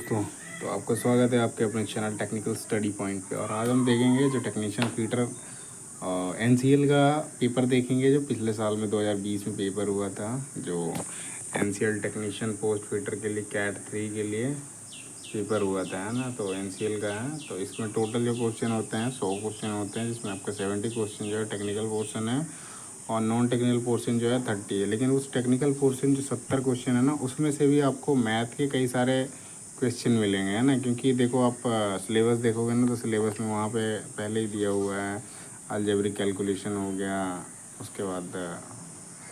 दोस्तों, तो आपका स्वागत है आपके अपने चैनल टेक्निकल स्टडी पॉइंट पे। और आज हम देखेंगे जो टेक्नीशियन फीटर एनसीएल का पेपर देखेंगे, जो पिछले साल में 2020 में पेपर हुआ था, जो एनसीएल टेक्नीशियन पोस्ट फीटर के लिए कैट 3 के लिए पेपर हुआ था, है ना। तो एनसीएल का है, तो इसमें टोटल जो क्वेश्चन होते हैं 100 क्वेश्चन होते हैं, जिसमें आपका 70 क्वेश्चन जो है टेक्निकल पोर्शन है और नॉन टेक्निकल पोर्शन जो है 30 है। लेकिन उस टेक्निकल पोर्शन जो 70 क्वेश्चन है ना, उसमें से भी आपको मैथ के कई सारे क्वेश्चन मिलेंगे, है ना। क्योंकि देखो आप सिलेबस देखोगे ना, तो सिलेबस में वहाँ पे पहले ही दिया हुआ है अलजेब्रिक कैलकुलेशन हो गया, उसके बाद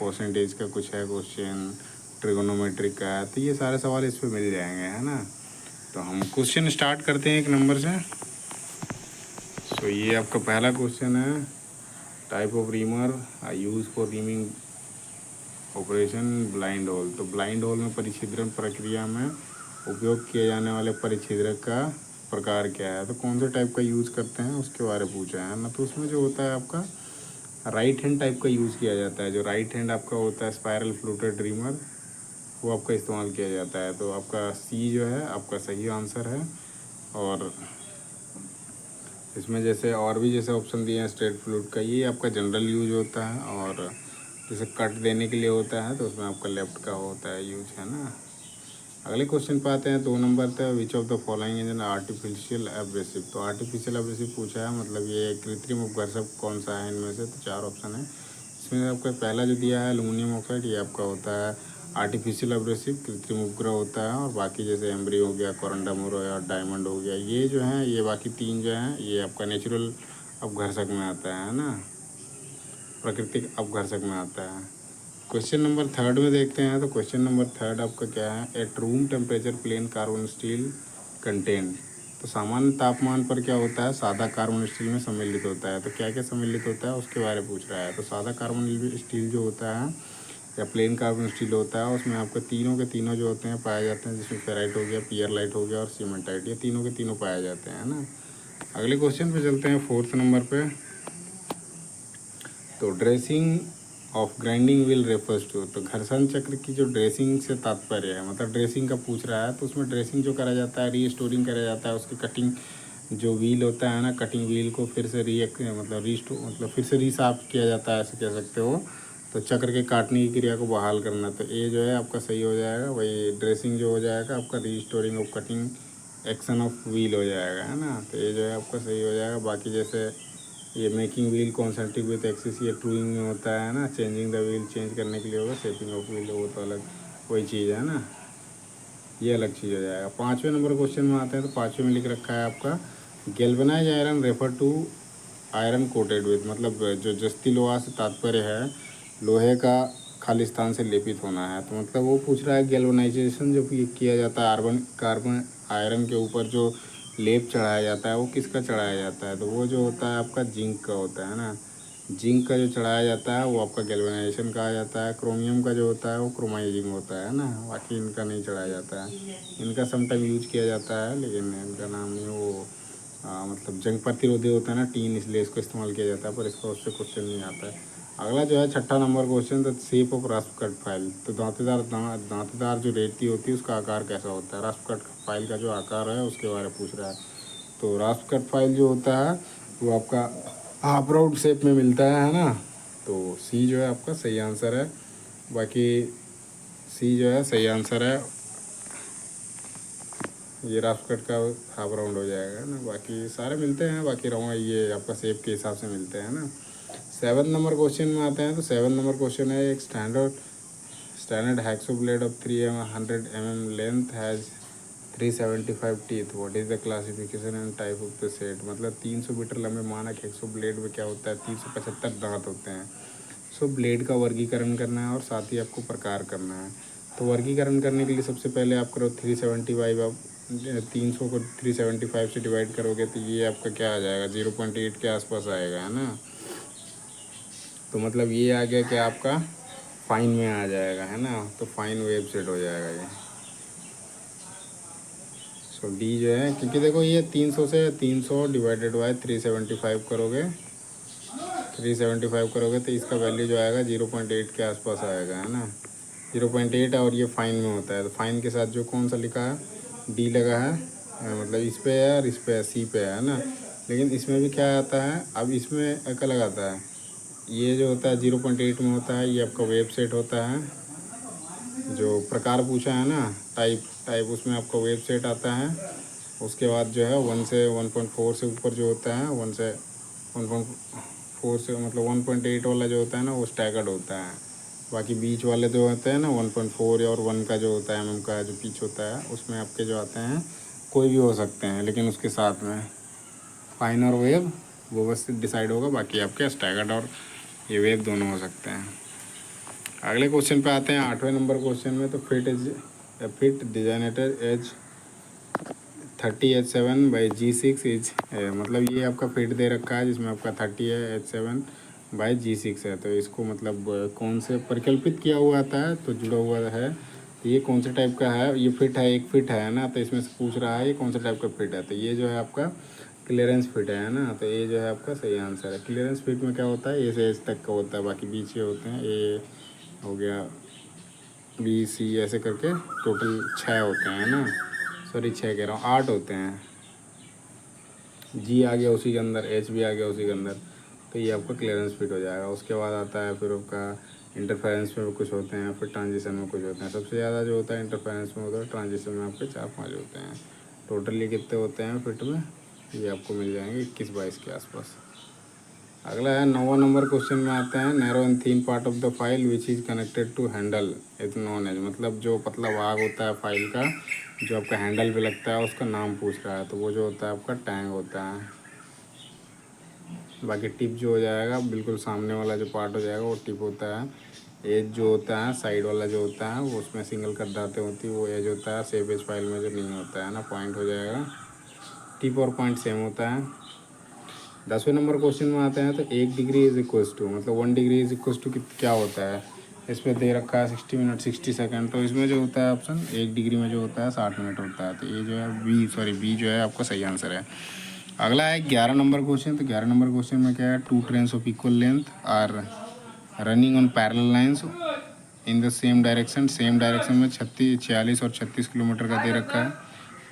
परसेंटेज का कुछ है क्वेश्चन, ट्रिगोनोमेट्रिक का, तो ये सारे सवाल इस पर मिल जाएंगे, है ना। तो हम क्वेश्चन स्टार्ट करते हैं 1 नंबर से। सो ये आपका पहला क्वेश्चन है, type of reamer I use for reaming operation blind hole. तो ब्लाइंड होल में परिछिद्रण प्रक्रिया में उपयोग किए जाने वाले परिछिद्रक का प्रकार क्या है, तो कौन से टाइप का यूज़ करते हैं उसके बारे में पूछा है ना। तो उसमें जो होता है आपका राइट हैंड टाइप का यूज़ किया जाता है। जो राइट हैंड आपका होता है स्पायरल फ्लूटेड रीमर, वो आपका इस्तेमाल किया जाता है। तो आपका सी जो है आपका सही आंसर है। और इसमें जैसे और भी जैसे ऑप्शन दिए हैं स्ट्रेट फ्लूट का, ये आपका जनरल यूज होता है। और जैसे कट देने के लिए होता है, तो उसमें आपका लेफ्ट का होता है यूज, है ना। अगले क्वेश्चन पे आते हैं 2 नंबर पे, विच of the following is an artificial abrasive. तो आर्टिफिशियल एब्रेसिव पूछा है, मतलब ये कृत्रिम उपघर्षक कौन सा है इनमें से। तो 4 ऑप्शन है इसमें। आपका पहला जो दिया है एल्युमिनियम ऑक्साइड, ये आपका होता है आर्टिफिशियल एब्रेसिव, कृत्रिम उपग्रह होता है। और बाकी जैसे एम्ब्री हो गया, कोरंडम हो गया, डायमंड हो गया, ये जो है ये बाकी 3 जो हैं ये आपका नेचुरल अपघर्षक में आता है ना, प्राकृतिक अपघर्षक में आता है। क्वेश्चन नंबर 3 में देखते हैं। तो क्वेश्चन नंबर 3 आपका क्या है, at room temperature plane carbon steel contain. तो सामान्य तापमान पर क्या होता है, सादा कार्बन स्टील में सम्मिलित होता है। तो क्या क्या सम्मिलित होता है उसके बारे में पूछ रहा है। तो सादा कार्बन स्टील जो होता है या प्लेन कार्बन स्टील होता है, उसमें आपको तीनों के तीनों जो होते हैं पाए जाते हैं, जिसमें फेराइट हो गया, पियरलाइट हो गया और सीमेंटाइट, ये तीनों के तीनों पाए जाते हैं ना। अगले क्वेश्चन पे चलते हैं 4th नंबर पे। तो dressing of grinding wheel refers to. तो घर्षण चक्र की जो ड्रेसिंग से तात्पर्य है, मतलब ड्रेसिंग का पूछ रहा है, तो उसमें ड्रेसिंग जो करा जाता है, रीस्टोरिंग करा जाता है, उसकी कटिंग जो व्हील होता है ना, कटिंग व्हील को फिर से मतलब फिर से रीसाफ किया जाता है, ऐसे कह सकते हो। तो चक्र के काटने की क्रिया को बहाल करना, तो ये जो है आपका सही हो जाएगा। वही ड्रेसिंग जो हो जाएगा आपका restoring of cutting action of wheel हो जाएगा, है ना। तो ये जो है आपका सही हो जाएगा। बाकी जैसे ये making wheel concentric with axis, ये ट्रूइंग में होता है ना, चेंजिंग द व्हील चेंज करने के लिए होगा, शेपिंग ऑफ व्हील वो तो अलग वही चीज़ है ना, ये अलग चीज़ हो जाएगा। 5वें नंबर क्वेश्चन में आते हैं। तो 5वें में लिख रखा है आपका galvanise iron refer to iron coated with, मतलब जो जस्ती लोहा से तात्पर्य है लोहे का खालिस्तान से लेपित होना है। तो मतलब वो पूछ रहा है गैल्वेनाइजेशन जो किया जाता है कार्बन आयरन के ऊपर जो लेप चढ़ाया जाता है, वो किसका चढ़ाया जाता है। तो वो जो होता है आपका जिंक का होता है ना। जिंक का जो चढ़ाया जाता है वो आपका गैल्वेनाइजेशन कहा जाता है। क्रोमियम का जो होता है वो क्रोमाइजिंग होता है ना, बाकी इनका नहीं चढ़ाया जाता है। इनका समटाइम यूज किया जाता है, लेकिन इनका नाम नहीं, वो मतलब जंग प्रतिरोधी होता है ना टीन, इसलिए इसको इस्तेमाल किया जाता है, पर इसका उससे क्वेश्चन नहीं आता है। अगला जो है 6ठा number question, the shape of rasp cut file. तो दांतेदार जो रेती होती है उसका आकार कैसा होता है। रस्प कट फाइल का जो आकार है उसके बारे में पूछ रहा है। तो रस्प कट फाइल जो होता है वो आपका हाफ राउंड शेप में मिलता है ना। तो सी जो है आपका सही आंसर है। बाकी सी जो है सही आंसर है, ये रफ कट का हाफ राउंड हो जाएगा ना। बाकी सारे मिलते हैं, बाकी रहा ये आपका शेप के हिसाब से मिलते हैं ना। 7 नंबर क्वेश्चन में आते हैं। तो 7 नंबर क्वेश्चन है, एक standard hacksaw blade of 300 mm length has 375 teeth, what is the classification and type of the set. मतलब 300 मीटर लंबे मानक हैक्सो ब्लेड में क्या होता है, 375 दांत होते हैं। सो ब्लेड का वर्गीकरण करना है और साथ ही आपको प्रकार करना है। तो वर्गीकरण करने के लिए सबसे पहले आप करो 375, आप 300 को 375 से डिवाइड करोगे तो ये आपका क्या आ जाएगा, 0.8 के आसपास आएगा, है ना। तो मतलब ये आ गया कि आपका फाइन में आ जाएगा, है ना। तो फाइन वेव सेट हो जाएगा ये। सो डी जो है, क्योंकि देखो ये 300 से 300 डिवाइडेड बाय 375 करोगे, 375 करोगे तो इसका वैल्यू जो आएगा 0.8 के आसपास आएगा, है ना। 0.8 और ये फाइन में होता है। तो फाइन के साथ जो कौन सा लिखा है डी लगा है, मतलब इस पे है और इस पे है, सी पे है ना। लेकिन इसमें भी क्या आता है, अब इसमें एक अलग आता है, ये जो होता है 0.8 में होता है, ये आपका वेव सेट होता है। जो प्रकार पूछा है ना, टाइप टाइप, उसमें आपका वेव सेट आता है। उसके बाद जो है 1 से 1.4 से ऊपर जो होता है, 1 से 1.4 से मतलब 1.8 वाला जो होता है ना, वो स्टैगर्ड होता है। बाकी बीच वाले जो होते हैं ना 1.4 और 1 का जो होता है mm का जो पिच होता है, उसमें आपके जो आते हैं कोई भी हो सकते हैं, लेकिन उसके साथ में फाइन और वेव वो बस डिसाइड होगा, बाकी आपके स्टैगर्ड और ये वेव दोनों हो सकते हैं। अगले क्वेश्चन पे आते हैं, 8वें नंबर क्वेश्चन में। तो फिट डिजाइनेटर एज 30H7/G6 इज, मतलब ये आपका फिट दे रखा है जिसमें आपका 30H7/G6 है। तो इसको मतलब कौन से परिकल्पित किया हुआ आता है, तो जुड़ा हुआ है। तो ये कौन से टाइप का है, ये फिट है, एक फिट है ना, तो इसमें से पूछ रहा है ये कौन सा टाइप का फिट है। तो ये जो है आपका क्लियरेंस फिट है ना, तो ये जो है आपका सही आंसर है। क्लियरेंस फिट में क्या होता है, ए से एच तक का होता है, बाकी बीच के होते हैं, ए हो गया, बी सी ऐसे करके टोटल 6 होते हैं ना, सॉरी 6 कह रहा हूँ, 8 होते हैं। जी आ गया उसी के अंदर, एच भी आ गया उसी के अंदर, तो ये आपका क्लियरेंस फिट हो जाएगा। उसके बाद आता है फिर आपका इंटरफेरेंस में कुछ होते हैं, फिर ट्रांजिशन में कुछ होते हैं। सबसे ज़्यादा जो होता है इंटरफेरेंस में होता है, ट्रांजिशन में आपके 4-5 होते हैं। टोटली कितने होते हैं फिट में, ये आपको मिल जाएंगे 21-22 के आसपास। अगला है 9वां नंबर क्वेश्चन में आते हैं, narrow and thin part of the file which is connected to handle is known as, मतलब जो पतला भाग होता है फाइल का जो आपका हैंडल पे लगता है, उसका नाम पूछ रहा है। तो वो जो होता है आपका टैंग होता है। बाकी टिप जो हो जाएगा, बिल्कुल सामने वाला जो पार्ट हो जाएगा वो टिप होता है। एज जो होता है साइड वाला जो होता है, वो उसमें सिंगल कर दाते होती है, वो एज होता है। सेव एज फाइल में जो नहीं होता है ना, पॉइंट हो जाएगा। टिप और पॉइंट सेम होता है। 10वें नंबर क्वेश्चन में आते हैं, तो 1 डिग्री इज इक्वल्स टू, मतलब 1 डिग्री इज इक्वल्स टू क्या होता है। इसमें दे रखा है 60 मिनट 60 सेकंड, तो इसमें जो होता है ऑप्शन 1 डिग्री में जो होता है 60 मिनट होता है। तो ये जो है बी जो है आपका सही आंसर है। अगला है 11 नंबर क्वेश्चन। तो 11 नंबर क्वेश्चन में क्या है, 2 trains of equal length are running on parallel lines in the same direction में 46 और 36 किलोमीटर का दे रखा है।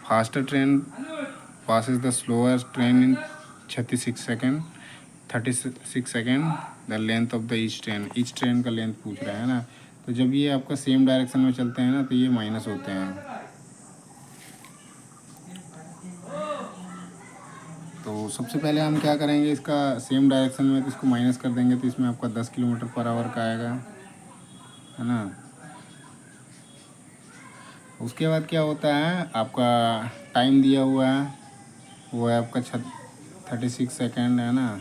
Faster train passes the slower train in 36 second the length of the each train का लेंथ पूछ रहा है ना। तो जब ये आपका सेम डायरेक्शन में चलते हैं ना, तो ये माइनस होते हैं। तो सबसे पहले हम क्या करेंगे, इसका सेम डायरेक्शन में तो इसको माइनस कर देंगे, तो इसमें आपका 10 किलोमीटर पर आवर का आएगा, है ना। उसके बाद क्या होता है, आपका टाइम दिया हुआ है, वो है आपका 36 सेकेंड है ना,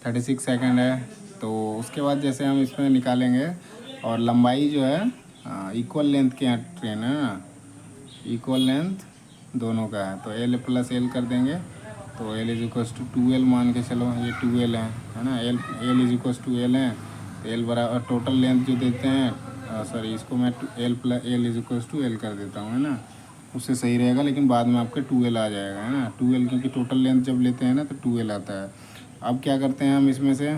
36 सेकेंड है। तो उसके बाद जैसे हम इसमें निकालेंगे, और लंबाई जो है इक्वल लेंथ के यहाँ ट्रेन है ना, इक्वल लेंथ दोनों का है, तो एल प्लस एल कर देंगे। तो L is equals to 2L मान के चलो, ये 2L है ना, L is equals to L है। तो एल बराबर टोटल लेंथ जो देते हैं, सॉरी इसको मैं L is equals to L कर देता हूँ, है ना, उससे सही रहेगा। लेकिन बाद में आपके 2L आ जाएगा, है ना, 2L, क्योंकि टोटल लेंथ जब लेते हैं ना तो 2L आता है। अब क्या करते हैं हम, इसमें से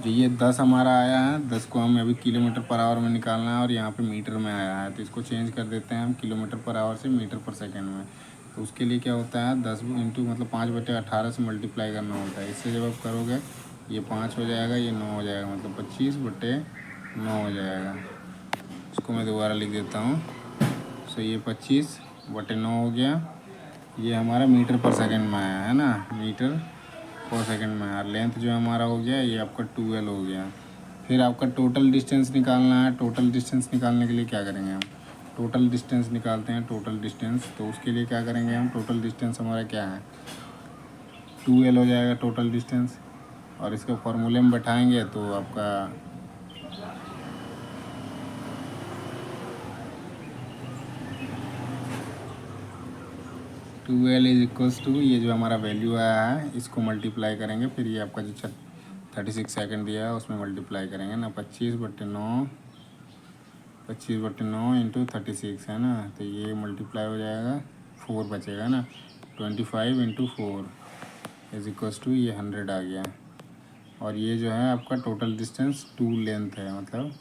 जो ये 10 हमारा आया है, 10 को हमें अभी किलोमीटर पर आवर में निकालना है, और यहाँ पे मीटर में आया है, तो इसको चेंज कर देते हैं हम किलोमीटर पर आवर से मीटर पर सेकंड में। तो उसके लिए क्या होता है, 10 इंटू मतलब 5/18 से मल्टीप्लाई करना होता है। इससे जब आप करोगे, ये 5 हो जाएगा, ये 9 हो जाएगा, मतलब 25/9 हो जाएगा। इसको मैं दोबारा लिख देता हूँ। सो ये 25/9 हो गया। ये हमारा मीटर पर सेकंड में आया है ना, मीटर पर सेकंड में आया। लेंथ जो हमारा हो गया, ये आपका 2L हो गया। फिर आपका टोटल डिस्टेंस निकालना है। टोटल डिस्टेंस निकालने के लिए क्या करेंगे हम, टोटल डिस्टेंस निकालते हैं, टोटल डिस्टेंस। तो उसके लिए क्या करेंगे हम, टोटल डिस्टेंस हमारा क्या है, 2L हो जाएगा टोटल डिस्टेंस। और इसको फॉर्मूले में बैठाएंगे तो आपका 2L इज इक्वल्स टू, ये जो हमारा वैल्यू आया है इसको मल्टीप्लाई करेंगे, फिर ये आपका जो 36 सेकंड दिया है उसमें मल्टीप्लाई करेंगे ना, 25/9 इंटू 36 है ना, तो ये मल्टीप्लाई हो जाएगा, 4 बचेगा ना, 25 इंटू 4 इज इक्वल्स टू, ये 100 आ गया। और ये जो है आपका टोटल डिस्टेंस 2 लेंथ है, मतलब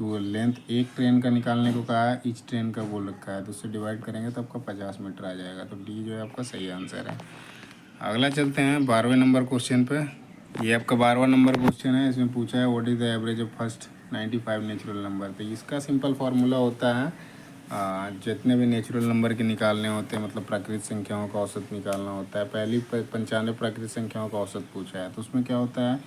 टू लेंथ एक ट्रेन का निकालने को कहा है, ईच ट्रेन का बोल रखा है, तो उससे डिवाइड करेंगे तो आपका 50 मीटर आ जाएगा। तो डी जो है आपका सही आंसर है। अगला चलते हैं 12वें नंबर क्वेश्चन पे। ये आपका 12वां नंबर क्वेश्चन है। इसमें पूछा है what is the average of first 95 natural number. तो इसका सिंपल फार्मूला होता है जितने भी नेचुरल नंबर के निकालने होते हैं, मतलब प्राकृतिक संख्याओं का औसत निकालना होता है। पहली 95 प्राकृतिक संख्याओं का औसत पूछा है, तो उसमें क्या होता है,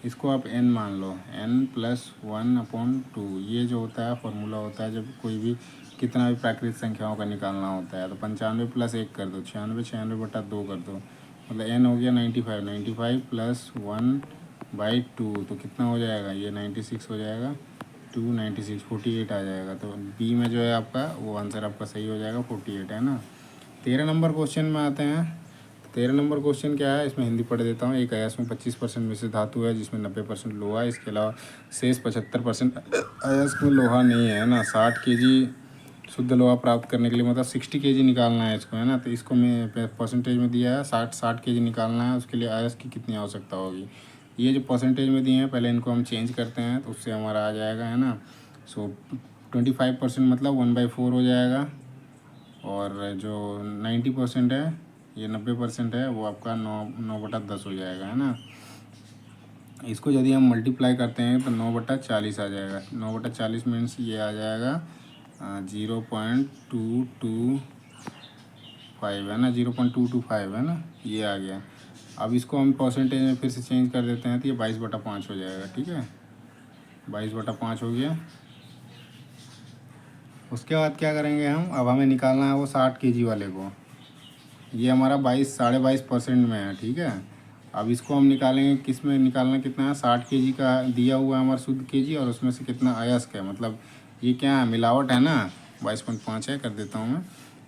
इसको आप n मान लो, n+1/2। ये जो होता है फार्मूला होता है जब कोई भी कितना भी प्राकृतिक संख्याओं का निकालना होता है। तो 95 + 1 कर दो, 96, 96/2 कर दो, मतलब n हो गया 95, 95 + 1/2 तो कितना हो जाएगा, ये 96 हो जाएगा, 296 48 आ जाएगा। तो बी में जो है आपका वो आंसर आपका सही हो जाएगा, 48 है ना। 13 नंबर क्वेश्चन में आते हैं। 13 नंबर क्वेश्चन क्या है, इसमें हिंदी पढ़ देता हूँ। एक अयस्क में 25% मिश्र धातु है जिसमें 90% लोहा है, इसके अलावा शेष 75% अयस्क में लोहा नहीं है ना। 60 केजी शुद्ध लोहा प्राप्त करने के लिए मतलब 60 केजी निकालना है इसको, है ना। तो इसको मैं परसेंटेज में दिया है 60 केजी निकालना है, उसके लिए अयस्क की कितनी आवश्यकता होगी। ये जो परसेंटेज में दिए हैं पहले इनको हम चेंज करते हैं तो उससे हमारा आ जाएगा, है ना। सो 25% मतलब 1/4 हो जाएगा, और जो 90% है, ये 90% है, वो आपका 9/10 हो जाएगा, है ना। इसको यदि हम मल्टीप्लाई करते हैं तो 9/40 आ जाएगा। 9/40 मीन्स ये आ जाएगा 0.225, है ना, 0.225 है ना, ये आ गया। अब इसको हम परसेंटेज में फिर से चेंज कर देते हैं तो ये 22/5 हो जाएगा, ठीक है, 22/5 हो गया। उसके बाद क्या करेंगे हम, अब हमें निकालना है वो 60 केजी वाले को। ये हमारा 22.5% में है, ठीक है। अब इसको हम निकालेंगे, किस में निकालना, कितना है, 60 केजी का दिया हुआ है हमारा शुद्ध केजी, और उसमें से कितना अयस्क है, मतलब ये क्या है, मिलावट है ना। 22.5 है, कर देता हूँ मैं,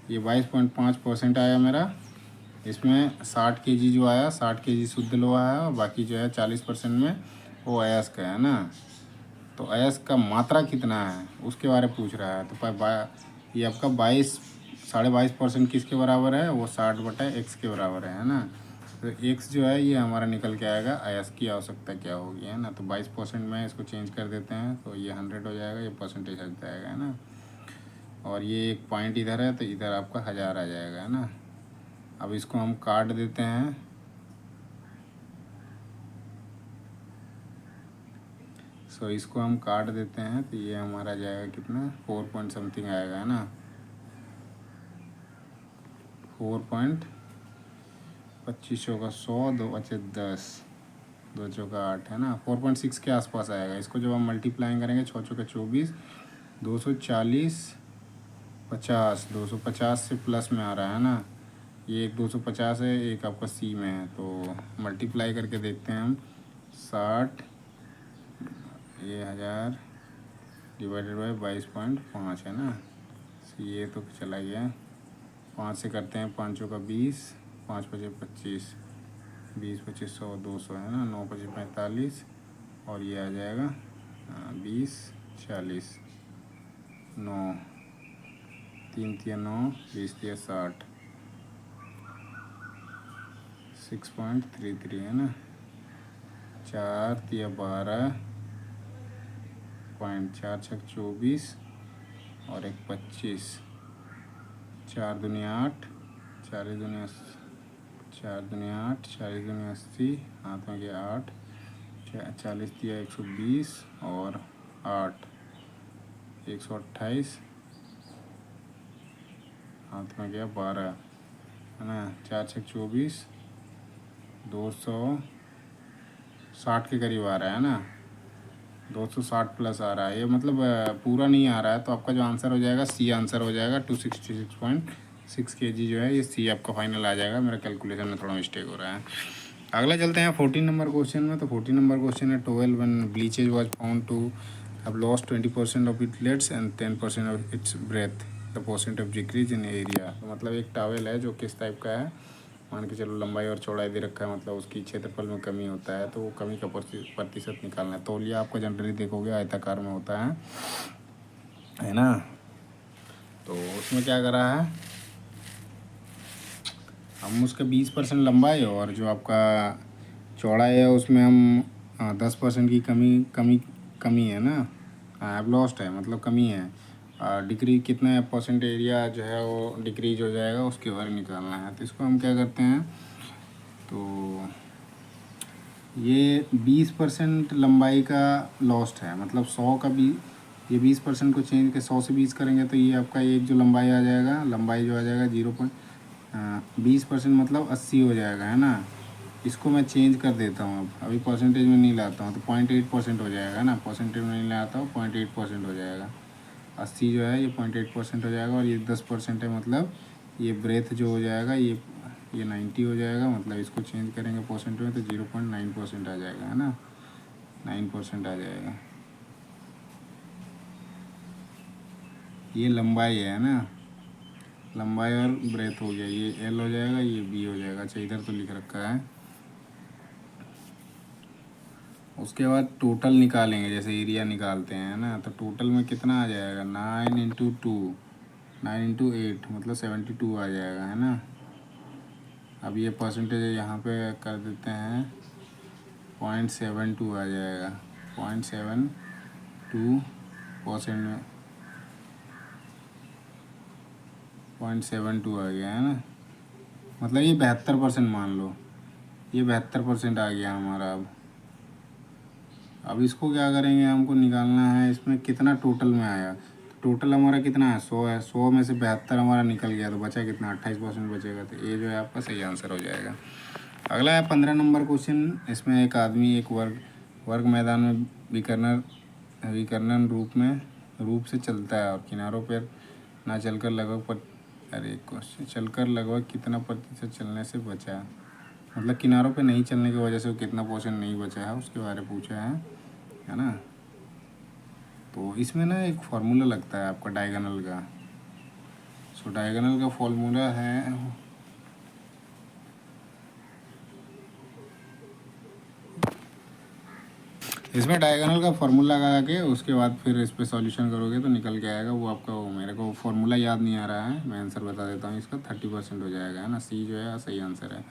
ये 22.5% आया मेरा। इसमें 60 केजी जो आया, 60 केजी शुद्ध लोहा है, और बाकी जो है 40% में वो अयस्क है ना। तो अयस्क का मात्रा कितना है उसके बारे में पूछ रहा है। तो ये आपका 22.5% किसके बराबर है, वो 60/x के बराबर है ना। तो x जो है ये हमारा निकल के आएगा, अयस्क की आवश्यकता क्या होगी, है ना। तो 22% में इसको चेंज कर देते हैं तो ये 100 हो जाएगा, ये परसेंटेज हट जाएगा, है ना। और ये एक पॉइंट इधर है तो इधर आपका 1000 आ जाएगा, है ना। अब इसको हम काट देते हैं, सो इसको हम काट देते हैं तो ये हमारा जाएगा कितना, 4 पॉइंट समथिंग आएगा, है ना। 4.25 होगा, 100 2 बचे 10, 2 चौका 8, है ना। 4.6 के आसपास आएगा। इसको जब हम मल्टीप्लाई करेंगे, 6 चौका 24, 240, 50, 250 से प्लस में आ रहा है ना। ये एक 250 है, एक आपका सी में है, तो मल्टीप्लाई करके देखते हैं हम। 60, ये 1000 डिवाइडेड बाई 22.5 है ना। ये तो चला गया, 5 से करते हैं, 5 चौका 20, 5 पचे 25, 20 पचे 100, 200 है ना, 9 पचे 45, और ये आ जाएगा 20 40, 9 3 तिया 9, 20 तिया 60, 6.33 है ना। 4 तिया 12, 4 छक 24, और एक 25, 4 दूनी 8, 4 दूनी 4 दूनी 8, 4 दूनी 80, हाथ में गया 8, 40 दिया 120, और 8 128, हाथ में गया 12, है ना। 4 छक 24, 260 के करीब आ रहा है ना, 260 प्लस आ रहा है। ये मतलब पूरा नहीं आ रहा है, तो आपका जो आंसर हो जाएगा सी आंसर हो जाएगा। 266.6 केजी जो है ये सी आपका फाइनल आ जाएगा। मेरा कैलकुलेशन में थोड़ा मिस्टेक हो रहा है। अगला चलते हैं 14 नंबर क्वेश्चन में। तो 14 नंबर क्वेश्चन है 12 one bleaches was found to have lost 20% of it lets and 10% of its breadth, the percent of decrease in area. तो मतलब एक टावल है जो किस टाइप का है, मान के चलो लंबाई और चौड़ाई दे रखा है, मतलब उसकी क्षेत्रफल में कमी होता है, तो वो कमी का प्रतिशत निकालना है। तौलिया आपका जनरली देखोगे आयताकार में होता है ना। तो उसमें क्या करा है, हम उसका 20% लंबाई और जो आपका चौड़ाई है उसमें हम 10% की कमी है ना। हैव लॉस्ट है मतलब कमी है। डिक्रीज कितना परसेंट एरिया जो है वो डिक्रीज हो जाएगा उसके बारे में निकालना है। तो इसको हम क्या करते हैं, तो ये 20% लंबाई का लॉस्ट है, मतलब 100 का भी ये 20% को चेंज के 100 से 20 करेंगे तो ये आपका एक जो लंबाई आ जाएगा, लंबाई जो आ जाएगा 20% मतलब 80 हो जाएगा, है ना। इसको मैं चेंज कर देता हूँ, अब अभी परसेंटेज में नहीं लाता हूँ तो 0.8% हो जाएगा, है ना। परसेंटेज में नहीं लाता हूँ, 0.8% हो जाएगा। 80 जो है ये 0.8% हो जाएगा, और ये 10% है, मतलब ये ब्रेथ जो हो जाएगा ये 90 हो जाएगा, मतलब इसको चेंज करेंगे परसेंट में तो 0.9% आ जाएगा, है ना। 9% आ जाएगा। ये लंबाई है ना, लंबाई और ब्रेथ हो गया, ये एल हो जाएगा, ये बी हो जाएगा। अच्छा इधर तो लिख रखा है। उसके बाद टोटल निकालेंगे, जैसे एरिया निकालते हैं ना, तो टोटल में कितना आ जाएगा, 9 × 8 मतलब 72 आ जाएगा, है ना। अब ये परसेंटेज यहाँ पे कर देते हैं, 0.72 आ जाएगा। 0.72% में 0.72 आ गया, है ना। मतलब ये 72% मान लो, ये 72% आ गया हमारा। अब इसको क्या करेंगे, हमको निकालना है इसमें कितना टोटल में आया। तो टोटल हमारा कितना है, 100 है। 100 में से 72 हमारा निकल गया, तो बचा कितना, 28% बचेगा। तो ये जो है आपका सही आंसर हो जाएगा। अगला है 15 नंबर क्वेश्चन। इसमें एक आदमी एक वर्ग मैदान में विकर्णन रूप से चलता है, और किनारों पर ना चलकर क्वेश्चन चलकर लगभग कितना प्रतिशत चलने से बचा। मतलब किनारों पे नहीं चलने की वजह से वो कितना परसेंट नहीं बचा है उसके बारे में पूछा है ना। तो इसमें ना एक फार्मूला लगता है आपका डायगोनल का। सो डायगोनल का फार्मूला है, इसमें डायगोनल का फार्मूला लगा के उसके बाद फिर इस पर सॉल्यूशन करोगे तो निकल के आएगा वो आपका। वो मेरे को फार्मूला याद नहीं आ रहा है, मैं आंसर बता देता हूँ इसका। 30% हो जाएगा, है ना। सी जो है सही आंसर है।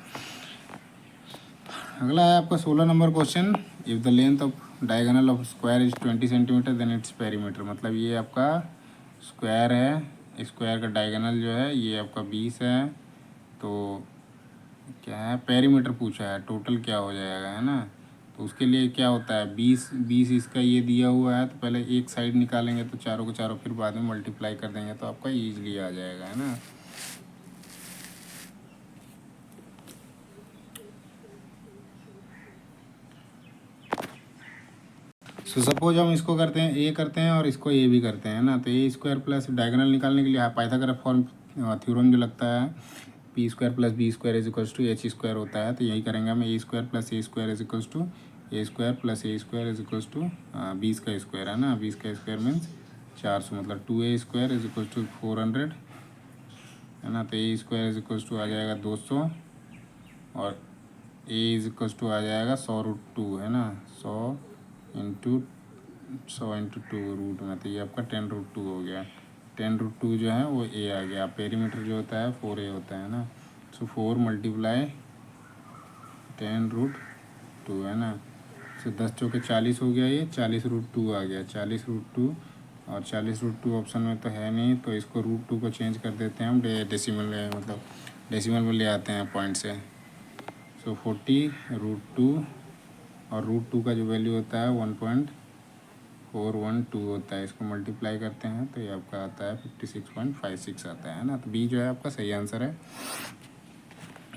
अगला है आपका 16 number question. If the length of diagonal of square is 20 centimetre then its perimeter. मतलब ये आपका स्क्वायर है, स्क्वायर का डायगोनल जो है ये आपका 20 है। तो क्या है, पेरीमीटर पूछा है, टोटल क्या हो जाएगा, है ना। तो उसके लिए क्या होता है, 20 इसका ये दिया हुआ है, तो पहले एक साइड निकालेंगे तो चारों को चारों, फिर बाद में मल्टीप्लाई कर देंगे तो आपका ईजिली आ जाएगा, है ना। सो सपोज हम इसको करते हैं, ए करते हैं और इसको ए भी करते हैं ना। तो ए स्क्वायर प्लस डायगोनल निकालने के लिए पाइथागोरस फॉर्म थ्योरम जो लगता है, P square plus B square is equals to H square होता है। तो यही करेंगे हम, A square plus A square is equals to A square plus A square is equals to 20 का स्क्वायर, है ना। 20 का स्क्वायर मीन्स 400, मतलब 2a square is equals to 400, है ना। तो ए स्क्वायर इज इक्वल्स टू आ जाएगा 200, और ए इज इक्वल्स टू आ जाएगा 100√2, है ना। 100 × 2 रूट में, तो ये आपका 10√2 हो गया। 10√2 जो है वो ए आ गया। पेरीमीटर जो होता है 4a होता है ना। सो 4 × 10√2, है ना। सो 10 चौके 40 हो गया, ये 40√2 आ गया। 40√2, और 40√2 ऑप्शन में तो है नहीं, तो इसको √2 को चेंज कर देते हैं हम डेसिमल में, मतलब डेसिमल में ले आते हैं पॉइंट से। सो 40√2, और √2 का जो वैल्यू होता है 1.412 होता है। इसको मल्टीप्लाई करते हैं तो ये आपका आता है 56.56 आता है ना। तो बी जो है आपका सही आंसर है।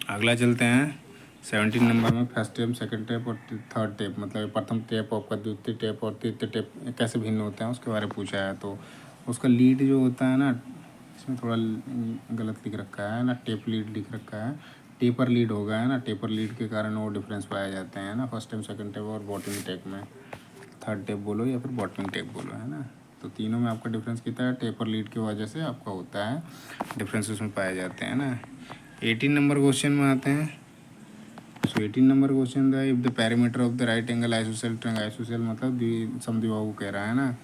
अगला चलते हैं 17 नंबर में। फर्स्ट टेप, सेकंड टेप और थर्ड टेप, मतलब प्रथम टेप, आपका द्वितीय टेप और तृतीय टेप कैसे भिन्न होते हैं उसके बारे में पूछा है। तो उसका लीड जो होता है ना, इसमें थोड़ा गलत लिख रखा है ना, टेप लीड लिख रखा है, टेपर लीड होगा, है ना। टेपर लीड के कारण वो डिफरेंस पाए जाते हैं ना, फर्स्ट टेप, सेकंड टेप और बॉटमिंग टेप में। थर्ड टेप बोलो या फिर बॉटमिंग टेप बोलो, है ना। तो तीनों में आपका डिफरेंस कितना है, टेपर लीड की वजह से आपका होता है, डिफरेंस उसमें पाए जाते हैं ना। 18 नंबर क्वेश्चन में आते हैं। सो 18 नंबर क्वेश्चन था, if the parameter of the right angle ISOCELL triangle, ISOCELL मतलब समद्विबाहु कह रहा है ना।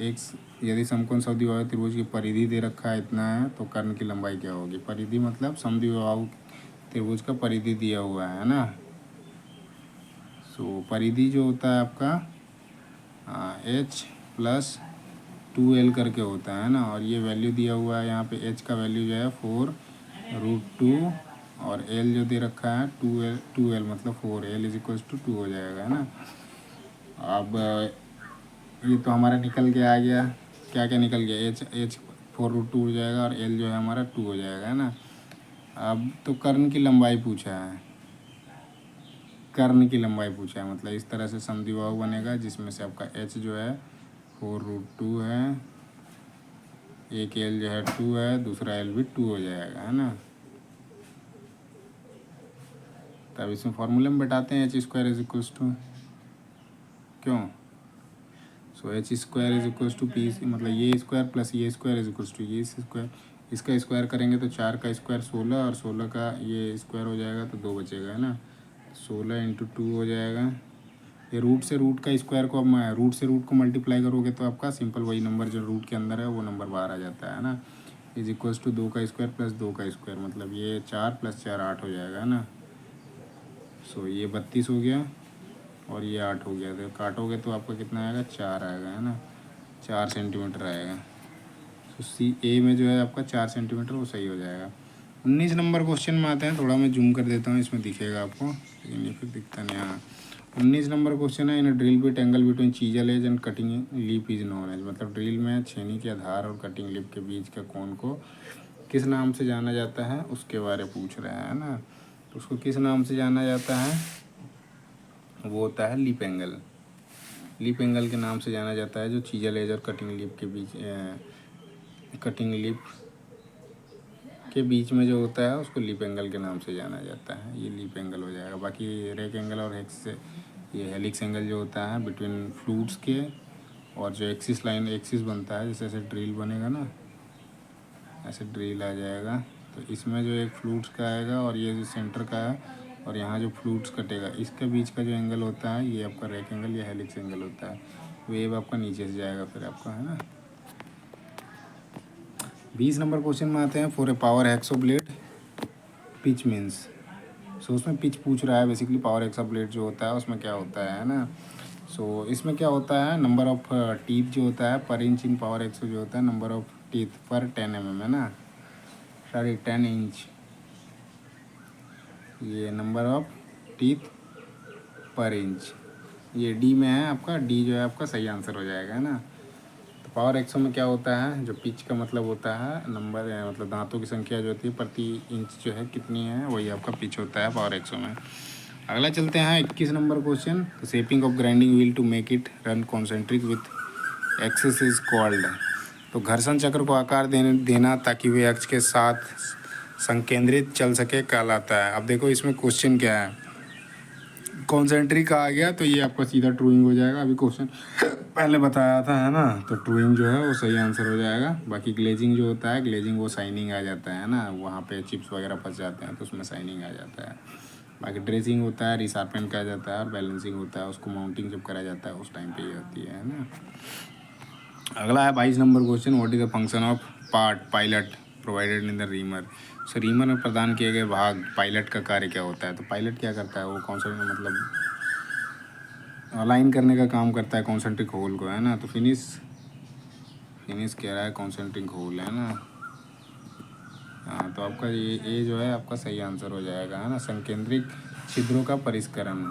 एक यदि समकोण समद्विबाहु त्रिभुज की परिधि दे रखा है इतना है, तो कर्ण की लंबाई क्या होगी। परिधि मतलब समद्विबाहु त्रिभुज का परिधि दिया हुआ है ना। सो परिधि जो होता है आपका एच प्लस 2L करके होता है ना, और ये वैल्यू दिया हुआ है यहाँ पे h का वैल्यू जो है 4√2 और l जो दे रखा है 2L मतलब 4L इज इक्वल्स टू 2 हो जाएगा, है ना। अब ये तो हमारा निकल के आ गया, क्या क्या निकल गया, h 4√2 हो जाएगा और l जो है हमारा 2 हो जाएगा, है ना। अब तो कर्ण की लंबाई पूछा है, कर्ण की लंबाई पूछा है, मतलब इस तरह से समद्विबाहु बनेगा जिसमें से आपका h जो है 4√2 है, एक l जो है 2 है, दूसरा l भी 2 हो जाएगा, है ना। तब इसमें फॉर्मूले में बैठाते हैं h² इज इक्वल्स टू, क्यों, so h² is equals to P, मतलब ये स्क्वायर प्लस ये स्क्वायर इज इक्वल्स टू ये स्क्वायर, इसका स्क्वायर करेंगे तो 4 का स्क्वायर 16 और 16 का ये स्क्वायर हो जाएगा तो 2 बचेगा, है ना। 16 इंटू 2 हो जाएगा, ये रूट से रूट का स्क्वायर को अब रूट से रूट को मल्टीप्लाई करोगे तो आपका सिंपल वही नंबर जो रूट के अंदर है वो नंबर बाहर आ जाता है ना। इज इक्वल्स टू 2 का स्क्वायर प्लस 2 का स्क्वायर, मतलब ये 4 प्लस 4 8 हो जाएगा, है ना। सो ये 32 हो गया और ये 8 हो गया, तो काटोगे तो आपका कितना आएगा, 4 आएगा, है ना, 4 सेंटीमीटर आएगा। तो सी ए में जो है आपका 4 सेंटीमीटर वो सही हो जाएगा। 19 नंबर क्वेश्चन में आते हैं, थोड़ा मैं जूम कर देता हूँ, इसमें दिखेगा आपको, लेकिन ये फिर दिखता नहीं। हाँ 19 नंबर क्वेश्चन है, in drill bit angle between chisel edge and cutting lip is known as, मतलब ड्रिल में छेनी के आधार और कटिंग लिप के बीच के कोण को किस नाम से जाना जाता है उसके बारे पूछ रहा है ना। तो उसको किस नाम से जाना जाता है, वो होता है लिप एंगल। लिप एंगल के नाम से जाना जाता है जो चीजल एज और कटिंग लिप के बीच, कटिंग लिप के बीच में जो होता है उसको लिप एंगल के नाम से जाना जाता है, ये लिप एंगल हो जाएगा। बाकी रेक एंगल और ये हेलिक्स एंगल जो होता है बिटवीन फ्लूट्स के, और जो एक्सिस लाइन एक्सिस बनता है, जैसे ऐसे ड्रिल बनेगा ना, ऐसे ड्रिल आ जाएगा, तो इसमें जो एक फ्लूट्स का आएगा और ये जो सेंटर का है और यहाँ जो फ्लूट्स कटेगा, इसके बीच का जो एंगल होता है ये आपका रेक एंगल या हेलिक्स एंगल होता है। वेव आपका नीचे से जाएगा फिर आपका, है ना। 20 नंबर क्वेश्चन में आते हैं, for a power hacksaw blade pitch means. So उसमें पिच पूछ रहा है, बेसिकली पावर हेक्सा ब्लेड जो होता है उसमें क्या होता है ना। सो इसमें क्या होता है, नंबर ऑफ टीथ जो होता है पर इंच इन पावर हेक्सो जो होता है, नंबर ऑफ टीथ पर 10 mm, है ना, सॉरी 10 इंच, ये नंबर ऑफ टीथ पर इंच, ये डी में है आपका, डी जो है आपका सही आंसर हो जाएगा, है ना। तो पावर एक्सो में क्या होता है, जो पिच का मतलब होता है नंबर, मतलब दांतों की संख्या जो होती है प्रति इंच जो है कितनी है, वही आपका पिच होता है पावर एक्सो में। अगला चलते हैं 21 नंबर क्वेश्चन, तो shaping of grinding wheel to make it run concentric with axis is called. तो घर्षण चक्र को आकार देना ताकि वे अक्ष के साथ संकेंद्रित चल सके कहलाता है। अब देखो इसमें क्वेश्चन क्या है, कॉन्सेंट्रिक आ गया तो ये आपका सीधा ट्रूइंग हो जाएगा, अभी क्वेश्चन पहले बताया था, है ना, तो ट्रूइंग जो है वो सही आंसर हो जाएगा। बाकी ग्लेजिंग जो होता है, ग्लेजिंग वो शाइनिंग आ जाता है ना, वहाँ पे चिप्स वगैरह फंस जाते हैं तो उसमें शाइनिंग आ जाता है। बाकी ड्रेसिंग होता है, रिशार्पमेंट कहा जाता है, और बैलेंसिंग होता है, उसको माउंटिंग जब करा जाता है उस टाइम पे ये होती है ना। अगला है 22 number question, what is the function of part pilot provided in the reamer. So reamer में प्रदान किए गए भाग पायलट का कार्य क्या होता है। तो पायलट क्या करता है, वो कौन सा मतलब अलाइन करने का काम करता है कॉन्सेंट्रिक होल को, है ना। तो फिनिश कह रहा है कॉन्सेंट्रिक होल, है ना। हाँ तो आपका ये जो है आपका सही आंसर हो जाएगा, है ना, संकेंद्रिक छिद्रों का परिष्करण।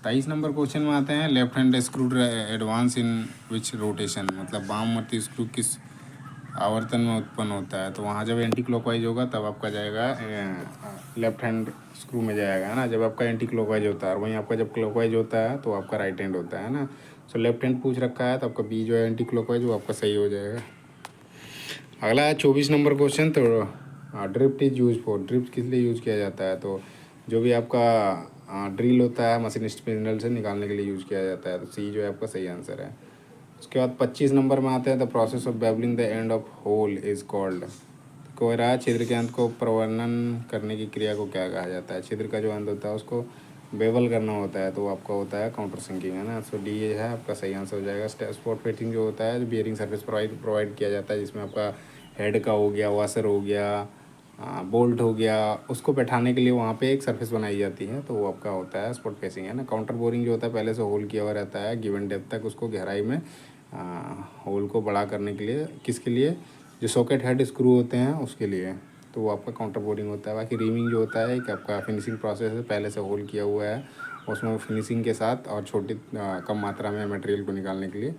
23 नंबर क्वेश्चन में आते हैं, left hand screw advance in which rotation, मतलब वामवर्ती स्क्रू किस आवर्तन में उत्पन्न होता है। तो वहाँ जब एंटी क्लॉकवाइज होगा तब आपका जाएगा लेफ्ट हैंड स्क्रू में जाएगा, है ना, जब आपका एंटी क्लॉकवाइज होता है, और वहीं आपका जब क्लॉकवाइज होता है तो आपका राइट हैंड होता है ना। सो लेफ्ट हैंड पूछ रखा है तो आपका बी जो है एंटी क्लॉकवाइज वो आपका सही हो जाएगा। अगला है 24 नंबर क्वेश्चन, तो drift is use for, drift किस लिए यूज़ किया जाता है। तो जो भी आपका ड्रिल होता है मशीन स्पिंडल से निकालने के लिए यूज़ किया जाता है, तो सी जो है आपका सही आंसर है। उसके बाद 25 नंबर में आते हैं, the process of bevelling the end of hole is called. कोयरा छिद्र के अंत को प्रवर्णन करने की क्रिया को क्या कहा जाता है। छिद्र का जो अंत होता है उसको बेवल करना होता है, तो आपका होता है काउंटर सिंकिंग, है ना। सो डी है आपका सही आंसर हो जाएगा। स्पॉट फिटिंग जो होता है, जो बियरिंग सर्विस प्रोवाइड किया जाता है, जिसमें आपका हेड का हो गया, वाशर हो गया, बोल्ट हो गया, उसको बैठाने के लिए वहाँ पे एक सरफेस बनाई जाती है, तो वो आपका होता है स्पॉट फेसिंग, है ना। काउंटर बोरिंग जो होता है पहले से होल किया हुआ रहता है गिवन डेप्थ तक, उसको गहराई में होल को बड़ा करने के लिए, किसके लिए, जो सॉकेट हेड स्क्रू होते हैं उसके लिए, तो वो आपका काउंटर बोरिंग होता है। बाकी रीमिंग जो होता है एक आपका फिनिशिंग प्रोसेस है, पहले से होल किया हुआ है, उसमें फिनिशिंग के साथ और छोटी कम मात्रा में मटेरियल को निकालने के लिए,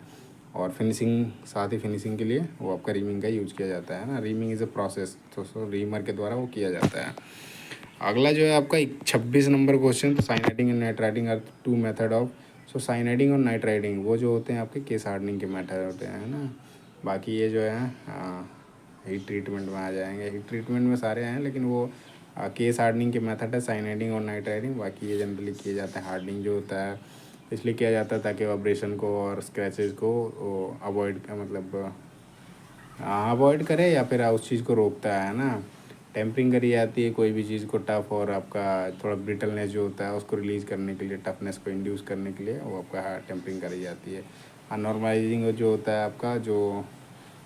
और फिनिशिंग साथ ही फिनिशिंग के लिए वो आपका रीमिंग का यूज किया जाता है ना। रीमिंग इज़ अ प्रोसेस, तो रीमर के द्वारा वो किया जाता है। अगला जो है आपका 26 नंबर क्वेश्चन, तो cyaniding and nitriding are two method of, so cyaniding और नाइट राइडिंग वो जो होते हैं आपके केस हार्डनिंग के मेथड होते हैं, है ना। बाकी ये जो है हीट ट्रीटमेंट में आ जाएंगे, हीट ट्रीटमेंट में सारे हैं, लेकिन वो केस हार्डनिंग के मेथड है साइनाइडिंग और नाइट राइडिंग। बाकी ये जनरली किए जाते हैं, हार्डनिंग जो होता है इसलिए किया जाता है ताकि वाइब्रेशन को और स्क्रैचेस को अवॉइड, मतलब अवॉइड करे या फिर उस चीज़ को रोकता है ना। टेम्परिंग करी जाती है कोई भी चीज़ को टफ और आपका थोड़ा ब्रिटलनेस जो होता है उसको रिलीज़ करने के लिए, टफनेस को इंड्यूस करने के लिए वो आपका टेम्परिंग करी जाती है। नॉर्मलाइजिंग जो होता है आपका, जो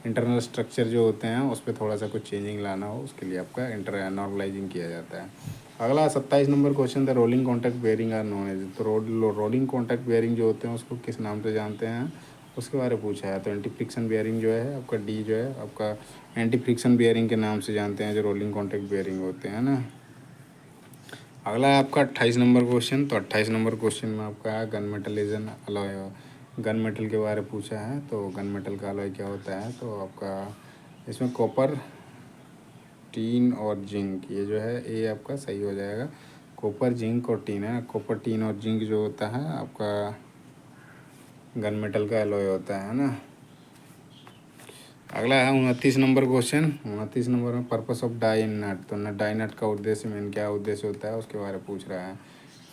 इंटरनल स्ट्रक्चर जो होते हैं उस पर थोड़ा सा कुछ चेंजिंग लाना हो उसके लिए आपका नॉर्मलाइजिंग किया जाता है। अगला 27 नंबर क्वेश्चन था, rolling contact bearing are known as, तो रोलिंग कॉन्टैक्ट बेयरिंग जो होते हैं उसको किस नाम से जानते हैं, उसके बारे में पूछा है। तो एंटी फ्रिक्शन बेयरिंग जो है आपका डी जो है आपका एंटी फ्रिक्शन बेयरिंग के नाम से जानते हैं जो रोलिंग कॉन्टैक्ट बेयरिंग होते हैं ना। अगला है आपका 28 नंबर क्वेश्चन, तो 28 नंबर क्वेश्चन में आपका है gun metal is an alloy, gun metal के बारे में पूछा है। तो गन मेटल का अलॉय क्या होता है, तो आपका इसमें कॉपर, टीन और जिंक, ये जो है ये आपका सही हो जाएगा। कॉपर, जिंक और टीन है, कॉपर, टीन और जिंक जो होता है आपका गन मेटल का एलॉय होता है ना। अगला है 29 नंबर क्वेश्चन, 29 नंबर में पर्पस ऑफ डाई इन नट, तो डाई नट का उद्देश्य मेन क्या उद्देश्य होता है उसके बारे में पूछ रहा है।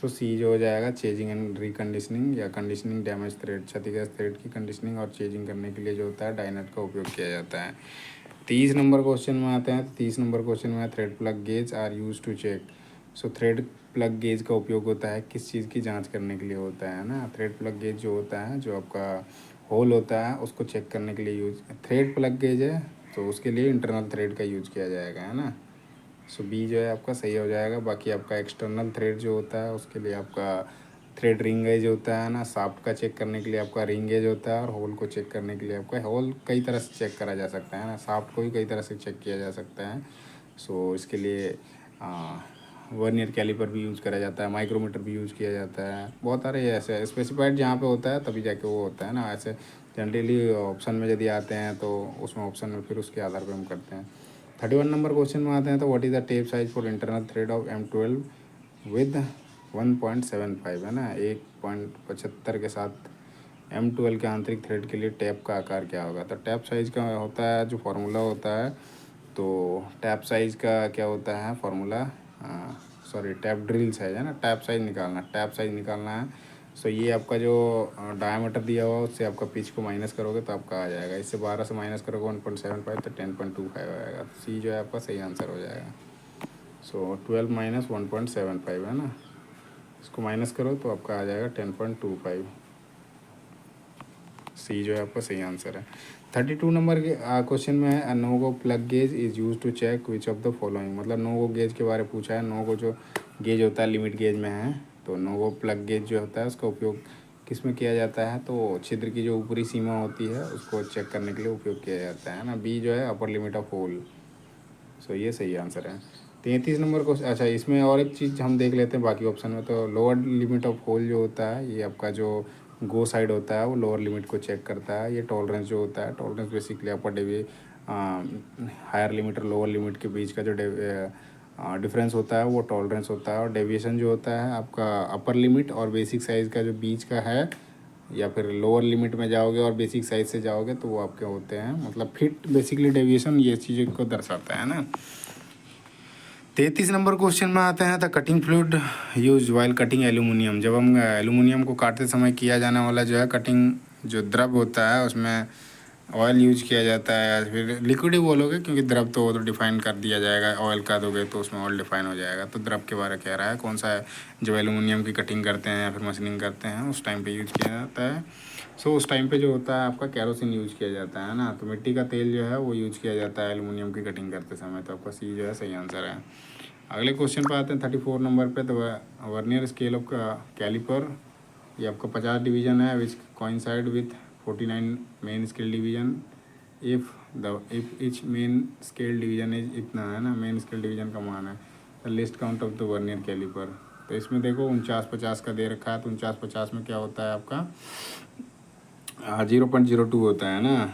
तो सी जो हो जाएगा चेजिंग एंड रिकंडीशनिंग या कंडीशनिंग डैमेज थ्रेड, क्षतिग्रस्त थ्रेड की कंडीशनिंग और चेजिंग करने के लिए जो होता है डाई नट का उपयोग किया जाता है। 30 नंबर क्वेश्चन में आते हैं, तो 30 नंबर क्वेश्चन में thread plug gauge are use to check, so thread plug gauge का उपयोग होता है किस चीज़ की जांच करने के लिए होता है ना। थ्रेड प्लग गेज जो होता है जो आपका होल होता है उसको चेक करने के लिए यूज, थ्रेड प्लग गेज है तो उसके लिए इंटरनल थ्रेड का यूज किया जाएगा, है ना। सो बी जो है आपका सही हो जाएगा। बाकी आपका एक्सटर्नल थ्रेड जो होता है उसके लिए आपका थ्रेड रिंग गेज होता है ना, शाफ्ट का चेक करने के लिए आपका रिंग गेज होता है, और होल को चेक करने के लिए आपका होल कई तरह से चेक करा जा सकता है ना, शाफ्ट को भी कई तरह से चेक किया जा सकता है। सो इसके लिए वर्नियर कैलिपर भी यूज़ करा जाता है, माइक्रोमीटर भी यूज़ किया जाता है, बहुत सारे ऐसे स्पेसिफाइड जहाँ पे होता है तभी जाके वो होता है ना। ऐसे जनरली ऑप्शन में यदि आते हैं तो उसमें ऑप्शन में फिर उसके आधार पर हम करते हैं। 31 नंबर क्वेश्चन में आते हैं, तो what is the tape size for internal thread of M12 with 1.75, है ना, 1.75 के साथ M12 के आंतरिक थ्रेड के लिए टैप का आकार क्या होगा। तो टैप साइज़ का होता है जो फार्मूला होता है, तो टैप साइज़ का क्या होता है formula, sorry tap drill size है ना, टैप साइज निकालना है। सो ये आपका जो डायमीटर दिया हुआ उससे आपका पिच को माइनस करोगे तो आपका आ जाएगा, इससे 12 से माइनस करोगे 1.75 तो 10.25 आएगा। सी जो है आपका सही आंसर हो जाएगा। सो 12 माइनस 1.75 है ना, इसको माइनस करो तो आपका आ जाएगा 10.25। सी जो है आपका सही आंसर है। 32 नंबर के क्वेश्चन में है, no go plug gauge is use to check which of the following, मतलब नो गो गेज के बारे में पूछा है। नो गो जो गेज होता है लिमिट गेज में है, तो नो गो प्लग गेज जो होता है उसका उपयोग किस में किया जाता है, तो छिद्र की जो ऊपरी सीमा होती है उसको चेक करने के लिए उपयोग किया जाता है ना। बी जो है अपर लिमिट ऑफ होल, सो ये सही आंसर है। 33 नंबर क्वेश्चन, अच्छा इसमें और एक चीज़ हम देख लेते हैं बाकी ऑप्शन में, तो लोअर लिमिट ऑफ होल जो होता है ये आपका जो गो साइड होता है वो लोअर लिमिट को चेक करता है। ये टॉलरेंस जो होता है, टॉलरेंस बेसिकली आपका हायर लिमिट और लोअर लिमिट के बीच का जो डिफरेंस होता है वो टॉलरेंस होता है। और डेविएशन जो होता है आपका अपर लिमिट और बेसिक साइज़ का जो बीच का है, या फिर लोअर लिमिट में जाओगे और बेसिक साइज से जाओगे तो वो आपके होते हैं, मतलब फिट बेसिकली डेविएशन ये चीज़ों को दर्शाता है ना। 33 नंबर क्वेश्चन में आते हैं, the cutting fluid use while cutting aluminium, जब हम एल्यूमिनियम को काटते समय किया जाने वाला जो है कटिंग जो द्रव होता है उसमें ऑयल यूज किया जाता है, या फिर लिक्विड ही बोलोगे क्योंकि द्रव तो वो तो डिफाइन कर दिया जाएगा, ऑयल का दोगे तो उसमें ऑयल डिफाइन हो जाएगा। तो द्रव के बारे में कह रहा है कौन सा है, जब एल्यूमिनियम की कटिंग करते हैं या फिर मशीनिंग करते हैं उस टाइम पे यूज किया जाता है। सो उस टाइम पे जो होता है आपका कैरोसिन यूज किया जाता है ना, तो मिट्टी का तेल जो है वो यूज किया जाता है एल्युमिनियम की कटिंग करते समय। तो आपका सी जो है सही आंसर है। अगले क्वेश्चन पे आते हैं 34 नंबर पे। तो वर्नियर स्केल ऑफ कैलिपर, ये आपका 50 डिवीजन है which coincide with 49 main scale division. If each main scale division is इतना है ना, मेन स्केल डिवीजन का मान है the least count of the vernier calliper. तो इसमें देखो 49-50 का दे रखा है, तो 49-50 में क्या होता है आपका 0.02 होता है ना,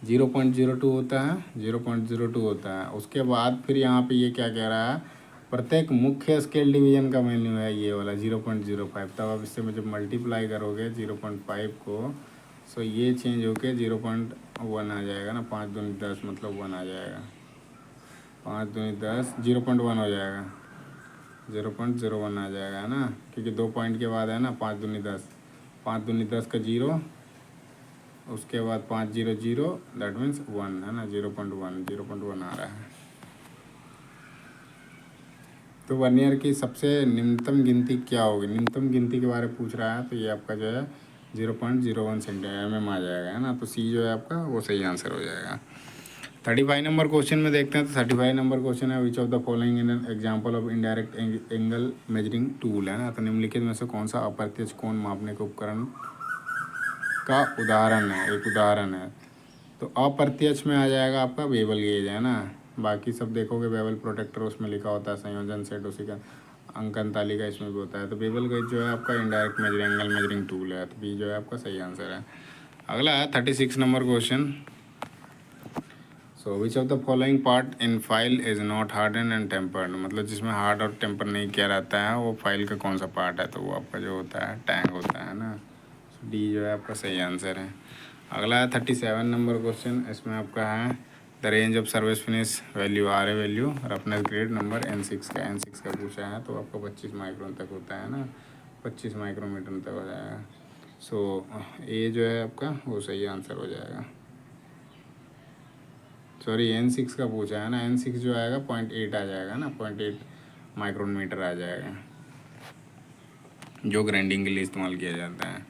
0.02 होता है, 0.02 होता है। उसके बाद फिर यहाँ पे ये क्या कह रहा है, प्रत्येक मुख्य स्केल डिवीजन का वैल्यू है ये वाला 0.05। तब आप इससे जब मल्टीप्लाई करोगे 0.5 को, सो ये चेंज होके 0.1 आ जाएगा ना, 5 दूनी 10 मतलब 1 आ जाएगा, 5 दूनी 10 0.1 हो जाएगा, 0.01 आ जाएगा है ना, क्योंकि 2 पॉइंट के बाद है ना 5 दूनी 10, 5 दूनी 10 का 0, उसके बाद 5 0 0 दैट मीन्स 1 है ना, 0.1 आ रहा है। तो वर्नियर की सबसे निम्नतम गिनती क्या होगी, निम्नतम गिनती के बारे में पूछ रहा है, तो ये आपका जो है 0.01 सेंटीमीटर mm आ जाएगा है ना, तो सी जो है आपका वो सही आंसर हो जाएगा। 35 नंबर क्वेश्चन में देखते हैं। तो 35 नंबर क्वेश्चन है विच of the following in example of indirect angle measuring tool है ना, तो निम्नलिखित में से कौन सा अप्रत्यक्ष कोण मापने के उपकरण का उदाहरण है, एक उदाहरण है। तो अप्रत्यक्ष में आ जाएगा आपका बेवल गेज है ना, बाकी सब देखोगे बेवल प्रोटेक्टर उसमें लिखा होता है, संयोजन सेट उसी का, अंकन तालिका इसमें भी होता है। तो बेवल गेज जो है आपका indirect measuring angle measuring tool है, तो बी जो है आपका सही आंसर है। अगला है 36 number question. So which of the following part in file is not harden and tempered, मतलब जिसमें हार्ड और टेम्पर नहीं किया रहता है वो फाइल का कौन सा पार्ट है, तो वो आपका जो होता है टैंक होता है ना, डी जो है आपका सही आंसर है। अगला है 37 नंबर क्वेश्चन। इसमें आपका है the range of service finish value are a value roughness grade number N6 का पूछा है, तो आपका 25 माइक्रोन तक होता है ना, 25 माइक्रोमीटर तक हो जाएगा। सो ए जो है आपका वो सही आंसर हो जाएगा। सॉरी N6 का पूछा है ना, N6 जो आएगा 0.8 आ जाएगा ना, 0.8 माइक्रोन मीटर आ जाएगा, जो ग्राइंडिंग के लिए इस्तेमाल किया जाता है।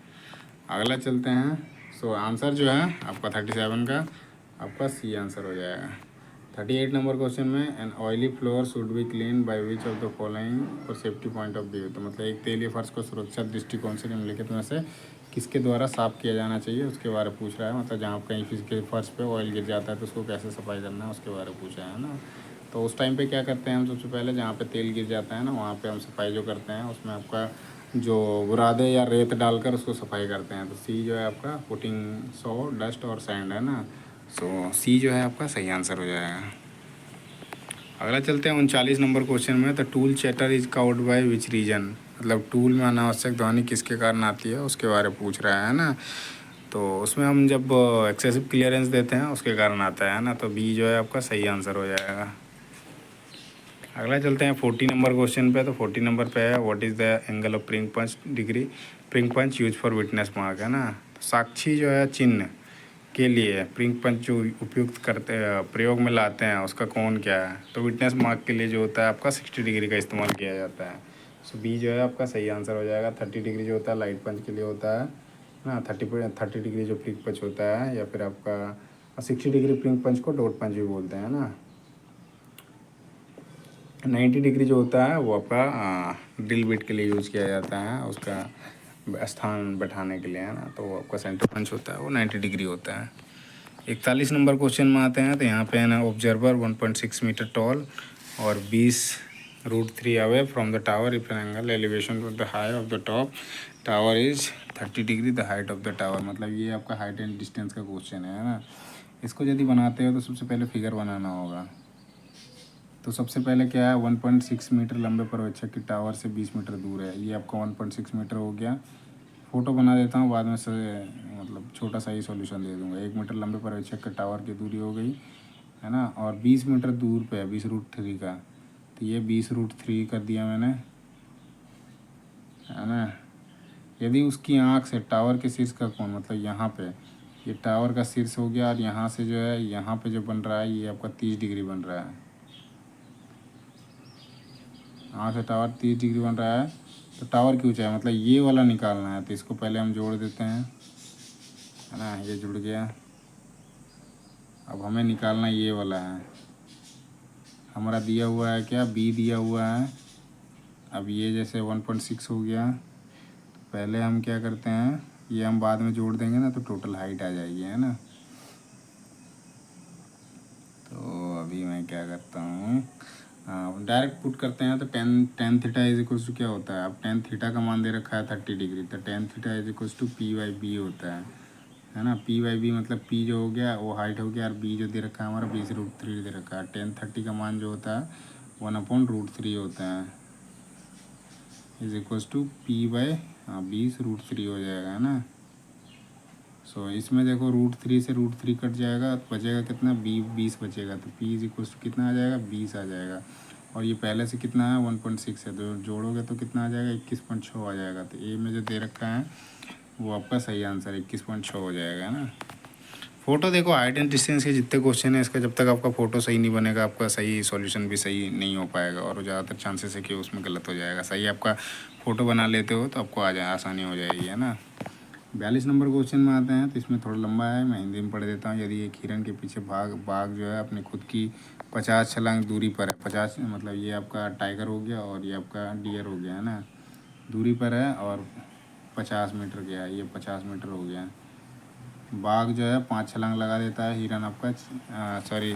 अगला चलते हैं। सो आंसर जो है आपका 37 का आपका सी आंसर हो जाएगा। 38 नंबर क्वेश्चन में an oily floor should be clean by which of the following for safety point of view, तो मतलब एक तेलीय फर्श को सुरक्षा दृष्टिकोण से निम्नलिखित में से किसके द्वारा साफ़ किया जाना चाहिए उसके बारे में पूछ रहा है। मतलब जहाँ कहीं किसी फर्श पे ऑयल गिर जाता है तो उसको कैसे सफाई करना है उसके बारे में पूछा है ना। तो उस टाइम पे क्या करते हैं हम, सबसे पहले जहाँ पे तेल गिर जाता है ना वहाँ पे हम सफाई जो करते हैं उसमें आपका जो बुरादे या रेत डालकर उसको सफाई करते हैं। तो सी जो है आपका पुटिंग सो डस्ट और सैंड है ना, सो सी जो है आपका सही आंसर हो जाएगा। अगला चलते हैं 39 नंबर क्वेश्चन में। तो tool chatter is cowed by which region, मतलब टूल में अनावश्यक ध्वनि किसके कारण आती है उसके बारे में पूछ रहा है ना। तो उसमें हम जब एक्सेसिव क्लियरेंस देते हैं उसके कारण आता है ना, तो बी जो है आपका सही आंसर हो जाएगा। अगला चलते हैं 40 नंबर क्वेश्चन पे। तो 40 नंबर पे है what is the angle of prick punch degree, prick punch use for witness mark है ना। तो साक्षी जो है चिन्ह के लिए प्रिंग पंच जो उपयुक्त करते प्रयोग में लाते हैं उसका कोण क्या है, तो विटनेस मार्क के लिए जो होता है आपका 60 डिग्री का इस्तेमाल किया जाता है। सो बी जो है आपका सही आंसर हो जाएगा। 30 डिग्री जो होता है लाइट पंच के लिए होता है ना, 30 डिग्री जो प्रिंग पंच होता है, या फिर आपका 60 डिग्री प्रिंग पंच को डॉट पंच भी बोलते हैं ना। 90 डिग्री जो होता है वो आपका ड्रिल बिट के लिए यूज़ किया जाता है, उसका स्थान बैठाने के लिए है ना, तो वो आपका सेंटर पंच होता है वो 90 डिग्री होता है। 41 नंबर क्वेश्चन में आते हैं। तो यहाँ पे है ना ऑब्जर्वर 1.6 मीटर टॉल और 20√3 away from the tower if an angle elevation of the high of the top tower is 30 degree the height of the tower, मतलब ये आपका हाइट एंड डिस्टेंस का क्वेश्चन है ना। इसको यदि बनाते हो तो सबसे पहले फिगर बनाना होगा। तो सबसे पहले क्या है 1.6 मीटर लंबे पर्यवेक्षक की टावर से 20 मीटर दूर है, ये आपका 1.6 मीटर हो गया। फ़ोटो बना देता हूँ बाद में से, मतलब छोटा सा ही सॉल्यूशन दे दूँगा। 1 मीटर लंबे पर्यवेक्षक का टावर की दूरी हो गई है ना, और 20 मीटर दूर पे है 20√3 का, तो ये 20√3 कर दिया मैंने है ना। यदि उसकी आँख से टावर के शीर्ष का कोण, मतलब यहाँ पे ये टावर का शीर्ष हो गया, और यहाँ से जो है यहाँ पे जो बन रहा है ये आपका 30 डिग्री बन रहा है, यहाँ से टावर 30 डिग्री बन रहा है, तो टावर की ऊंचाई मतलब ये वाला निकालना है, तो इसको पहले हम जोड़ देते हैं, है ना, ये जुड़ गया। अब हमें निकालना ये वाला है, हमारा दिया हुआ है क्या, बी दिया हुआ है। अब ये जैसे 1.6 हो गया, तो पहले हम क्या करते हैं, ये हम बाद में जोड़ देंगे ना, तो टोटल हाइट आ जाएगी, है ना। तो अभी मैं क्या करता हूँ, डायरेक्ट पुट करते हैं। तो tan theta is equals to क्या होता है, अब टेन थीटा का मान दे रखा है 30 डिग्री, तो tan theta is equals to P by B होता है ना। पी बाई बी मतलब पी जो हो गया वो हाइट हो गया, और बी जो दे रखा है हमारा 20√3 दे रखा है। टेन 30 का मान जो होता है 1/√3 होता है, is equals to P by 20√3 हो जाएगा, है ना। सो इसमें देखो √3 से √3 कट जाएगा, तो बचेगा कितना, 20 बचेगा। तो पी इज इक्वल्स टू कितना आ जाएगा, 20 आ जाएगा। और ये पहले से कितना है 1.6 है, तो जोड़ोगे तो कितना आ जाएगा, 21.6 आ जाएगा। तो ए में जो दे रखा है वो आपका सही आंसर 21.6 हो जाएगा, है ना। फ़ोटो देखो, हाइट एंड डिस्टेंस के जितने क्वेश्चन है इसका, जब तक आपका फ़ोटो सही नहीं बनेगा आपका सही सॉल्यूशन भी सही नहीं हो पाएगा, और ज़्यादातर चांसेस है कि उसमें गलत हो जाएगा। सही आपका फ़ोटो बना लेते हो तो आपको आसानी हो जाएगी, है ना। 42 नंबर क्वेश्चन में आते हैं, तो इसमें थोड़ा लंबा है, मैं हिंदी में पढ़ देता हूँ। यदि एक हिरन के पीछे बाघ जो है अपनी खुद की 50 छलांग दूरी पर है, 50 मतलब ये आपका टाइगर हो गया और ये आपका डियर हो गया, है ना, दूरी पर है, और 50 मीटर गया, ये 50 मीटर हो गया। बाघ जो है 5 छलांग लगा देता है, हिरन आपका सॉरी,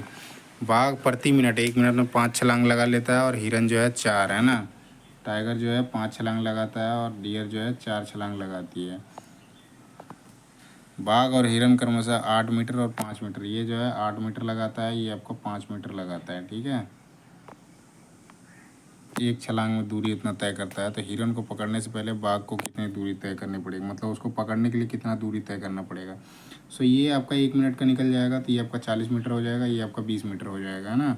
बाघ प्रति मिनट 1 मिनट में 5 छलांग लगा लेता है, और हिरन जो है 4, है ना। टाइगर जो है 5 छलांग लगाता है, और डियर जो है 4 छलांग लगाती है। बाघ और हिरन क्रमशः 8 मीटर और 5 मीटर, ये जो है 8 मीटर लगाता है, ये आपको 5 मीटर लगाता है, ठीक है। एक छलांग में दूरी इतना तय करता है, तो हिरन को पकड़ने से पहले बाघ को कितनी दूरी तय करनी पड़ेगी, मतलब उसको पकड़ने के लिए कितना दूरी तय करना पड़ेगा। सो ये आपका 1 मिनट का निकल जाएगा, तो ये आपका 40 मीटर हो जाएगा, ये आपका 20 मीटर हो जाएगा, है ना।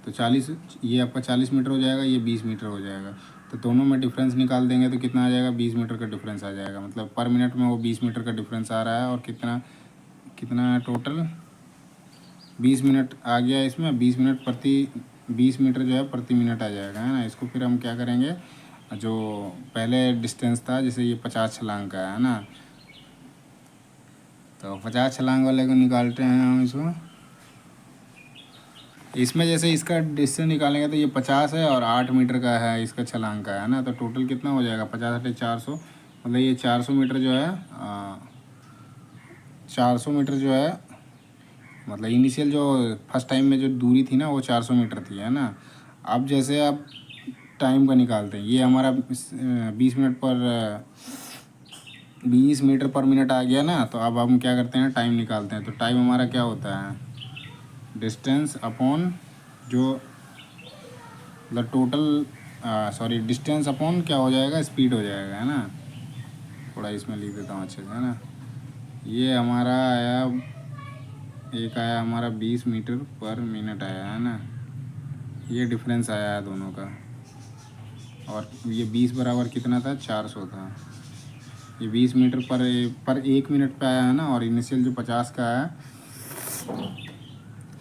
तो 40, ये आपका 40 मीटर हो जाएगा, ये 20 मीटर हो जाएगा। तो दोनों में डिफरेंस निकाल देंगे तो कितना आ जाएगा, 20 मीटर का डिफरेंस आ जाएगा। मतलब पर मिनट में वो 20 मीटर का डिफरेंस आ रहा है, और कितना कितना टोटल 20 मिनट आ गया इसमें, 20 मीटर जो है प्रति मिनट आ जाएगा, है ना। इसको फिर हम क्या करेंगे, जो पहले डिस्टेंस था जैसे ये 50 छलांग का है ना, तो 50 छलांग वाले को निकालते हैं हम इसको। इसमें जैसे इसका डिस्टेंस निकालेंगे तो ये 50 है और 8 मीटर का है इसका छलांग का, है ना। तो टोटल कितना हो जाएगा, 50 × 400, मतलब ये 400 मीटर जो है 400 मीटर जो है, मतलब इनिशियल जो फर्स्ट टाइम में जो दूरी थी ना वो 400 मीटर थी, है ना। अब जैसे आप टाइम का निकालते हैं, ये हमारा 20 मीटर पर मिनट आ गया ना, तो अब हम क्या करते हैं, टाइम निकालते हैं। तो टाइम हमारा क्या होता है, डिस्टेंस अपॉन जो मतलब टोटल सॉरी डिस्टेंस अपॉन क्या हो जाएगा, स्पीड हो जाएगा, है ना। थोड़ा इसमें लिख देता हूँ अच्छे से, है ना। ये हमारा आया, एक आया हमारा 20 मीटर पर मिनट आया, है ना। ये डिफरेंस आया है दोनों का, और ये 20 बराबर कितना था, 400 था। ये 20 मीटर पर 1 मिनट पे आया है ना, और इनिशियल जो 50 का है,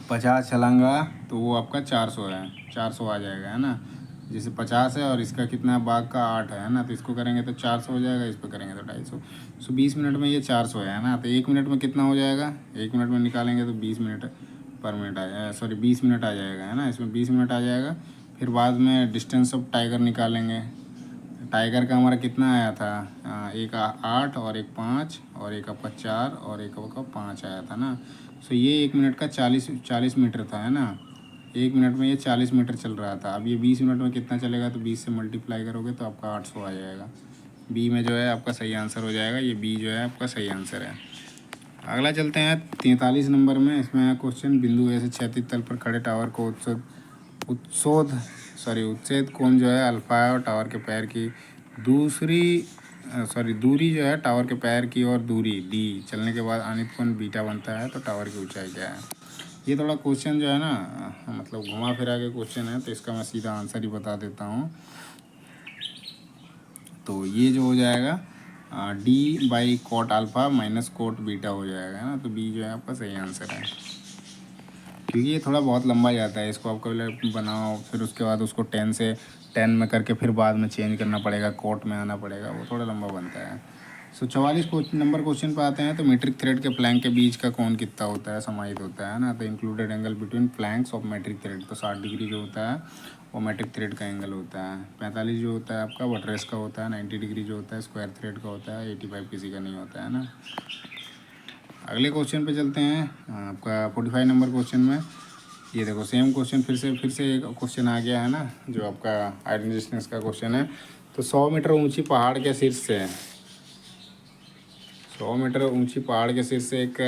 50 छलांगा, तो वो आपका 400 है, 400 आ जाएगा, है ना। जैसे 50 है और इसका कितना है, बाघ का 8 है ना, तो इसको करेंगे तो 400 हो जाएगा, इस पर करेंगे तो 250। सो 20 मिनट में ये 400 है ना, तो 1 मिनट में कितना हो जाएगा, 1 मिनट में निकालेंगे तो 20 मिनट पर मिनट आ जाएगा, सॉरी 20 मिनट आ जाएगा, है ना। इसमें 20 मिनट आ जाएगा। फिर बाद में डिस्टेंस ऑफ टाइगर निकालेंगे। टाइगर का हमारा कितना आया था, एक 8 और एक 5 और एक आपका 4 और एक आपका 5 आया था ना। सो ये 1 मिनट का 40 मीटर था, है ना। 1 मिनट में ये 40 मीटर चल रहा था। अब ये 20 मिनट में कितना चलेगा, तो 20 से मल्टीप्लाई करोगे तो आपका 800 आ जाएगा। बी में जो है आपका सही आंसर हो जाएगा, ये बी जो है आपका सही आंसर है। अगला चलते हैं 43 नंबर में। इसमें है क्वेश्चन, बिंदु ऐसे क्षैतिज तल पर खड़े टावर को उत्सेद कोण जो है अल्फा है, और टावर के पैर की दूरी जो है टावर के पैर की और दूरी डी चलने के बाद अनित कोण बीटा बनता है, तो टावर की ऊंचाई क्या है। ये थोड़ा क्वेश्चन जो है ना, मतलब घुमा फिरा के क्वेश्चन है, तो इसका मैं सीधा आंसर ही बता देता हूँ। तो ये जो हो जाएगा D by cot alpha minus cot beta हो जाएगा, है ना। तो बी जो है आपका सही आंसर है। क्योंकि ये थोड़ा बहुत लंबा जाता है, इसको आप कभी बनाओ फिर उसके बाद उसको 10 में करके फिर बाद में चेंज करना पड़ेगा, कोट में आना पड़ेगा, वो थोड़ा लंबा बनता है। सो 44 नंबर क्वेश्चन पे आते हैं। तो मीट्रिक थ्रेड के फ्लैंक के बीच का कोण कितना होता है, समाहित होता है ना। तो included angle between flanks of metric thread, तो 60 डिग्री जो होता है वो मेट्रिक थ्रेड का एंगल होता है। 45 जो होता है आपका बटरेस का होता है। 90 डिग्री जो होता है स्क्वायर थ्रेड का होता है। 85 किसी का नहीं होता है ना। अगले क्वेश्चन पे चलते हैं। आपका 45 नंबर क्वेश्चन में ये देखो सेम क्वेश्चन फिर से एक क्वेश्चन आ गया है ना, जो आपका आयरन रेजिस्टेंस का क्वेश्चन है। तो 100 मीटर ऊंची पहाड़ के शीर्ष से 100 मीटर ऊंची पहाड़ के शीर्ष से एक,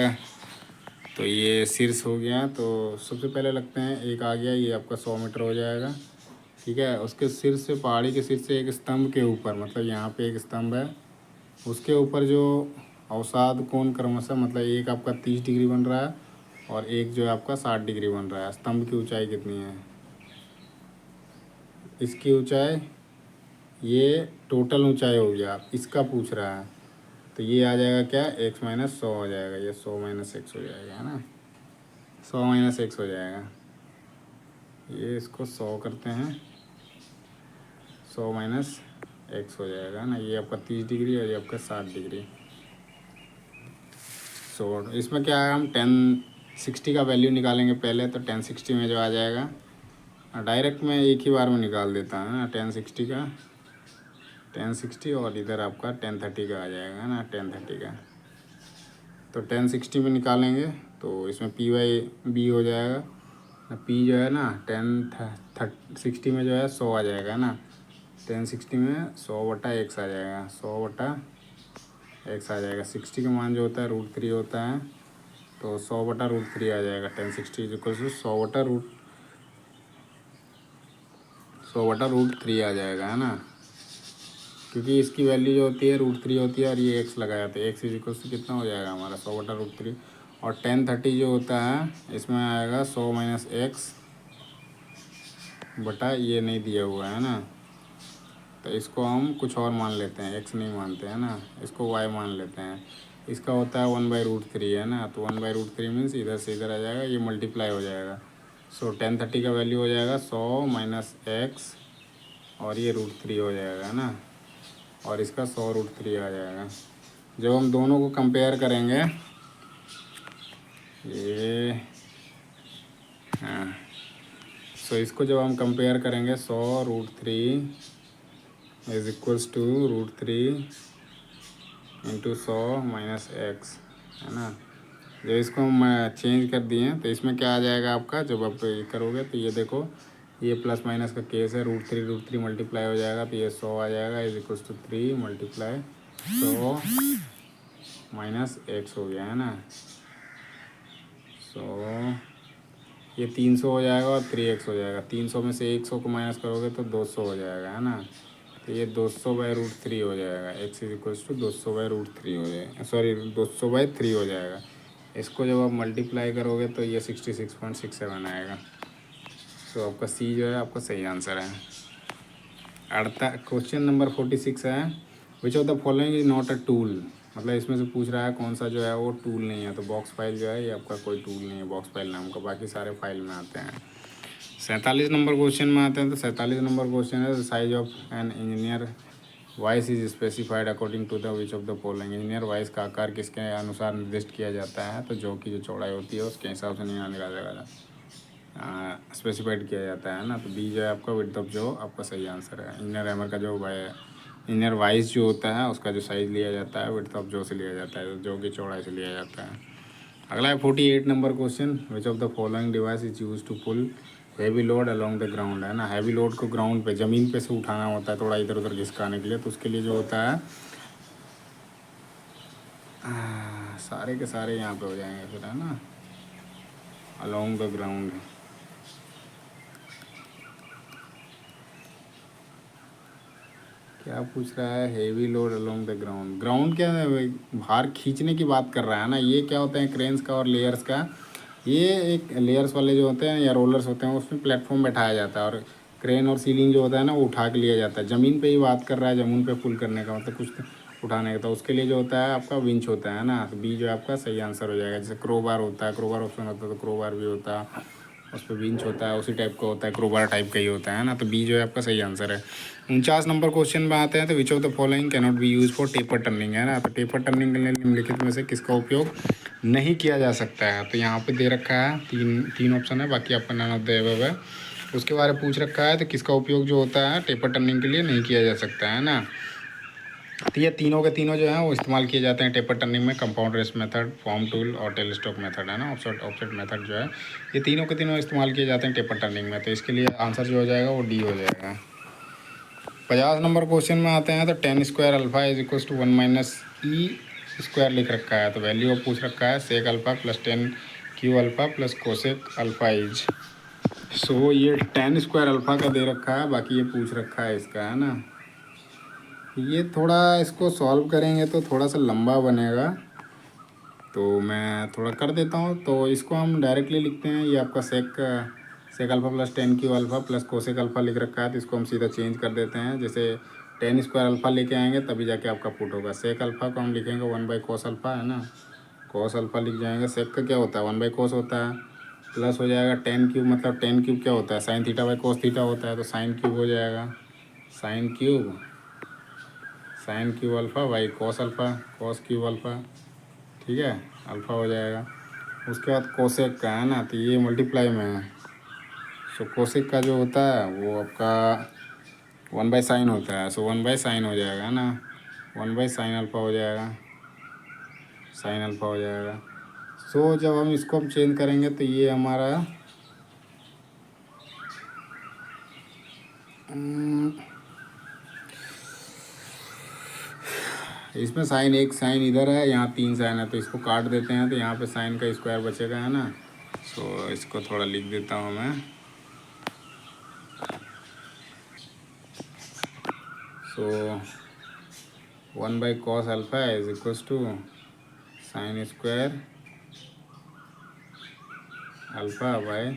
तो ये शीर्ष हो गया। तो सबसे पहले लगते हैं एक आ गया, ये आपका 100 मीटर हो जाएगा, ठीक है। उसके शीर्ष से, पहाड़ी के शीर्ष से एक स्तंभ के ऊपर, मतलब यहाँ पे एक स्तंभ है, उसके ऊपर जो अवसाद कोण क्रमशः, मतलब एक आपका 30 डिग्री बन रहा है और एक जो है आपका 60 डिग्री बन रहा है। स्तंभ की ऊंचाई कितनी है, इसकी ऊंचाई, ये टोटल ऊंचाई हो गया, इसका पूछ रहा है। तो ये आ जाएगा क्या, x माइनस 100 हो जाएगा, ये 100 माइनस एक्स हो जाएगा, है ना। 100 माइनस एक्स हो जाएगा, ये इसको 100 करते हैं, 100 माइनस एक्स हो जाएगा ना। ये आपका 30 डिग्री और ये आपका 60 डिग्री। सो इसमें क्या है, हम 1060 का वैल्यू निकालेंगे पहले। तो 1060 में जो आ जाएगा, डायरेक्ट मैं एक ही बार में निकाल देता हूँ ना। 1060 का 1060 और इधर आपका 1030 का आ जाएगा ना, 1030 का। तो 1060 में निकालेंगे तो इसमें पी वाई बी हो जाएगा, पी जो है ना 1060 में जो है 100 आ जाएगा ना। 1060 में 100/x आ जाएगा, 100/x आ जाएगा। 60 का मान जो होता है √3 होता है, तो 100/√3 आ जाएगा। 1060 इक्वल टू 100/√3 आ जाएगा, है ना। क्योंकि इसकी वैल्यू जो होती है √3 होती है और ये x लगाया, तो x इज इक्वल टू कितना हो जाएगा हमारा 100/√3। और 1030 जो होता है इसमें आएगा 100 माइनस एक्स बटा, ये नहीं दिया हुआ है ना, तो इसको हम कुछ और मान लेते हैं, x नहीं मानते हैं ना, इसको y मान लेते हैं। इसका होता है 1/√3, है ना। तो 1/√3 मीन्स इधर से इधर आ जाएगा, ये मल्टीप्लाई हो जाएगा। सो 1030 का वैल्यू हो जाएगा 100 माइनस एक्स और ये √3 हो जाएगा, है ना। और इसका 100√3 आ जाएगा। जब हम दोनों को कंपेयर करेंगे, ये हाँ, सो इसको जब हम कंपेयर करेंगे 100√3 is equals to √3 into 100 minus X, है ना। जब इसको हम चेंज कर दिए तो इसमें क्या आ जाएगा आपका, जब आप ये करोगे तो ये देखो, ये प्लस माइनस का केस है, √3 मल्टीप्लाई हो जाएगा, तो ये 100 आ जाएगा is equals to 3 multiply 100 minus X हो गया, है ना। सो ये 300 हो जाएगा और 3x हो जाएगा। 300 में से 100 को माइनस करोगे तो 200 हो जाएगा, है ना। तो ये 200/√3 हो जाएगा, x इज इक्वल्स टू 200/√3 हो जाएगा, सॉरी 200/3 हो जाएगा। इसको जब आप मल्टीप्लाई करोगे तो ये 66.67 आएगा। तो आपका सी जो है आपका सही आंसर है। क्वेश्चन नंबर 46 है, विच of the following is not a tool. मतलब इसमें से पूछ रहा है कौन सा जो है वो टूल नहीं है। तो बॉक्स फाइल जो है ये आपका कोई टूल नहीं है, बॉक्स फाइल नाम का, बाकी सारे फाइल में आते हैं। 47 नंबर क्वेश्चन में आते हैं। तो 47 नंबर क्वेश्चन है, size of an engineer vice is specified according to the which of the following. Engineer vice का आकार किसके अनुसार निर्दिष्ट किया जाता है, तो जो की जो चौड़ाई होती है उसके हिसाब से नहीं निकाला स्पेसिफाइड किया जाता है ना। तो बी जो है आपका विड्थ ऑफ जो आपका सही आंसर है। इंजीनियर हैमर का जो इंजीनियर वाइज जो होता है उसका जो साइज़ लिया जाता है विड्थ ऑफ जो से लिया जाता है, जो की चौड़ाई से लिया जाता है। अगला है 48 number question, which of the following device is use to pull heavy load along the ground, है ना। हैवी लोड को ग्राउंड पे, ज़मीन पे से उठाना होता है थोड़ा इधर उधर घिसकाने के लिए, तो उसके लिए जो होता है सारे के सारे यहाँ पे हो जाएंगे फिर, है ना, अलोंग द ग्राउंड। क्या पूछ रहा है, heavy load along the ground. Ground क्या है, भार खींचने की बात कर रहा है ना। ये क्या होता है, क्रेन्स का और लेयर्स का। ये एक लेयर्स वाले जो होते हैं या रोलर्स होते हैं उसमें प्लेटफॉर्म बैठाया जाता है, और क्रेन और सीलिंग जो होता है ना वो उठा के लिया जाता है। ज़मीन पे ही बात कर रहा है, ज़मीन पे पुल करने का मतलब कुछ उठाने का, तो उसके लिए जो होता है आपका विंच होता है ना, तो बी जो है आपका सही आंसर हो जाएगा। जैसे क्रोबार होता है, क्रोबार ऑप्शन होता है तो क्रोबार भी होता है, उस पर विंच होता है, उसी टाइप का होता है, क्रोबार टाइप का ही होता है ना, तो बी जो है आपका सही आंसर है। 49 नंबर क्वेश्चन में आते हैं, तो विच of the following can not be use for taper turning, है ना, तो टेपर टर्निंग के लिए निम्नलिखित में से किसका उपयोग नहीं किया जा सकता है। तो यहाँ पे दे रखा है तीन ऑप्शन है, बाकी आपका नन ऑफ द अबव है, उसके बारे में पूछ रखा है, तो किसका उपयोग जो होता है टेपर टर्निंग के लिए नहीं किया जा सकता है ना। तो ये तीनों के तीनों जो हैं वो इस्तेमाल किए जाते हैं टेपर टर्निंग में, compound rest method, form tool और टेलीस्कोप मेथड, है ना, ऑफसेट मेथड जो है, ये तीनों के तीनों इस्तेमाल किए जाते हैं टेपर टर्निंग में। तो इसके लिए आंसर जो हो जाएगा वो डी हो जाएगा। 50 नंबर क्वेश्चन में आते हैं, तो 10 square alpha is equal to 1 minus E square लिख रखा है, तो वैल्यू अब पूछ रखा है sec alpha plus 10 Q alpha plus cosec alpha is. So ये 10 स्क्वायर अल्फा का दे रखा है, बाकी ये पूछ रखा है इसका, है ना। ये थोड़ा इसको सॉल्व करेंगे तो थोड़ा सा लंबा बनेगा, तो मैं थोड़ा कर देता हूँ। तो इसको हम डायरेक्टली लिखते हैं, ये आपका sec alpha plus 10 Q alpha plus cosec alpha लिख रखा है, तो इसको हम सीधा चेंज कर देते हैं। जैसे 10 स्क्वायर अल्फ़ा लेके आएंगे तभी जाके आपका पुट होगा। सेक अल्फ़ा को हम लिखेंगे 1 बाई कोस अल्फ़ा, है ना, कोस अल्फ़ा लिख जाएंगे। सेक का क्या होता है 1 बाई कोस होता है, प्लस हो जाएगा 10 क्यूब, मतलब 10 क्यूब क्या होता है sine theta by cos theta होता है, तो साइन क्यूब हो जाएगा, sine cube alpha by cos alpha, cos cube alpha, ठीक है, अल्फ़ा हो जाएगा। उसके बाद कोसेक का, है ना, तो ये मल्टीप्लाई में है, सो कोसेक का जो होता है वो आपका 1 बाई साइन होता है, सो 1 बाई साइन हो जाएगा, है ना, 1 बाई साइन अल्फ़ा हो जाएगा, साइन अल्फ़ा हो जाएगा। सो जब हम इसको हम चेंज करेंगे तो ये हमारा इसमें साइन, एक साइन इधर है, यहाँ 3 साइन है, तो इसको काट देते हैं, तो यहाँ पे साइन का स्क्वायर बचेगा, है ना। सो इसको थोड़ा लिख देता हूँ मैं। So 1 by cos alpha is equal to sine square alpha by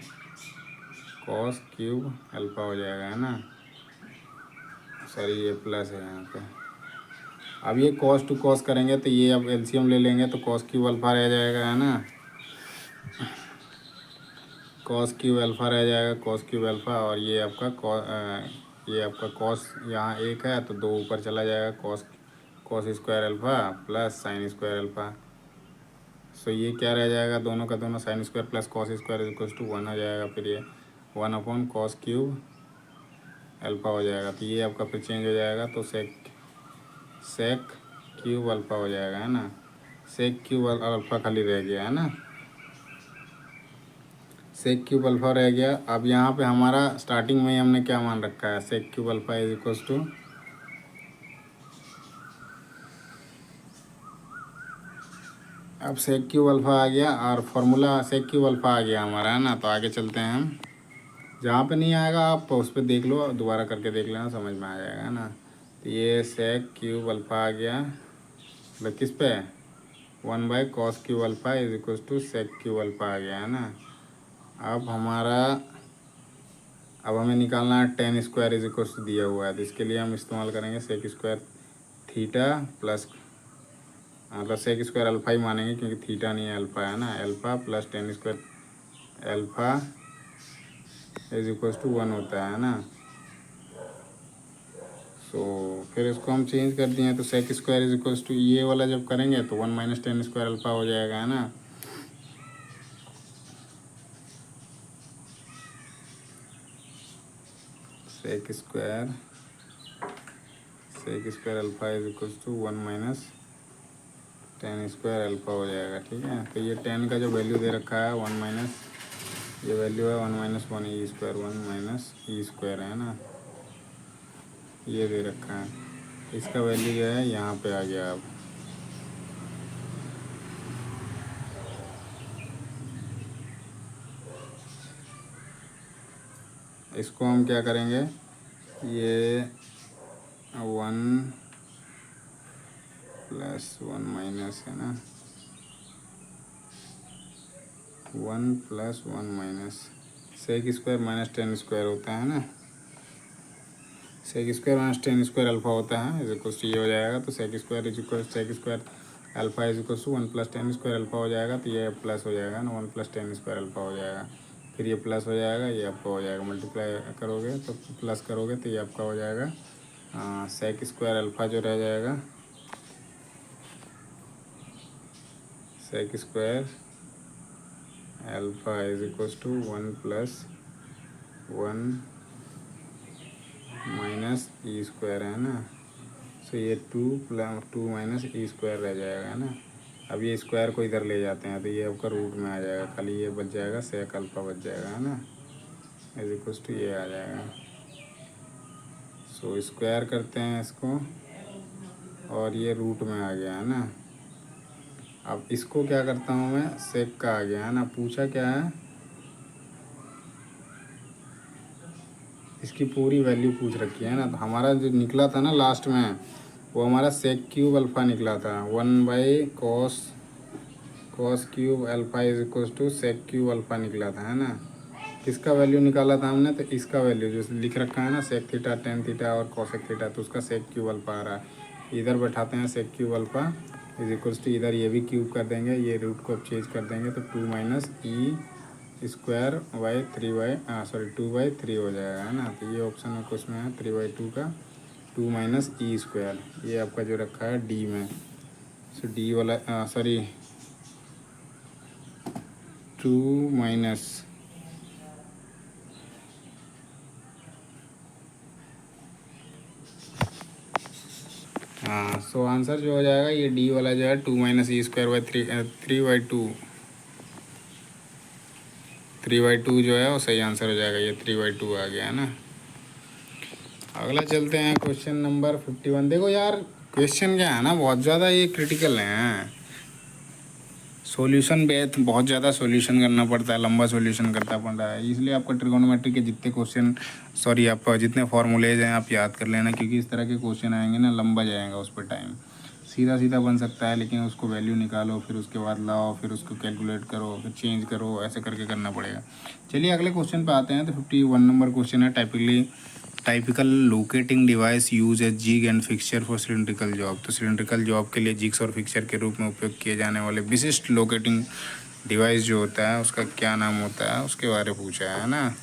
cos cube alpha हो जाएगा, है ना, सॉरी ये प्लस है यहाँ पे। अब ये कॉस टू कॉस करेंगे तो ये अब एलसीएम ले लेंगे, तो कॉस क्यूब अल्फ़ा रह जाएगा, है ना, कॉस क्यूब अल्फ़ा रह जाएगा, कॉस क्यूब अल्फ़ा, और ये आपका कॉस यहाँ एक है तो 2 ऊपर चला जाएगा, cos square alpha plus sine square alpha. So ये क्या रह जाएगा, दोनों का दोनों sine square plus cos square equal to 1 हो जाएगा, फिर ये 1 अपॉन कॉस क्यूब अल्फ़ा हो जाएगा, तो ये आपका फिर चेंज हो जाएगा, तो सेक क्यूब अल्फ़ा हो जाएगा, है ना, सेक क्यूब अल्फ़ा खाली रह गया, है ना, सेक क्यूब अल्फ़ा रह गया। अब यहाँ पे हमारा स्टार्टिंग में ही हमने क्या मान रखा है, sec cube alpha is equal to, अब सेक क्यूब अल्फ़ा आ गया और फार्मूला सेक क्यूब अल्फ़ा आ गया हमारा, है ना। तो आगे चलते हैं हम, जहाँ पे नहीं आएगा आप उस पर देख लो, दोबारा करके देख लेना, समझ में आ जाएगा, है ना। तो ये सेक क्यूब अल्फ़ा आ गया, मतलब किस पे 1 by cos cube alpha is equal to sec cube alpha आ गया, है ना। अब हमें निकालना है 10 स्क्वायर इज इक्वल टू दिया हुआ है, तो इसके लिए हम इस्तेमाल करेंगे सेक स्क्वायर थीटा प्लस, मतलब सेक स्क्वायर अल्फ़ा ही मानेंगे क्योंकि थीटा नहीं है, अल्फ़ा है ना, alpha plus 10 square alpha is equal to 1 होता है ना। सो फिर इसको हम चेंज कर दिए, तो sec square is equal to ये वाला जब करेंगे तो 1 माइनस 10 स्क्वायर अल्फ़ा हो जाएगा, है ना। Sec square alpha is equal to 1 minus 10 square alpha हो जाएगा, ठीक है। तो ये 10 का जो वैल्यू दे रखा है 1 माइनस, ये वैल्यू है 1 माइनस 1 ई स्क्वायर, 1 माइनस ई स्क्वायर, है ना, ये दे रखा है। इसका वैल्यू जो है यहाँ पे आ गया। अब इसको हम क्या करेंगे, ये 1 प्लस 1 माइनस, है ना, 1 plus 1 minus sec square minus 10 square होता है ना, sec square minus tan square alpha होता है इज इक्वल टू ये हो जाएगा। तो sec square is equal sec square alpha is equal to 1 + tan square alpha हो जाएगा। तो ये प्लस हो जाएगा ना, 1 + टेन स्क्वायर अल्फा हो जाएगा। फिर ये प्लस हो जाएगा, ये आपका हो जाएगा, मल्टीप्लाई करोगे तो प्लस करोगे तो ये आपका हो जाएगा सेक स्क्वायर अल्फा जो रह जाएगा, sec square alpha is equal to 1 + 1 minus E square है ना। सो ये 2 माइनस ई स्क्वायर रह जाएगा है ना। अब ये स्क्वायर को इधर ले जाते हैं तो ये आपका रूट में आ जाएगा, खाली ये बच जाएगा, सेक अल्फा बच जाएगा है ना, इज इक्वल टू ये आ जाएगा। सो स्क्वायर करते हैं इसको और ये रूट में आ गया है ना। अब इसको क्या करता हूँ मैं, सेक का आ गया है ना। पूछा क्या है, इसकी पूरी वैल्यू पूछ रखी है ना। तो हमारा जो निकला था ना लास्ट में, वो हमारा सेक क्यूब अल्फ़ा निकला था, 1/cos cube alpha is equal to sec cube alpha निकला था है ना। किसका वैल्यू निकाला था हमने, तो इसका वैल्यू जो लिख रखा है ना, सेक थीटा टेन थीटा और कोसेक थीटा, तो उसका सेक क्यूब अल्फ़ा आ रहा है। इधर बैठाते हैं sec cube alpha is equal to, इधर ये भी क्यूब कर देंगे, ये रूट को अब चेंज कर देंगे तो 2 माइनस ई स्क्वायर बाई 2/3 हो जाएगा है ना। तो ये ऑप्शन में कुछ में है 3/2 का 2 माइनस ई स्क्वायर, ये आपका जो रखा है डी में। सो डी वाला 2 माइनस सो आंसर जो हो जाएगा ये डी वाला जो है 2 माइनस ई स्क्वायर बाई 3/2 जो है वो सही आंसर हो जाएगा। ये 3/2 आ गया है ना। अगला चलते हैं क्वेश्चन नंबर 51। देखो यार क्वेश्चन क्या है ना, बहुत ज़्यादा ये क्रिटिकल हैं। सॉल्यूशन बेथ बहुत ज़्यादा सॉल्यूशन करना पड़ता है, लंबा सॉल्यूशन करना पड़ रहा है, इसलिए आपका ट्रिगोनोमेट्री के जितने क्वेश्चन आप जितने फार्मूलेज हैं आप याद कर लेना, क्योंकि इस तरह के क्वेश्चन आएंगे ना लंबा जाएगा उस पर टाइम। सीधा सीधा बन सकता है लेकिन उसको वैल्यू निकालो, फिर उसके बाद लाओ, फिर उसको कैलकुलेट करो, फिर चेंज करो, ऐसे करके करना पड़ेगा। चलिए अगले क्वेश्चन पे आते हैं। तो 51 नंबर क्वेश्चन है, typical locating device use as jig and fixture for cylindrical job. तो सिलिंड्रिकल जॉब के लिए जिग्स और फिक्सचर के रूप में उपयोग किए जाने वाले विशिष्ट लोकेटिंग डिवाइस जो होता है उसका क्या नाम होता है, उसके बारे में पूछा है ना।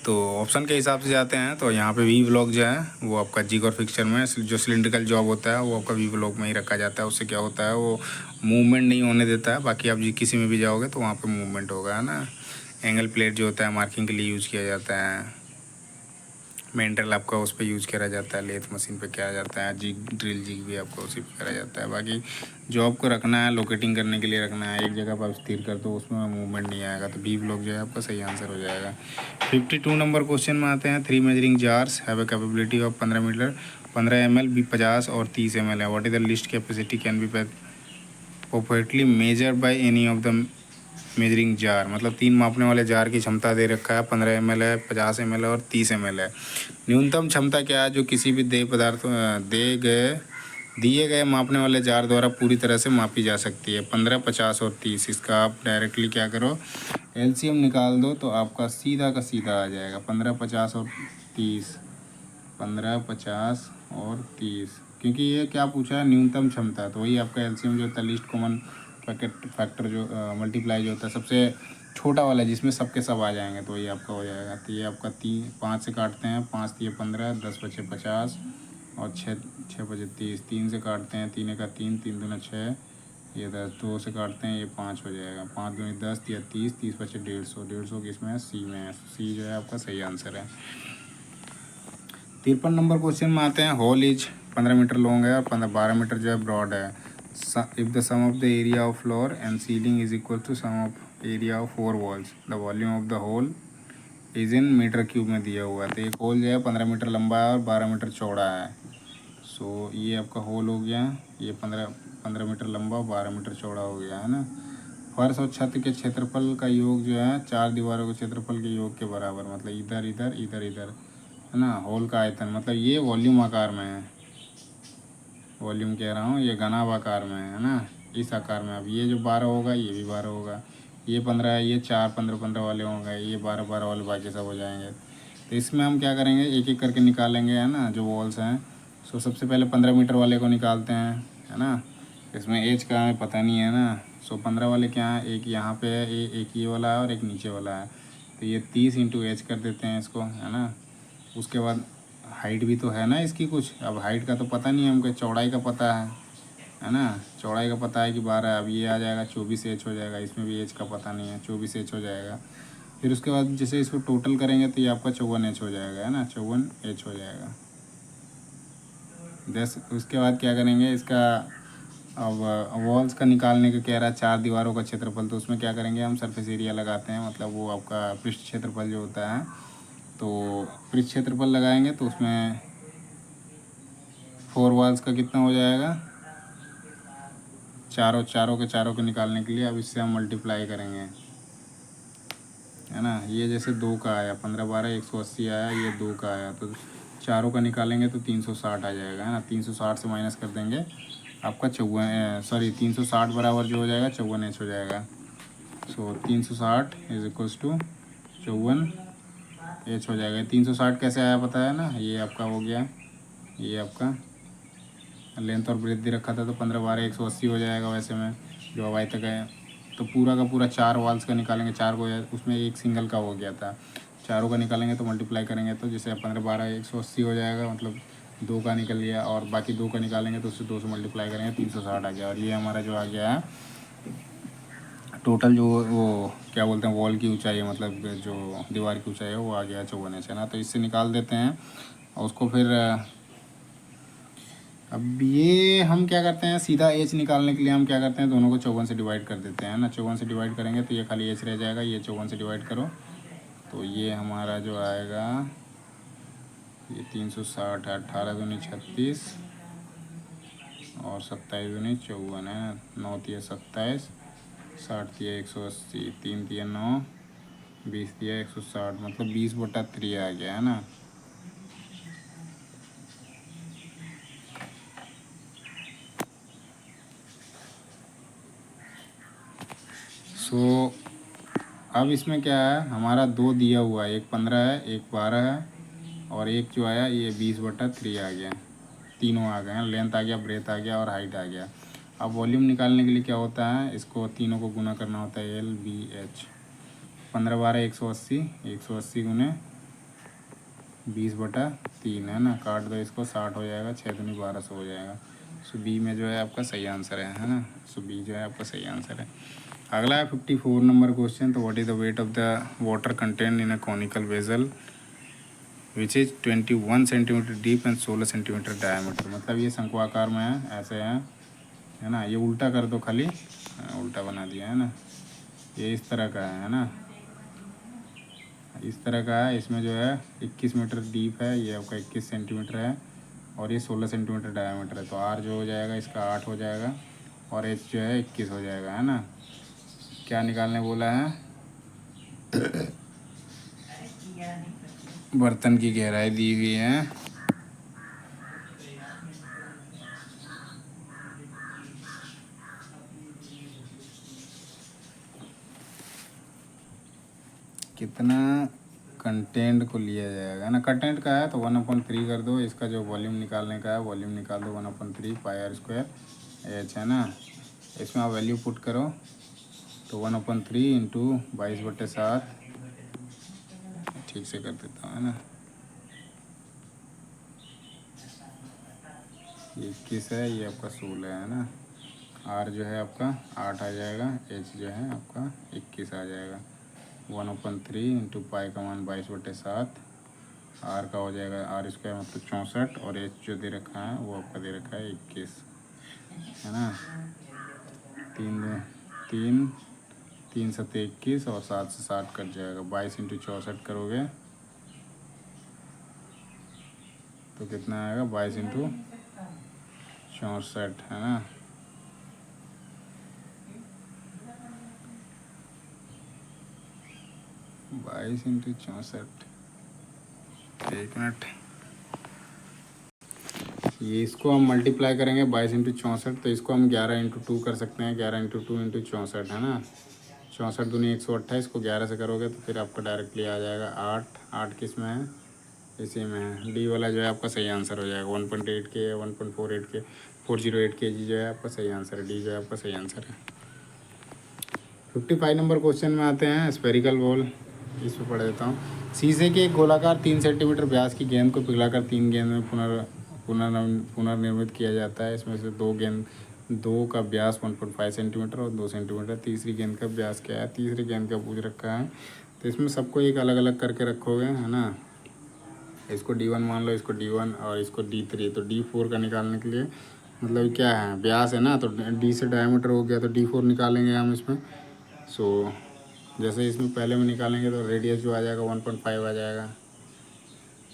तो ऑप्शन के हिसाब से जाते हैं तो यहाँ पे वी ब्लॉक जो है वो आपका जिग और फिक्सचर में, जो सिलिंड्रिकल जॉब होता है वो आपका वी ब्लॉक में ही रखा जाता है। उससे क्या होता है, वो मूवमेंट नहीं होने देता है। बाकी आप जी किसी में भी जाओगे तो वहाँ पे मूवमेंट होगा है ना। एंगल प्लेट जो होता है मार्किंग के लिए यूज़ किया जाता है। मेंटल आपका उस पर यूज़ करा जाता है, लेथ मशीन पे किया जाता है। जिग ड्रिल जिग भी आपका उसी पे करा जाता है। बाकी जॉब को रखना है, लोकेटिंग करने के लिए रखना है, एक जगह पर आप स्थिर कर दो, उसमें मूवमेंट नहीं आएगा। तो बी ब्लॉक जो है आपका सही आंसर हो जाएगा। 52 नंबर क्वेश्चन में आते हैं। 3 measuring jars have a capability of 15 meter 15 ml भी 50 और 30 ml है। What is the least capacity can be perfectly measure by any of the measuring jar. मतलब 3 मापने वाले जार की क्षमता दे रखा है, 15 ml है, 50 ml है और 30 ml है। न्यूनतम क्षमता क्या है जो किसी भी दिए गए मापने वाले जार द्वारा पूरी तरह से मापी जा सकती है, 15, 50 और 30। इसका आप डायरेक्टली क्या करो, एलसीएम निकाल दो तो आपका सीधा का सीधा आ जाएगा 15, 50 और 30, 15, 50 और 30। क्योंकि ये क्या पूछा है, न्यूनतम क्षमता, तो वही आपका एलसीएम जो होता है, लीस्ट कॉमन फैक्टर जो मल्टीप्लाई जो होता है सबसे छोटा वाला जिसमें सबके सब आ जाएंगे, तो ये आपका हो जाएगा। तो ये आपका 5 से काटते हैं, 5 × 15, 10 × 5 = 50 और 6 × 5 = 30। 3 से काटते हैं, 3 × 3, 3 × 6, ये 10। 2 से काटते हैं, ये 5 हो जाएगा। 5 × 2 = 10, या 30, 30 × 5 = 150। 150 किस में है, सी में है। सी जो है आपका सही आंसर है। 53 नंबर क्वेश्चन में आते हैं। होल इज 15 मीटर लॉन्ग है और 12 मीटर जो है ब्रॉड है। If the sum of the area of floor and ceiling is equal to sum of area of 4 walls, the volume of the hall is in meter cube में दिया हुआ है। तो एक होल जो है 15 मीटर लंबा है और 12 मीटर चौड़ा है। सो ये आपका होल हो गया, ये 15 मीटर लंबा और 12 मीटर चौड़ा हो गया है ना। फर्श और छत के क्षेत्रफल का योग जो है 4 दीवारों के क्षेत्रफल के योग के बराबर, मतलब इधर इधर इधर इधर है ना। होल का आयतन मतलब ये वॉल्यूम आकार में है, वॉल्यूम कह रहा हूँ, ये घनाभ आकार में है ना, इस आकार में। अब ये जो 12 होगा ये भी 12 होगा, ये 15 है, ये 4 15 15 वाले होंगे, ये 12 12 वाले बाकी सब हो जाएंगे। तो इसमें हम क्या करेंगे, एक एक करके निकालेंगे, है ना, जो वॉल्स हैं। सो सबसे पहले 15 मीटर वाले को निकालते हैं, है ना। इसमें एज कहाँ है पता नहीं है ना। सो 15 वाले क्या है, एक यहाँ पे है, एक ये वाला है और एक नीचे वाला है। तो ये 30 इंटू एच कर देते हैं इसको, है ना। उसके बाद हाइट भी तो है ना इसकी कुछ। अब हाइट का तो पता नहीं है हमको, चौड़ाई का पता है ना। चौड़ाई का पता है कि 12। अब ये आ जाएगा 24 एच हो जाएगा। इसमें भी एच का पता नहीं है, 24 एच हो जाएगा। फिर उसके बाद जैसे इसको टोटल करेंगे तो ये आपका 54 एच हो जाएगा, है ना, 54 एच हो जाएगा। उसके बाद क्या करेंगे, इसका अब वॉल्स का निकालने का कह रहा है, 4 दीवारों का क्षेत्रफल। तो उसमें क्या करेंगे, हम सरफेस एरिया लगाते हैं, मतलब वो आपका पृष्ठ क्षेत्रफल जो होता है। तो पृष्ठ क्षेत्रफल लगाएंगे तो उसमें 4 वॉल्स का कितना हो जाएगा, चारों के निकालने के लिए अब इससे हम मल्टीप्लाई करेंगे, है ना। ये जैसे 2 का आया, 15 12 180 आया, ये 2 का आया, तो चारों का निकालेंगे तो 360 आ जाएगा, है ना। 360 से माइनस कर देंगे आपका 360 बराबर जो हो जाएगा 54 एच हो जाएगा। सो 360 इज इक्वल्स टू 54 एच हो जाएगा। 360 कैसे आया पता है ना, ये आपका हो गया, ये आपका लेंथ और ब्रेथ दे रखा था, तो 15 12 180 हो जाएगा। वैसे में जो हवाई तक है, तो पूरा का पूरा 4 वाल्स का निकालेंगे, 4 को, उसमें एक सिंगल का हो गया था। चारों का निकालेंगे तो मल्टीप्लाई करेंगे तो जैसे 15 12 180 हो जाएगा, मतलब 2 का निकल गया। और बाकी 2 का निकालेंगे तो उससे 2 से मल्टीप्लाई करेंगे, 360 आ गया। और ये हमारा जो आ गया है टोटल, जो वो क्या बोलते हैं, वॉल की ऊंचाई, मतलब जो दीवार की ऊंचाई है, वो आ गया 54 इंच, है ना। तो इससे निकाल देते हैं और उसको फिर अब ये हम क्या करते हैं, सीधा एच निकालने के लिए हम क्या करते हैं, दोनों को 54 से डिवाइड कर देते हैं ना। 54 से डिवाइड करेंगे तो ये खाली एच रह जाएगा, ये 54 से डिवाइड करो तो ये हमारा जो आएगा, ये 360 है, 18 दूनी 36 और 27 दूनी 54 है, 9 तिया 27, 60 तिया 180, 3 तिया 9, 20 तिया 160, मतलब 20/3 आ गया, है ना। सो अब इसमें क्या है, हमारा 2 दिया हुआ है, एक 15 है, एक 12 है, और एक जो आया ये 20/3 आ गया। तीनों आ गए हैं, लेंथ आ गया, ब्रेथ आ गया और हाइट आ गया। अब वॉल्यूम निकालने के लिए क्या होता है, इसको तीनों को गुना करना होता है, एल बी एच। 15 12 180, 180 गुने 20/3, है ना। काट दो इसको, 60 हो जाएगा, 6 दूनी 1200 हो जाएगा। सो बी में जो है आपका सही आंसर है ना। सो बी जो है आपका सही आंसर है। अगला है 54 नंबर क्वेश्चन। तो what is the weight of the water content in a conical vessel which is 21 centimetre deep and 16 centimetre diameter. मतलब ये शंकुआकार में है, ऐसे है ना। ये उल्टा कर दो खाली, उल्टा बना दिया, है ना। ये इस तरह का है ना, इस तरह का है। इसमें जो है 21 मीटर डीप है, ये आपका 21 सेंटीमीटर है, और ये 16 सेंटीमीटर डायमीटर है। तो आर जो हो जाएगा इसका 8 हो जाएगा, और एच जो है 21 हो जाएगा, है ना। क्या निकालने बोला है, बर्तन की गहराई दी हुई है, कितना कंटेंट को लिया जाएगा ना। कंटेंट का है तो 1/3 कर दो। इसका जो वॉल्यूम निकालने का है, वॉल्यूम निकाल दो 1/3 पाई आर स्क्वायर एच, है ना। इसमें आप वैल्यू पुट करो तो 1/3 इंटू 22/7, ठीक से कर देता हूँ, है ना। ये 21 है, ये आपका 16 है ना। आर जो है आपका 8 आ जाएगा, एच जो है आपका 21 आ जाएगा। 1/3 इंटू पाई का मान 22/7, आर का हो जाएगा आर स्क्वायर मतलब 64, और एच जो दे रखा है वो आपका दे रखा है 21, है ना। 3 3 7 21 और 7 से 60 कट जाएगा। 22 इंटू 64 करोगे तो कितना आएगा, 22 इंटू 64, है ना। 22 इंटू 64, एक मिनट, ये इसको हम मल्टीप्लाई करेंगे 22 इंटू 64, तो इसको हम 11 इंटू 2 कर सकते हैं। 11 इंटू 2 इंटू 64, है ना। 64 दूनी 128 को 11 से करोगे तो फिर आपका डायरेक्टली आ जाएगा 8। 8 किस में है, इसी में है। डी वाला जो है आपका सही आंसर हो जाएगा। 1.8 के 1.48 के 408 kg जो है आपका सही आंसर है। डी जो है आपका सही आंसर है। 55 नंबर क्वेश्चन में आते हैं। स्फेरिकल बॉल, इस पर पढ़ देता हूँ। शीशे के एक गोलाकार 3 सेंटीमीटर व्यास की गेंद को पिघलाकर 3 गेंद में पुनर्निर्मित किया जाता है। इसमें से दो का व्यास 1.5 सेंटीमीटर और 2 सेंटीमीटर। तीसरी गेंद का व्यास क्या है? तीसरी गेंद का पूछ रखा है। तो इसमें सबको एक अलग अलग करके रखोगे, है ना। इसको D1 मान लो, इसको D1 और इसको D3। तो D4 का निकालने के लिए मतलब क्या है, व्यास है ना, तो D से डायमीटर हो गया तो D4 निकालेंगे हम इसमें। सो जैसे इसमें पहले में निकालेंगे तो रेडियस जो आ जाएगा 1.5 आ जाएगा,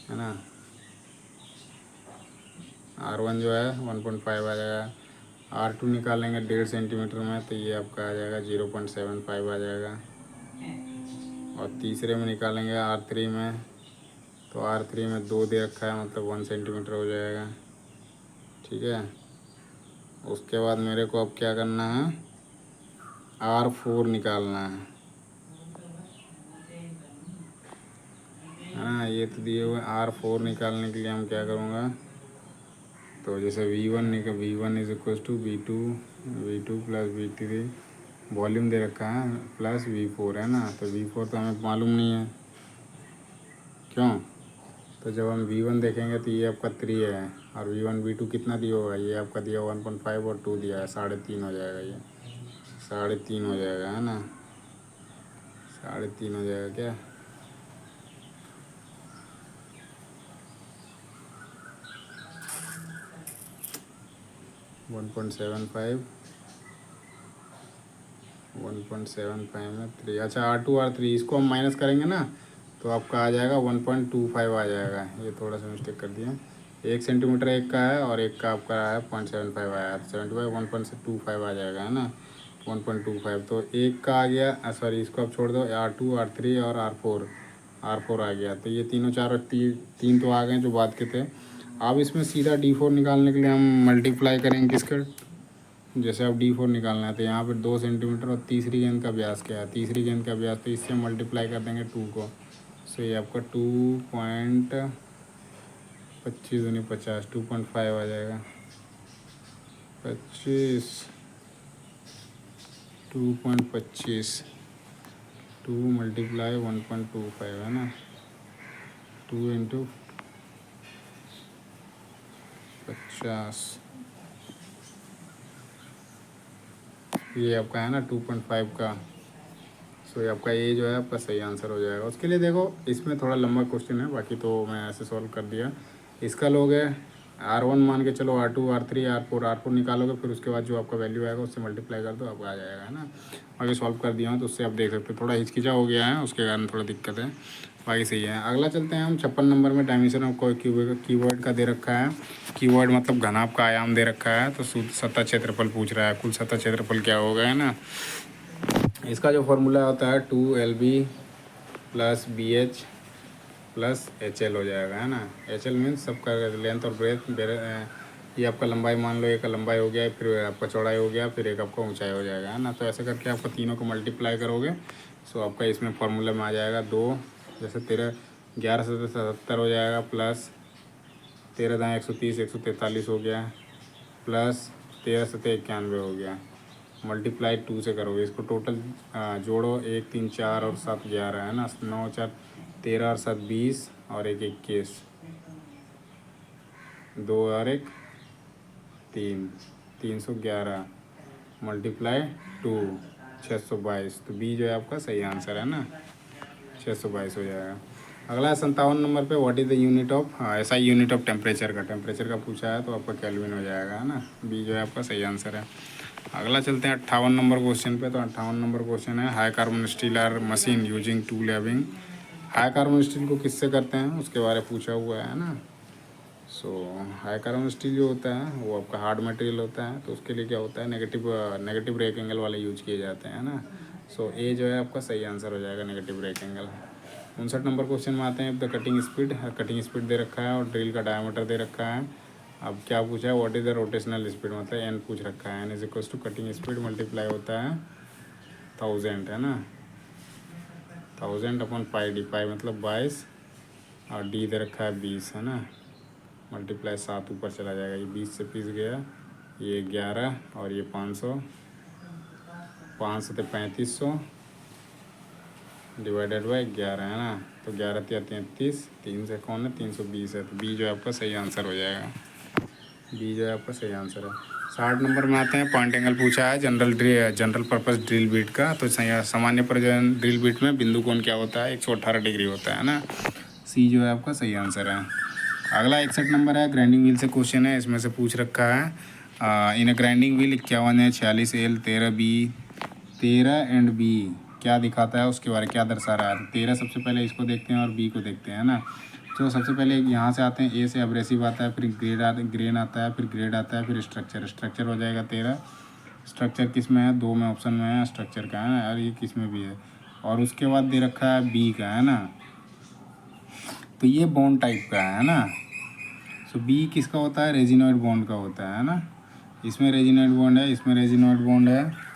है ना। R1 जो है 1.5 आ जाएगा। R2 निकालेंगे 1.5 सेंटीमीटर में, तो ये आपका आ जाएगा 0.75 आ जाएगा। और तीसरे में निकालेंगे R3 में, तो R3 में 2 दे रखा है, मतलब 1 सेंटीमीटर हो जाएगा। ठीक है। उसके बाद मेरे को अब क्या करना है, R4 निकालना है। हाँ, ये तो दिए हुए। R4 निकालने के लिए हम क्या करूँगा, तो जैसे V1 is equal to V2 plus V3, volume दे रखा है, प्लस V4, है ना। तो V4 तो हमें मालूम नहीं है, क्यों। तो जब हम V1 देखेंगे तो ये आपका 3 है, और V2 कितना दिया होगा, ये आपका दिया 1.5 और 2 दिया है, 3.5 हो जाएगा। ये 3.5 हो जाएगा, है ना। 3.5 हो जाएगा क्या। 1.75 में 3। अच्छा, R2 R3 इसको हम माइनस करेंगे ना, तो आपका आ जाएगा 1.25 आ जाएगा। ये थोड़ा सा मिस्टेक कर दिया। 1 सेंटीमीटर एक का है और एक का आपका है 0.75 आया, 75 1.25 आ जाएगा, है ना। 1.25 तो एक का आ गया, सॉरी इसको आप छोड़ दो। R2 R3 और R4 आ गया। तो ये तीनों चारों तीन तो आ गए जो बाद के थे। अब इसमें सीधा D4 निकालने के लिए हम मल्टीप्लाई करेंगे किसका, जैसे अब D4 निकालना है तो यहाँ पर 2 सेंटीमीटर और तीसरी गेंद का व्यास क्या है, तीसरी गेंद का व्यास, तो इससे मल्टीप्लाई कर देंगे 2 को। सो ये आपका 2.25 दूनी 50, 2.5 आ जाएगा। 2.25 2 मल्टीप्लाई 1.25, है ना। 2 इंटू 50, ये आपका है ना 2.5 का। सो ये आपका ये जो है आपका सही आंसर हो जाएगा। उसके लिए देखो इसमें थोड़ा लंबा क्वेश्चन है, बाकी तो मैं ऐसे सॉल्व कर दिया। इसका लोगे R1 मान के चलो, R2 R3 R4 निकालोगे, फिर उसके बाद जो आपका वैल्यू आएगा उससे मल्टीप्लाई कर दो, आपका आ जाएगा, है ना। बाकी सॉल्व कर दिया हूँ तो उससे आप देख सकते हो। थोड़ा हिचकिचा हो गया है, उसके कारण थोड़ा दिक्कत है, बाकी सही है। अगला चलते हैं हम 56 नंबर में। डायमेंशन ऑफ कोई कीवर्ड का दे रखा है। कीवर्ड मतलब घनाभ का आयाम दे रखा है। तो सतह क्षेत्रफल पूछ रहा है, कुल सतह क्षेत्रफल क्या होगा, है ना। इसका जो फॉर्मूला होता है 2LB plus BH plus HL हो जाएगा, है ना। HL मीन्स सबका लेंथ और ब्रेथ। ये आपका लंबाई मान लो, एक का लंबाई हो गया, फिर आपका चौड़ाई हो गया, फिर एक आपका ऊंचाई हो जाएगा, है ना। तो ऐसे करके आपका तीनों को मल्टीप्लाई करोगे, सो आपका इसमें फॉर्मूला में आ जाएगा 2, जैसे 1170 हो जाएगा, प्लस 13 130 143 हो गया, प्लस 13 91 हो गया, मल्टीप्लाई 2 से करोगे। इसको टोटल जोड़ो, 1 3 4 और 7 11, है ना। 9 4 13 और 7 20 और 1 21, 2 और 1 3, 311 मल्टीप्लाई 2 622। तो बी जो है आपका सही आंसर, है ना, 622 हो जाएगा। अगला है 57 नंबर पे, what is the unit of, ऐसा यूनिट ऑफ टेम्परेचर का पूछा है, तो आपका केल्विन हो जाएगा, है ना। बी जो है आपका सही आंसर है। अगला चलते हैं 58 नंबर क्वेश्चन पे। तो 58 नंबर क्वेश्चन है, high carbon steel are machine using tool having. High carbon steel को किससे करते हैं उसके बारे में पूछा हुआ है ना। सो हाई कार्बन स्टील जो होता है वो आपका हार्ड मटेरियल होता है, तो उसके लिए क्या होता है, नेगेटिव ब्रेक एंगल वाले यूज किए जाते हैं ना। सो ए जो है आपका सही आंसर हो जाएगा, negative break angle. 59 number question में आते हैं। द कटिंग स्पीड दे रखा है और ड्रिल का डायमीटर दे रखा है। अब क्या पूछा है, what is the rotational speed, मतलब एन पूछ रखा है। N is equal to cutting speed multiply होता है 1000, है ना। 1000 अपॉन पाई डी, पाई मतलब 22 और डी दे रखा है 20 है ना, मल्टीप्लाई 7 ऊपर चला जाएगा, ये 20 से पिस गया, ये 11 और ये 500, 500 से 3500 डिवाइडेड बाई 11 है ना, तो 11 या 33, 3 से कौन है 320 है, तो बी जो है आपका सही आंसर हो जाएगा, बी जो है आपका सही आंसर है। 60 नंबर में आते हैं, पॉइंट एंगल पूछा है जनरल पर्पस ड्रिल बीट का, तो सामान्य प्रयोजन ड्रिल बीट में बिंदु कोण क्या होता है 118 डिग्री होता है ना, सी जो है आपका सही आंसर है। अगला 61 नंबर है, ग्राइंडिंग व्हील से क्वेश्चन है, इसमें से पूछ रखा है इन ग्राइंडिंग व्हील 51 है, 46 एल, 13 बी, 13 एंड बी क्या दिखाता है उसके बारे में क्या दर्शा रहा है। 13 सबसे पहले इसको देखते हैं और बी को देखते हैं ना। तो सबसे पहले यहाँ से आते हैं, ए से एब्रेसिव आता है, फिर ग्रेन आता है, फिर ग्रेड आता है, फिर स्ट्रक्चर हो जाएगा 13। स्ट्रक्चर किस में है, 2 में ऑप्शन में है स्ट्रक्चर का है ना, और ये किस में भी है। और उसके बाद दे रखा है बी का है ना, तो ये बॉन्ड टाइप का है ना। सो बी किसका होता है, रेजिनॉइड बॉन्ड का होता है ना। इसमें रेजिनॉइड बॉन्ड है, इसमें रेजिनॉइड बॉन्ड है।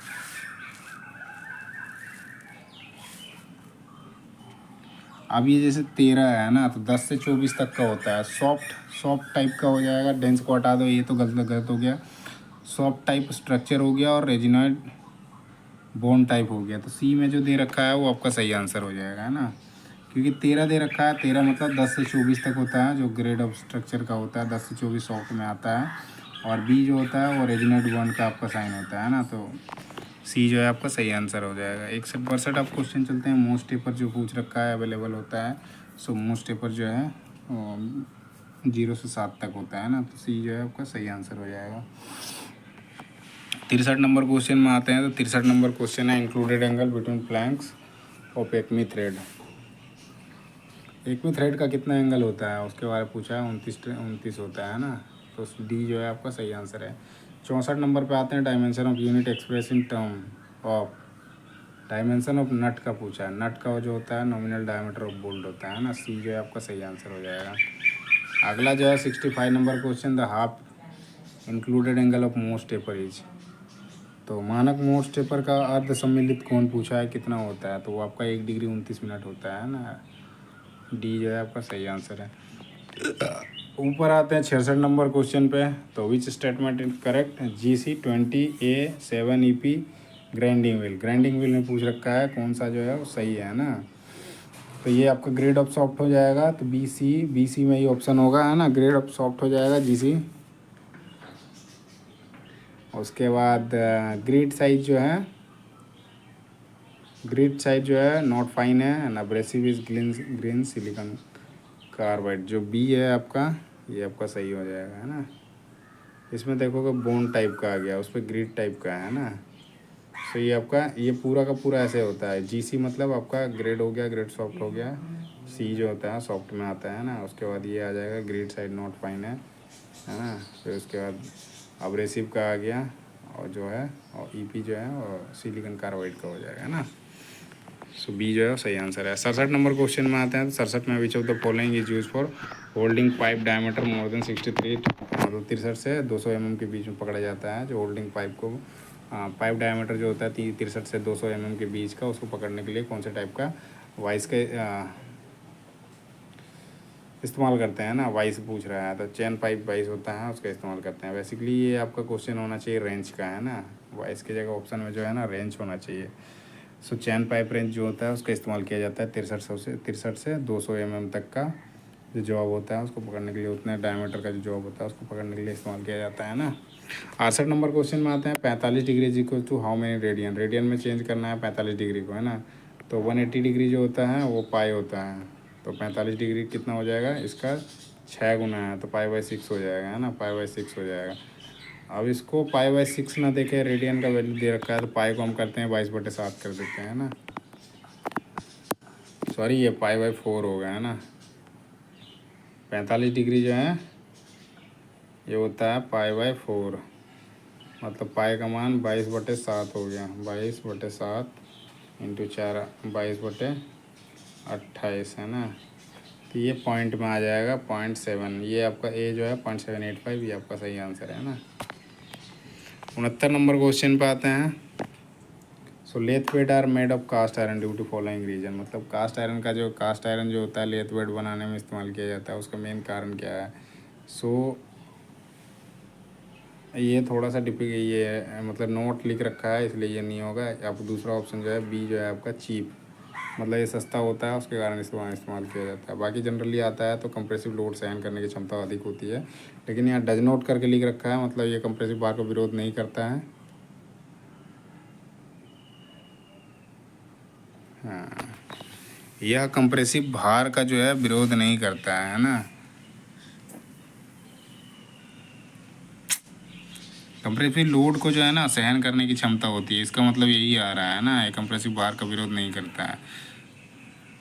अब ये जैसे 13 है ना, तो 10 से 24 तक का होता है, सॉफ्ट टाइप का हो जाएगा। डेंस को हटा दो, ये तो गलत हो गया। सॉफ्ट टाइप स्ट्रक्चर हो गया और रेजिनॉइड बॉन्ड टाइप हो गया। तो सी में जो दे रखा है वो आपका सही आंसर हो जाएगा, है ना। क्योंकि 13 दे रखा है, 13 मतलब 10 से 24 तक होता है, जो ग्रेड ऑफ स्ट्रक्चर का होता है, 10 से 24 सॉफ्ट में आता है। और बी जो होता है वो रेजिनॉइड बॉन्ड का आपका साइन होता है ना, तो सी जो है आपका सही आंसर हो जाएगा। 61% आप क्वेश्चन चलते हैं, मोस्ट पेपर जो पूछ रखा है अवेलेबल होता है। सो मोस्ट पेपर जो है 0 से 7 तक होता है ना, तो सी जो है आपका सही आंसर हो जाएगा। 63 नंबर क्वेश्चन में आते हैं, तो 63 नंबर क्वेश्चन है included angle between flanks of acme thread. Acme thread का कितना एंगल होता है उसके बारे में पूछा है, 29 होता है ना, तो डी जो है आपका सही आंसर है। 64 नंबर पे आते हैं, dimension of unit express in term of dimension of nut का पूछा है। नट का जो होता है नॉमिनल डायमीटर ऑफ बोल्ट होता है ना, सी जो है आपका सही आंसर हो जाएगा। अगला जो है 65 number question, the half included angle of most taper is. तो मानक मोस्ट टेपर का अर्ध सम्मिलित कोण पूछा है कितना होता है, तो वो आपका 1 डिग्री 29 मिनट होता है ना, डी जो है आपका सही आंसर है। ऊपर आते हैं 66 नंबर क्वेश्चन पे, तो which statement is correct, GC20A7EP grinding wheel में पूछ रखा है कौन सा जो है वो सही है ना। तो ये आपका ग्रेड ऑफ सॉफ्ट हो जाएगा, तो BC में ये ऑप्शन होगा है ना, ग्रेड ऑफ सॉफ्ट हो जाएगा GC। उसके बाद ग्रिड साइज जो है नॉट फाइन है and abrasive is green silicon carbide. जो बी है आपका ये आपका सही हो जाएगा, है ना। इसमें देखोगे बोन टाइप का आ गया, उस पर ग्रिड टाइप का है ना। तो ये आपका ये पूरा का पूरा ऐसे होता है। GC मतलब आपका ग्रेड हो गया, ग्रेड सॉफ्ट हो गया। सी जो होता है सॉफ्ट में आता है ना। उसके बाद ये आ जाएगा ग्रेड साइड नॉट फाइन है ना। फिर उसके बाद अब्रेसिव का आ गया, और जो है और EP जो है और सिलिकॉन कार्बाइड का हो जाएगा, है ना। सो बी जो है सही आंसर है। 67 नंबर क्वेश्चन में आते हैं, तो 67 में विच of the following is use for holding pipe diameter more than 63, मतलब 63 से 200 mm के बीच में पकड़ा जाता है। जो होल्डिंग पाइप को पाइप डायमीटर जो होता है 63 से 200 mm के बीच का, उसको पकड़ने के लिए कौन से टाइप का वाइस का इस्तेमाल करते हैं ना। वाइस पूछ रहा है, तो चैन पाइप वाइस होता है, उसका इस्तेमाल करते हैं। बेसिकली ये आपका क्वेश्चन होना चाहिए रेंज का, है ना। वाइस की जगह ऑप्शन में जो है ना रेंज होना चाहिए। सो चैन पाइप रेंज जो होता है उसका इस्तेमाल किया जाता है 63 से 200 mm तक का जो जॉब होता है उसको पकड़ने के लिए, उतने डायमीटर का जो जॉब होता है उसको पकड़ने के लिए इस्तेमाल किया जाता है ना। 68 नंबर क्वेश्चन में आते हैं, 45 degree is equal to how many radian. Radian में चेंज करना है 45 डिग्री को, है ना। तो 180 डिग्री जो होता है वो पाई होता है, तो 45 डिग्री कितना हो जाएगा, इसका 6 गुना है, तो पाई/6 हो जाएगा, है ना। पाई/6 हो जाएगा। अब इसको पाई/6 ना देखे, रेडियन का वैल्यू दे रखा है, तो पाई को हम करते हैं 22/7 कर देते हैं ना। सॉरी ये पाई/4 हो गया, है ना। 45 डिग्री जो है ये होता है पाई/4, मतलब पाई का मान 22/7 हो गया। 22/7 इंटू 4 22/28 है ना। तो ये पॉइंट में आ जाएगा 0.7। ये आपका ए जो है 0.785, ये आपका सही आंसर है ना। 69 नंबर क्वेश्चन पे आते हैं। So lathe bed are made of cast iron due to following reason, मतलब कास्ट आयरन जो होता है लेथ वेट बनाने में इस्तेमाल किया जाता है, उसका मेन कारण क्या है। सो ये थोड़ा सा ये है, मतलब नोट लिख रखा है इसलिए ये नहीं होगा। आप दूसरा ऑप्शन जो है बी जो है आपका चीप, मतलब ये सस्ता होता है उसके कारण इस्तेमाल किया जाता है। बाकी जनरली आता है तो कंप्रेसिव लोड सहन करने की क्षमता अधिक होती है, लेकिन यहाँ डज नोट करके लिख रखा है, मतलब ये कंप्रेसिव बार का विरोध नहीं करता है। हाँ, यह कंप्रेसिव भार का जो है विरोध नहीं करता है ना। कंप्रेसिव लोड को जो है ना सहन करने की क्षमता होती है, इसका मतलब यही आ रहा है ना, ये कंप्रेसिव भार का विरोध नहीं करता है।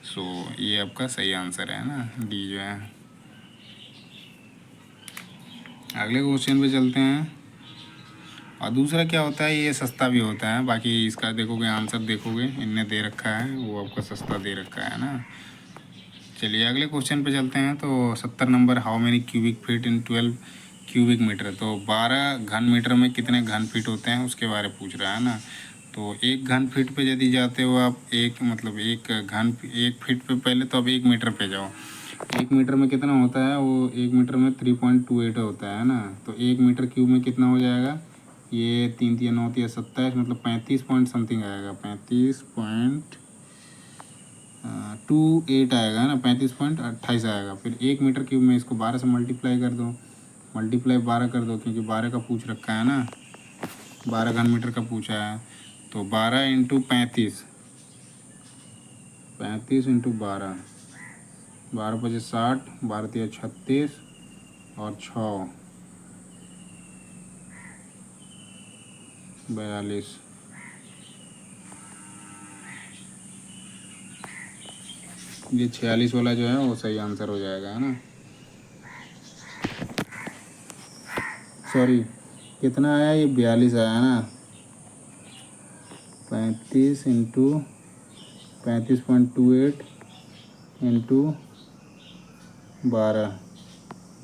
सो ये आपका सही आंसर है ना, डी जो है। अगले क्वेश्चन पे चलते हैं। और दूसरा क्या होता है, ये सस्ता भी होता है। बाकी इसका देखोगे आंसर देखोगे, इनने दे रखा है वो आपका सस्ता दे रखा है ना। चलिए अगले क्वेश्चन पे चलते हैं। तो 70 number, how many cubic feet in 12 cubic meter, तो 12 घन मीटर में कितने घन फीट होते हैं उसके बारे में पूछ रहा है ना। तो एक घन फीट पे यदि जाते हो आप, एक फीट पे पहले तो अब 1 मीटर पे जाओ। 1 मीटर में कितना होता है, वो 1 मीटर में 3.28 होता है ना। तो 1 मीटर क्यूब में कितना हो जाएगा, ये 3 3 9 3 27, मतलब 35 पॉइंट समथिंग आएगा, 35.28 आएगा ना, 35.28 आएगा। फिर 1 मीटर क्यूब में इसको 12 से मल्टीप्लाई कर दो, मल्टीप्लाई 12 कर दो, क्योंकि 12 का पूछ रखा है ना, 12 घन मीटर का पूछा है। तो 12 इंटू 35, 35 इंटू 12, 12 पचे 60, 12 तिया 36 और 6 42। ये 46 वाला जो है वो सही आंसर हो जाएगा, है ना। सॉरी, कितना आया, ये 42 आया ना। 35 इंटू 35.28 इंटू 12,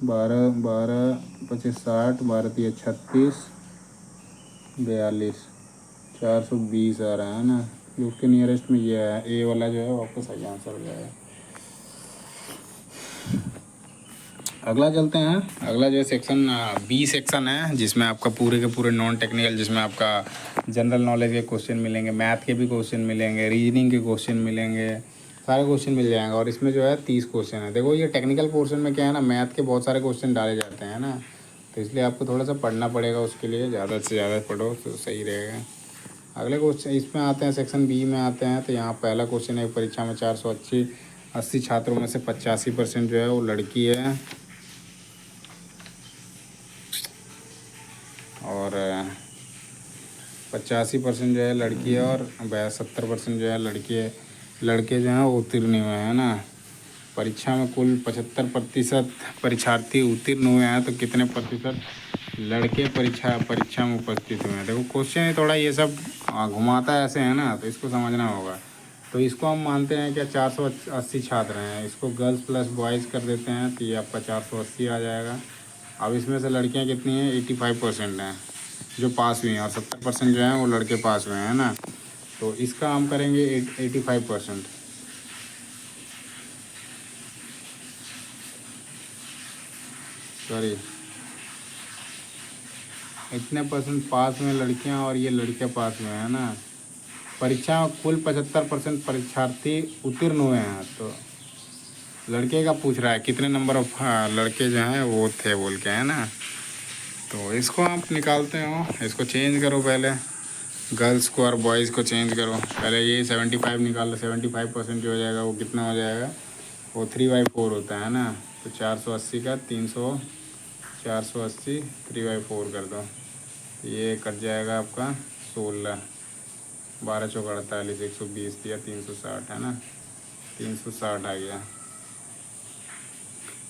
12 12 पचे 60, 12 तिया 36, 42, 420 आ रहा है ना। जो उसके नियरेस्ट में ये है, ए वाला जो है वो आपका सही आंसर हो जाएगा। अगला चलते हैं। अगला जो सेक्शन बी सेक्शन है, जिसमें आपका पूरे के पूरे नॉन टेक्निकल, जिसमें आपका जनरल नॉलेज के क्वेश्चन मिलेंगे, मैथ के भी क्वेश्चन मिलेंगे, रीजनिंग के क्वेश्चन मिलेंगे, सारे क्वेश्चन मिल जाएंगे। और इसमें जो है 30 क्वेश्चन है। देखो ये टेक्निकल पोर्शन में क्या है ना, मैथ के बहुत सारे क्वेश्चन डाले जाते हैं ना, तो इसलिए आपको थोड़ा सा पढ़ना पड़ेगा, उसके लिए ज़्यादा से ज़्यादा पढ़ो तो सही रहेगा। अगले क्वेश्चन इसमें आते हैं, सेक्शन बी में आते हैं। तो यहाँ पहला क्वेश्चन है, परीक्षा में 480 छात्रों में से 85% जो है वो लड़की है, और 85% जो है लड़की है, और 70% जो है लड़के जो हैं वो उत्तीर्ण हुए हैं ना। परीक्षा में कुल 75% परीक्षार्थी उत्तीर्ण हुए हैं, तो कितने प्रतिशत लड़के परीक्षा में उपस्थित हुए हैं। देखो क्वेश्चन थोड़ा ये सब घुमाता है ऐसे है ना, तो इसको समझना होगा। तो इसको हम मानते हैं क्या 480 छात्र हैं, इसको गर्ल्स प्लस बॉयज़ कर देते हैं, तो ये आपका 480 आ जाएगा। अब इसमें से लड़कियां कितनी हैं, 85% हैं जो पास हुई हैं, और 70% जो हैं वो लड़के पास हुए हैं ना। तो इसका हम करेंगे 85%, सॉरी इतने परसेंट पास हुए लड़कियां और ये लड़के पास हुए हैं ना। परीक्षा में कुल 75% परीक्षार्थी उत्तीर्ण हुए हैं, तो लड़के का पूछ रहा है कितने नंबर ऑफ लड़के जो हैं वो थे बोल के, है ना। तो इसको आप निकालते हो, इसको चेंज करो पहले, गर्ल्स को और बॉयज़ को चेंज करो। पहले ये 75 निकाल लो, 75% जो हो जाएगा वो कितना हो जाएगा, वो 3/4 होता है ना। तो 480 का 480 3/4 कर दो, ये कट जाएगा आपका 16, 12 चौक 48, 120 दिया 360 है ना, 360 आ गया।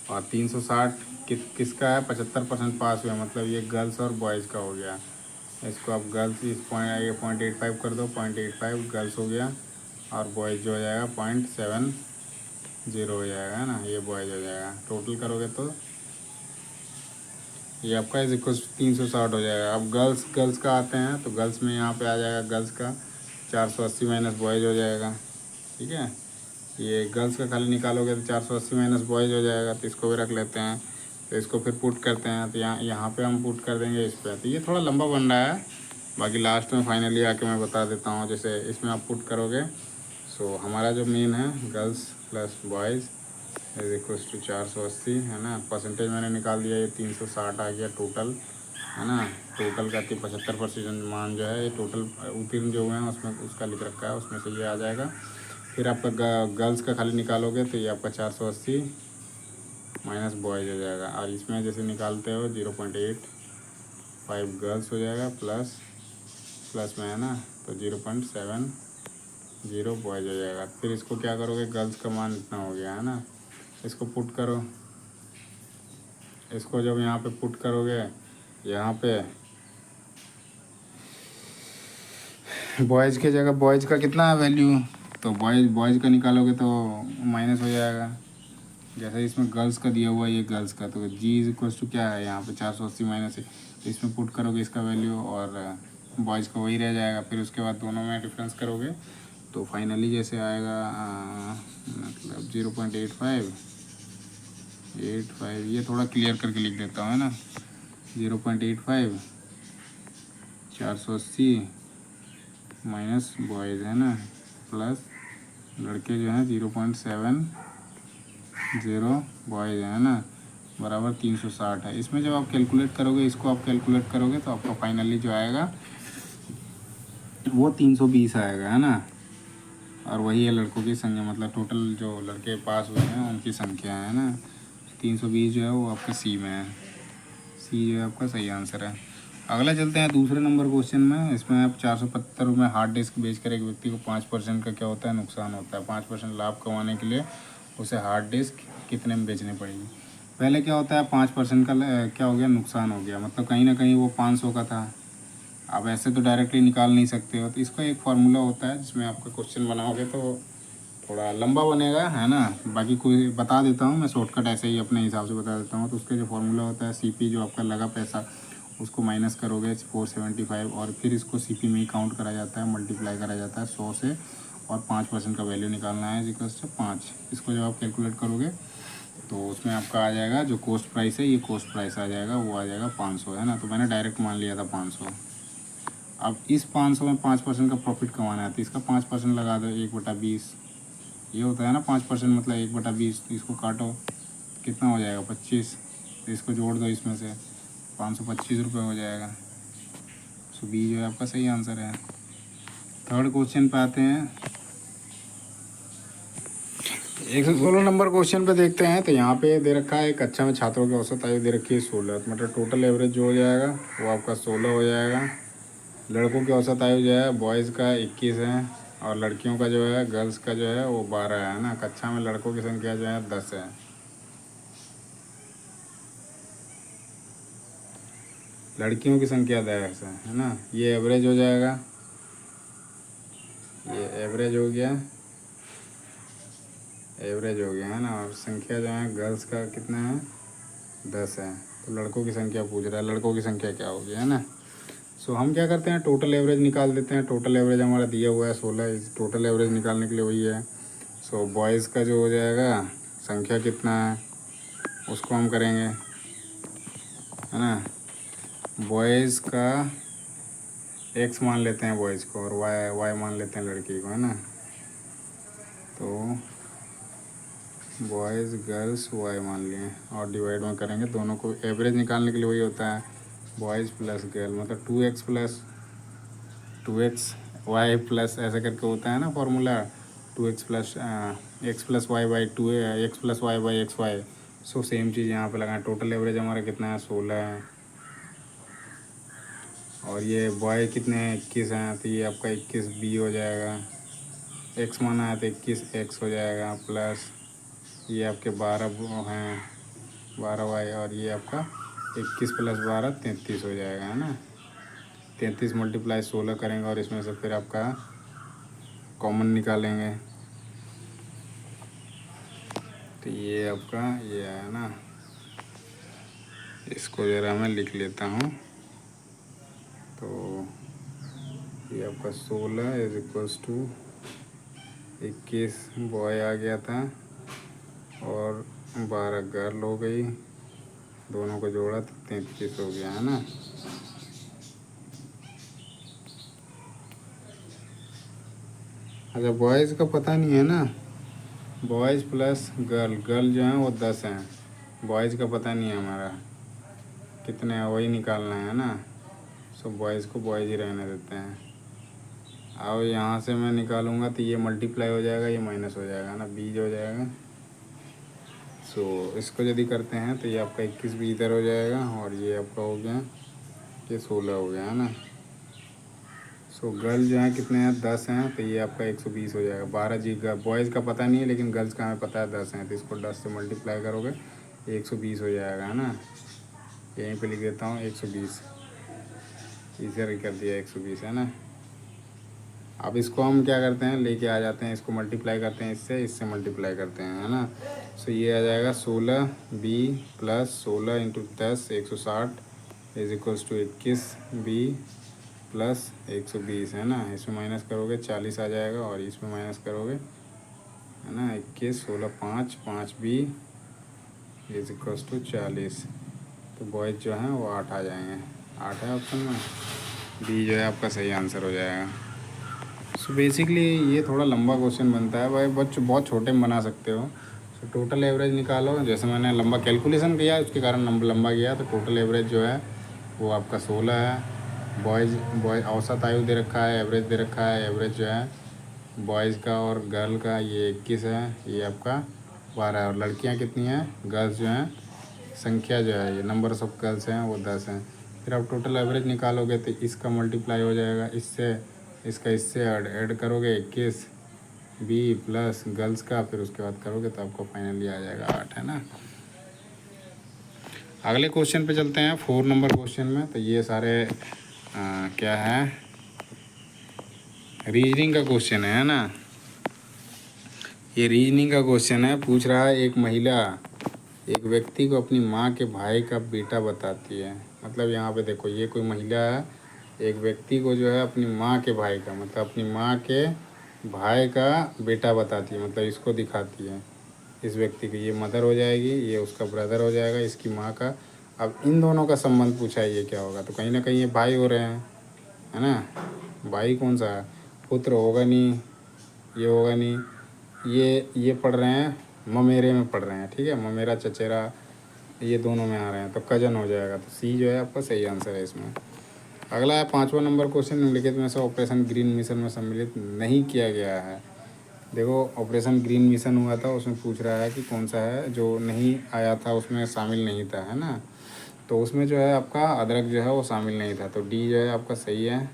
और 360 किसका है, 75% पास हुआ, मतलब ये गर्ल्स और बॉयज़ का हो गया। इसको आप गर्ल्स इस पॉइंट 0.85 कर दो, 0.85 गर्ल्स हो गया, और बॉयज़ जो हो जाएगा 0.70 हो जाएगा, है ना, ये बॉयज़ हो जाएगा। टोटल करोगे तो ये आपका इज इक्वल 360 हो जाएगा। अब गर्ल्स का आते हैं, तो गर्ल्स में यहाँ पे आ जाएगा गर्ल्स का 480 माइनस बॉयज़ हो जाएगा। ठीक है, ये गर्ल्स का खाली निकालोगे तो 480 माइनस बॉयज़ हो जाएगा। तो इसको भी रख लेते हैं। तो इसको फिर पुट करते हैं। तो यहाँ पे हम पुट कर देंगे इस पर। तो ये थोड़ा लंबा बन रहा है, बाकी लास्ट में फाइनली आके मैं बता देता हूँ। जैसे इसमें आप पुट करोगे, सो हमारा जो मेन है girls plus boys is equals to 480 है ना। परसेंटेज मैंने निकाल दिया, ये 360 आ गया टोटल है ना। टोटल का 75% मान जो है ये टोटल उत्तीर्ण जो हुए हैं उसमें उसका लिख रखा है, उसमें से ये आ जाएगा। फिर आपका गर्ल्स का खाली निकालोगे तो ये आपका 480 माइनस बॉयज़ हो जाएगा। और इसमें जैसे निकालते हो 0.85 गर्ल्स हो जाएगा प्लस में है ना, तो 0.70 बॉयज़ हो जाएगा। फिर इसको क्या करोगे, गर्ल्स का मान इतना हो गया है ना, इसको पुट करो। इसको जब यहाँ पे पुट करोगे, यहाँ पे बॉयज़ की जगह बॉयज़ का कितना है वैल्यू, तो बॉयज़ का निकालोगे तो माइनस हो जाएगा। जैसे इसमें गर्ल्स का दिया हुआ है, ये गर्ल्स का, तो जी इज इक्वल्स टू क्या है यहाँ पे 480 माइनस है। तो इसमें पुट करोगे इसका वैल्यू और बॉयज़ का वही रह जाएगा। फिर उसके बाद दोनों में डिफरेंस करोगे तो फाइनली जैसे आएगा मतलब 0.85 ये थोड़ा क्लियर करके लिख देता हूँ है ना। 0.85 480 माइनस बॉयज़ है ना, प्लस लड़के जो हैं 0.70 बॉयज़ है ना, बराबर 360 है। इसमें जब आप कैलकुलेट करोगे, इसको आप कैलकुलेट करोगे तो आपका फाइनली जो आएगा वो 320 आएगा है ना। और वही है लड़कों की संख्या, मतलब टोटल जो लड़के पास हुए हैं उनकी संख्या है ना। 320 जो है वो आपके सी में है। सी जो है आपका सही आंसर है। अगला चलते हैं दूसरे नंबर क्वेश्चन में। इसमें आप 475 में हार्ड डिस्क बेचकर एक व्यक्ति को 5% का क्या होता है, नुकसान होता है। 5% लाभ कमाने के लिए उसे हार्ड डिस्क कितने में बेचनी पड़ेगी। पहले क्या होता है, 5% का क्या हो गया, नुकसान हो गया, मतलब कहीं ना कहीं वो 500 का था। आप ऐसे तो डायरेक्टली निकाल नहीं सकते हो, तो इसका एक फार्मूला होता है जिसमें आपका क्वेश्चन बनाओगे तो थोड़ा लंबा बनेगा है ना। बाकी कोई बता देता हूँ मैं, शॉर्टकट ऐसे ही अपने हिसाब से बता देता हूँ। तो उसका जो फार्मूला होता है, सीपी जो आपका लगा पैसा उसको माइनस करोगे 475, और फिर इसको सीपी में ही काउंट करा जाता है, मल्टीप्लाई करा जाता है 100 से, और 5% का वैल्यू निकालना है इक्वल्स टू 5। इसको जब आप कैलकुलेट करोगे तो उसमें आपका आ जाएगा जो कॉस्ट प्राइस है, ये कॉस्ट प्राइस आ जाएगा, वो आ जाएगा 500 है ना। तो मैंने डायरेक्ट मान लिया था 500। अब इस 500 में 5% का प्रॉफिट कमाना है, तो इसका 5% लगा दो, 1/20 ये होता है ना 5%, मतलब 1/20। तो इसको काटो, कितना हो जाएगा 25। तो इसको जोड़ दो इसमें से, 525 रुपये हो जाएगा। सो बी जो है आपका सही आंसर है। थर्ड क्वेश्चन पे आते हैं। 116 नंबर क्वेश्चन पे देखते हैं। तो यहाँ पे दे रखा है कक्षा में छात्रों की औसत आयु दे रखी है 16, मतलब टोटल एवरेज जो हो जाएगा वो आपका 16 हो जाएगा। लड़कों की औसत आयु जो है बॉयज़ का 21 है, और लड़कियों का जो है गर्ल्स का जो है वो 12 है ना। कक्षा में लड़कों की संख्या जो है 10 है। लड़कियों की संख्या 10 है ना। ये एवरेज हो जाएगा, ये एवरेज हो गया, एवरेज हो गया है ना। और संख्या जो है गर्ल्स का कितना है, 10 है। तो लड़कों की संख्या पूछ रहा है, लड़कों की संख्या क्या होगी है ना। सो हम क्या करते हैं, टोटल एवरेज निकाल देते हैं। टोटल एवरेज हमारा दिया हुआ है 16, इस टोटल एवरेज निकालने के लिए वही है। सो बॉयज़ का जो हो जाएगा संख्या कितना है उसको हम करेंगे है ना। बॉयज़ का एक्स मान लेते हैं बॉयज़ को, और वाई मान लेते हैं लड़की को है ना। तो बॉयज़ गर्ल्स वाई मान लिए, और डिवाइड में करेंगे दोनों को। एवरेज निकालने के लिए वही होता है, बॉयज़ प्लस गर्ल, मतलब 2x plus 2x Y plus ऐसा करके होता है ना formula, 2x plus x plus y by 2 x plus y by x y. So same चीज़ यहाँ पे लगाएं। टोटल एवरेज हमारा कितना है, 16 है, और ये बॉय कितने हैं, 21 हैं, तो ये आपका 21 बी हो जाएगा। एक्स माना है तो 21 एक्स हो जाएगा, प्लस ये आपके 12 हैं, 12 वाई, और ये आपका 21 प्लस 12 33 हो जाएगा है ना। 33 मल्टीप्लाई 16 करेंगे, और इसमें से फिर आपका कॉमन निकालेंगे। तो ये आपका ये है ना, इसको ज़रा मैं लिख लेता हूँ। तो ये आपका 16 इज इक्वल्स टू 21 बॉय आ गया था और 12 गर्ल हो गई, दोनों को जोड़ा तो 33 हो गया है ना। अच्छा बॉयज़ का पता नहीं है ना, बॉयज़ प्लस गर्ल, गर्ल जो है वो 10 हैं, बॉयज़ का पता नहीं है हमारा कितने हैं, वही निकालना है ना। सो बॉयज़ को बॉयज़ ही रहने देते हैं। अब यहाँ से मैं निकालूंगा तो ये मल्टीप्लाई हो जाएगा, ये माइनस हो जाएगा ना, बीज हो जाएगा। सो इसको यदि करते हैं तो ये आपका 21 भी इधर हो जाएगा और ये आपका हो गया, ये 16 हो गया है ना। सो गर्ल जो है कितने हैं, 10 हैं, तो ये आपका 120 हो जाएगा। 12 जी बॉयज़ का पता नहीं है लेकिन गर्ल्स का हमें पता है 10 हैं, तो इसको 10 से मल्टीप्लाई करोगे 120 हो जाएगा है ना। यहीं पे लिख देता हूँ 120, इधर कर दिया 120 है ना। अब इसको हम क्या करते हैं, लेके आ जाते हैं, इसको मल्टीप्लाई करते हैं, इससे मल्टीप्लाई करते हैं है ना। सो ये आ जाएगा 16 B plus 16 into 10 160 is equals to 21 B plus 120 है ना। इसमें माइनस करोगे 40 आ जाएगा और इसमें माइनस करोगे है ना 21, 16 5 5 बी इज इक्वल्स टू 40। तो बॉयज़ जो हैं वो 8 आ जाएंगे, 8 है ऑप्शन में, बी जो है आपका सही आंसर हो जाएगा। सो बेसिकली ये थोड़ा लंबा क्वेश्चन बनता है भाई, बच्चों बहुत छोटे में बना सकते हो। सो टोटल एवरेज निकालो, जैसे मैंने लंबा कैलकुलेशन किया उसके कारण नंबर लंबा गया, तो टोटल एवरेज जो है वो आपका 16 है। बॉयज़ औसत आयु दे रखा है, एवरेज दे रखा है, एवरेज जो है बॉयज़ का और गर्ल का ये 21 है, ये आपका 12 है। और लड़कियाँ कितनी हैं, गर्ल्स जो हैं, संख्या जो है ये नंबर ऑफ गर्ल्स हैं वो 10 हैं। फिर आप टोटल एवरेज निकालोगे तो इसका मल्टीप्लाई हो जाएगा इससे, इसका इससे ऐड करोगे 21 बी प्लस गर्ल्स का, फिर उसके बाद करोगे तो आपको फाइनली आ जाएगा 8 है ना। अगले क्वेश्चन पे चलते हैं, 4 नंबर क्वेश्चन में। तो ये सारे क्या है, रीजनिंग का क्वेश्चन है ना। ये रीजनिंग का क्वेश्चन है, पूछ रहा है एक महिला एक व्यक्ति को अपनी माँ के भाई का बेटा बताती है। मतलब यहाँ पे देखो ये कोई महिला है, एक व्यक्ति को जो है अपनी माँ के भाई का, मतलब अपनी माँ के भाई का बेटा बताती है, मतलब इसको दिखाती है इस व्यक्ति की, ये मदर हो जाएगी, ये उसका ब्रदर हो जाएगा, इसकी माँ का। अब इन दोनों का संबंध पूछा है, ये क्या होगा, तो कहीं ना कहीं ये भाई हो रहे हैं है ना। भाई कौन सा है, पुत्र होगा नहीं, ये होगा नहीं, ये पढ़ रहे हैं ममेरे में पढ़ रहे हैं, ठीक है, ममेरा चचेरा ये दोनों में आ रहे हैं, तो कजन हो जाएगा। तो सी जो है आपका सही आंसर है इसमें। अगला है 5वां नंबर क्वेश्चन, निम्नलिखित में से ऑपरेशन ग्रीन मिशन में सम्मिलित नहीं किया गया है। देखो ऑपरेशन ग्रीन मिशन हुआ था, उसमें पूछ रहा है कि कौन सा है जो नहीं आया था, उसमें शामिल नहीं था है ना। तो उसमें जो है आपका अदरक जो है वो शामिल नहीं था, तो डी जो है आपका सही है,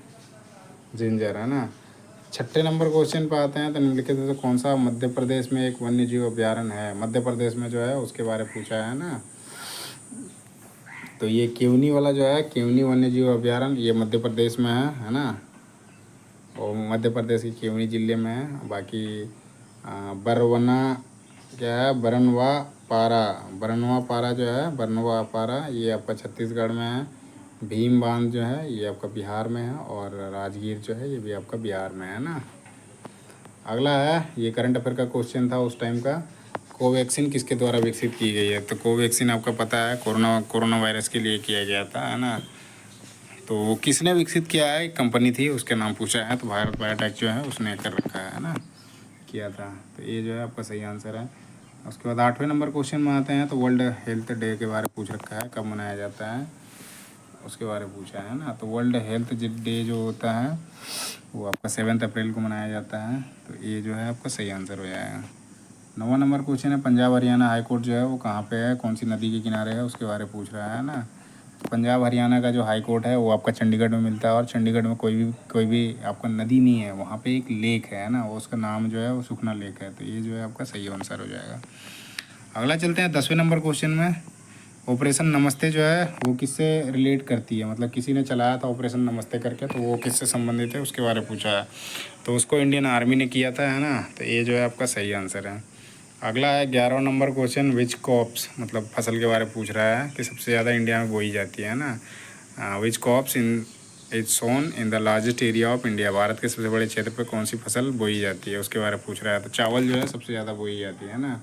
जिंजर है ना। 6ठे नंबर क्वेश्चन पे आते हैं, तो निम्नलिखित में से कौन सा मध्य प्रदेश में एक वन्य जीव अभ्यारण्य है। मध्य प्रदेश में जो है उसके बारे में पूछा है ना। तो ये केवनी वाला जो है, केवनी वन्य जीव अभ्यारण्य, ये मध्य प्रदेश में है ना, और मध्य प्रदेश के केवनी ज़िले में है। बाकी बरवना क्या है, बरनवा पारा जो है, बरनवा पारा ये आपका छत्तीसगढ़ में है। भीम बांध जो है ये आपका बिहार में है, और राजगीर जो है ये भी आपका बिहार में है ना। अगला है, ये करंट अफेयर का क्वेश्चन था उस टाइम का, कोवैक्सीन किसके द्वारा विकसित की गई है। तो कोवैक्सीन आपका पता है कोरोना वायरस के लिए किया गया था है ना। तो वो किसने विकसित किया है, एक कंपनी थी उसके नाम पूछा है, तो भारत बायोटेक जो है उसने कर रखा है ना, किया था। तो ये जो है आपका सही आंसर है। उसके बाद 8वें नंबर क्वेश्चन में आते हैं, तो वर्ल्ड हेल्थ डे के बारे में पूछ रखा है, कब मनाया जाता है उसके बारे में पूछा है ना। तो वर्ल्ड हेल्थ डे जो होता है वो आपका 7 अप्रैल को मनाया जाता है, तो ये जो है आपका सही आंसर हो जाएगा। 9वां नंबर क्वेश्चन है, पंजाब हरियाणा हाई कोर्ट जो है वो कहाँ पे है, कौन सी नदी के किनारे है, उसके बारे में पूछ रहा है ना। पंजाब हरियाणा का जो हाई कोर्ट है वो आपका चंडीगढ़ में मिलता है, और चंडीगढ़ में कोई भी आपका नदी नहीं है, वहाँ पे एक लेक है ना, वो उसका नाम जो है वो सुखना लेक है। तो ये जो है आपका सही आंसर हो जाएगा। अगला चलते हैं 10वें नंबर क्वेश्चन में। ऑपरेशन नमस्ते जो है वो किससे रिलेट करती है, मतलब किसी ने चलाया था ऑपरेशन नमस्ते करके, तो वो किससे संबंधित है उसके बारे में पूछा है। तो उसको इंडियन आर्मी ने किया था है ना, तो ये जो है आपका सही आंसर है। अगला है 11वां नंबर क्वेश्चन, विच क्रॉप्स, मतलब फसल के बारे में पूछ रहा है कि सबसे ज़्यादा इंडिया में बोई जाती है ना, which crops in is sown in the largest area of India. Bharat के सबसे बड़े क्षेत्र पर कौन सी फसल बोई जाती है, उसके बारे में पूछ रहा है। तो चावल जो है सबसे ज़्यादा बोई जाती है ना।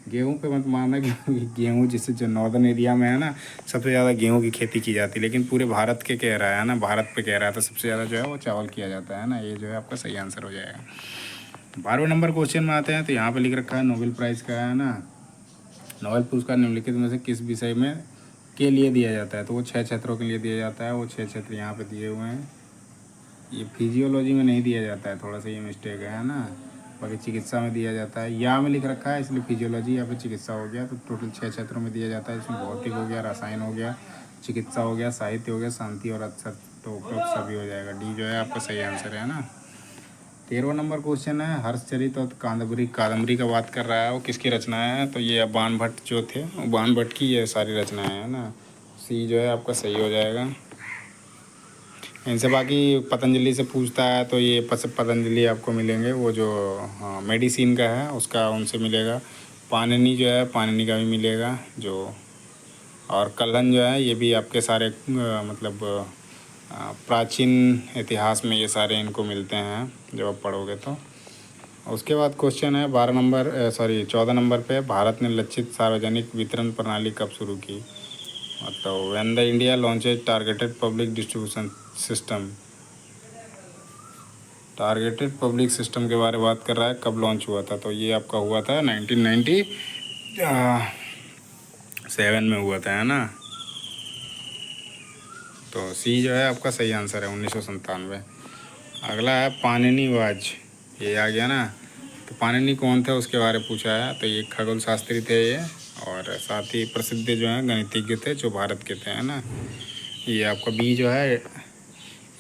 गेहूं पे मत मानना कि गेहूं जिससे जो नॉर्दर्न एरिया में है ना, सबसे ज़्यादा गेहूं की खेती की जाती है, लेकिन पूरे भारत के कह रहा है ना, भारत पे कह रहा है, तो सबसे ज़्यादा जो है वो चावल किया जाता है ना। ये जो है आपका सही आंसर हो जाएगा। 12वें नंबर क्वेश्चन में आते हैं। तो यहाँ पे लिख रखा है नोबेल प्राइज़ का है ना। नोबेल पुरस्कार निम्नलिखित में से किस विषय में के लिए दिया जाता है। तो वो 6 क्षेत्रों के लिए दिया जाता है। वो 6 क्षेत्र यहाँ पे दिए हुए हैं। ये फिजियोलॉजी में नहीं दिया जाता है, थोड़ा सा ये मिस्टेक है ना। बाकी चिकित्सा में दिया जाता है, यहाँ में लिख रखा है इसलिए फिजियोलॉजी या फिर चिकित्सा हो गया। तो टोटल 6 क्षेत्रों में दिया जाता है, इसमें भौतिक हो गया, रसायन हो गया, चिकित्सा हो गया, साहित्य हो गया, शांति और अक्षर, तो उपरोक्त सभी हो जाएगा। डी जो है आपका सही आंसर है ना। 13वां नंबर क्वेश्चन है हर्षचरित और कादम्बरी। कादम्बरी का बात कर रहा है, वो किसकी रचना है। तो ये बाण भट्ट जो थे, बाण भट्ट की ये सारी रचनाएं है ना। सी जो है आपका सही हो जाएगा। इनसे बाकी पतंजलि से पूछता है तो ये पतंजलि आपको मिलेंगे, वो जो मेडिसिन का है उसका उनसे मिलेगा। पाणिनि जो है पाणिनि का भी मिलेगा जो। और कल्हन जो है ये भी आपके सारे मतलब प्राचीन इतिहास में ये सारे इनको मिलते हैं जब आप पढ़ोगे तो। उसके बाद क्वेश्चन है 14 नंबर पे, भारत ने लक्षित सार्वजनिक वितरण प्रणाली कब शुरू की। मतलब when the India launches targeted public distribution system. Targeted public system के बारे में बात कर रहा है, कब लॉन्च हुआ था। तो ये आपका हुआ था 1997 में हुआ था है ना। तो सी जो है आपका सही आंसर है 1997। अगला है पाणिनिवाज, ये आ गया ना। तो पाणिनि कौन थे उसके बारे में पूछा है। तो ये खगोल शास्त्री थे ये, और साथ ही प्रसिद्ध जो है गणितज्ञ थे जो भारत के थे है ना। ये आपका बी जो है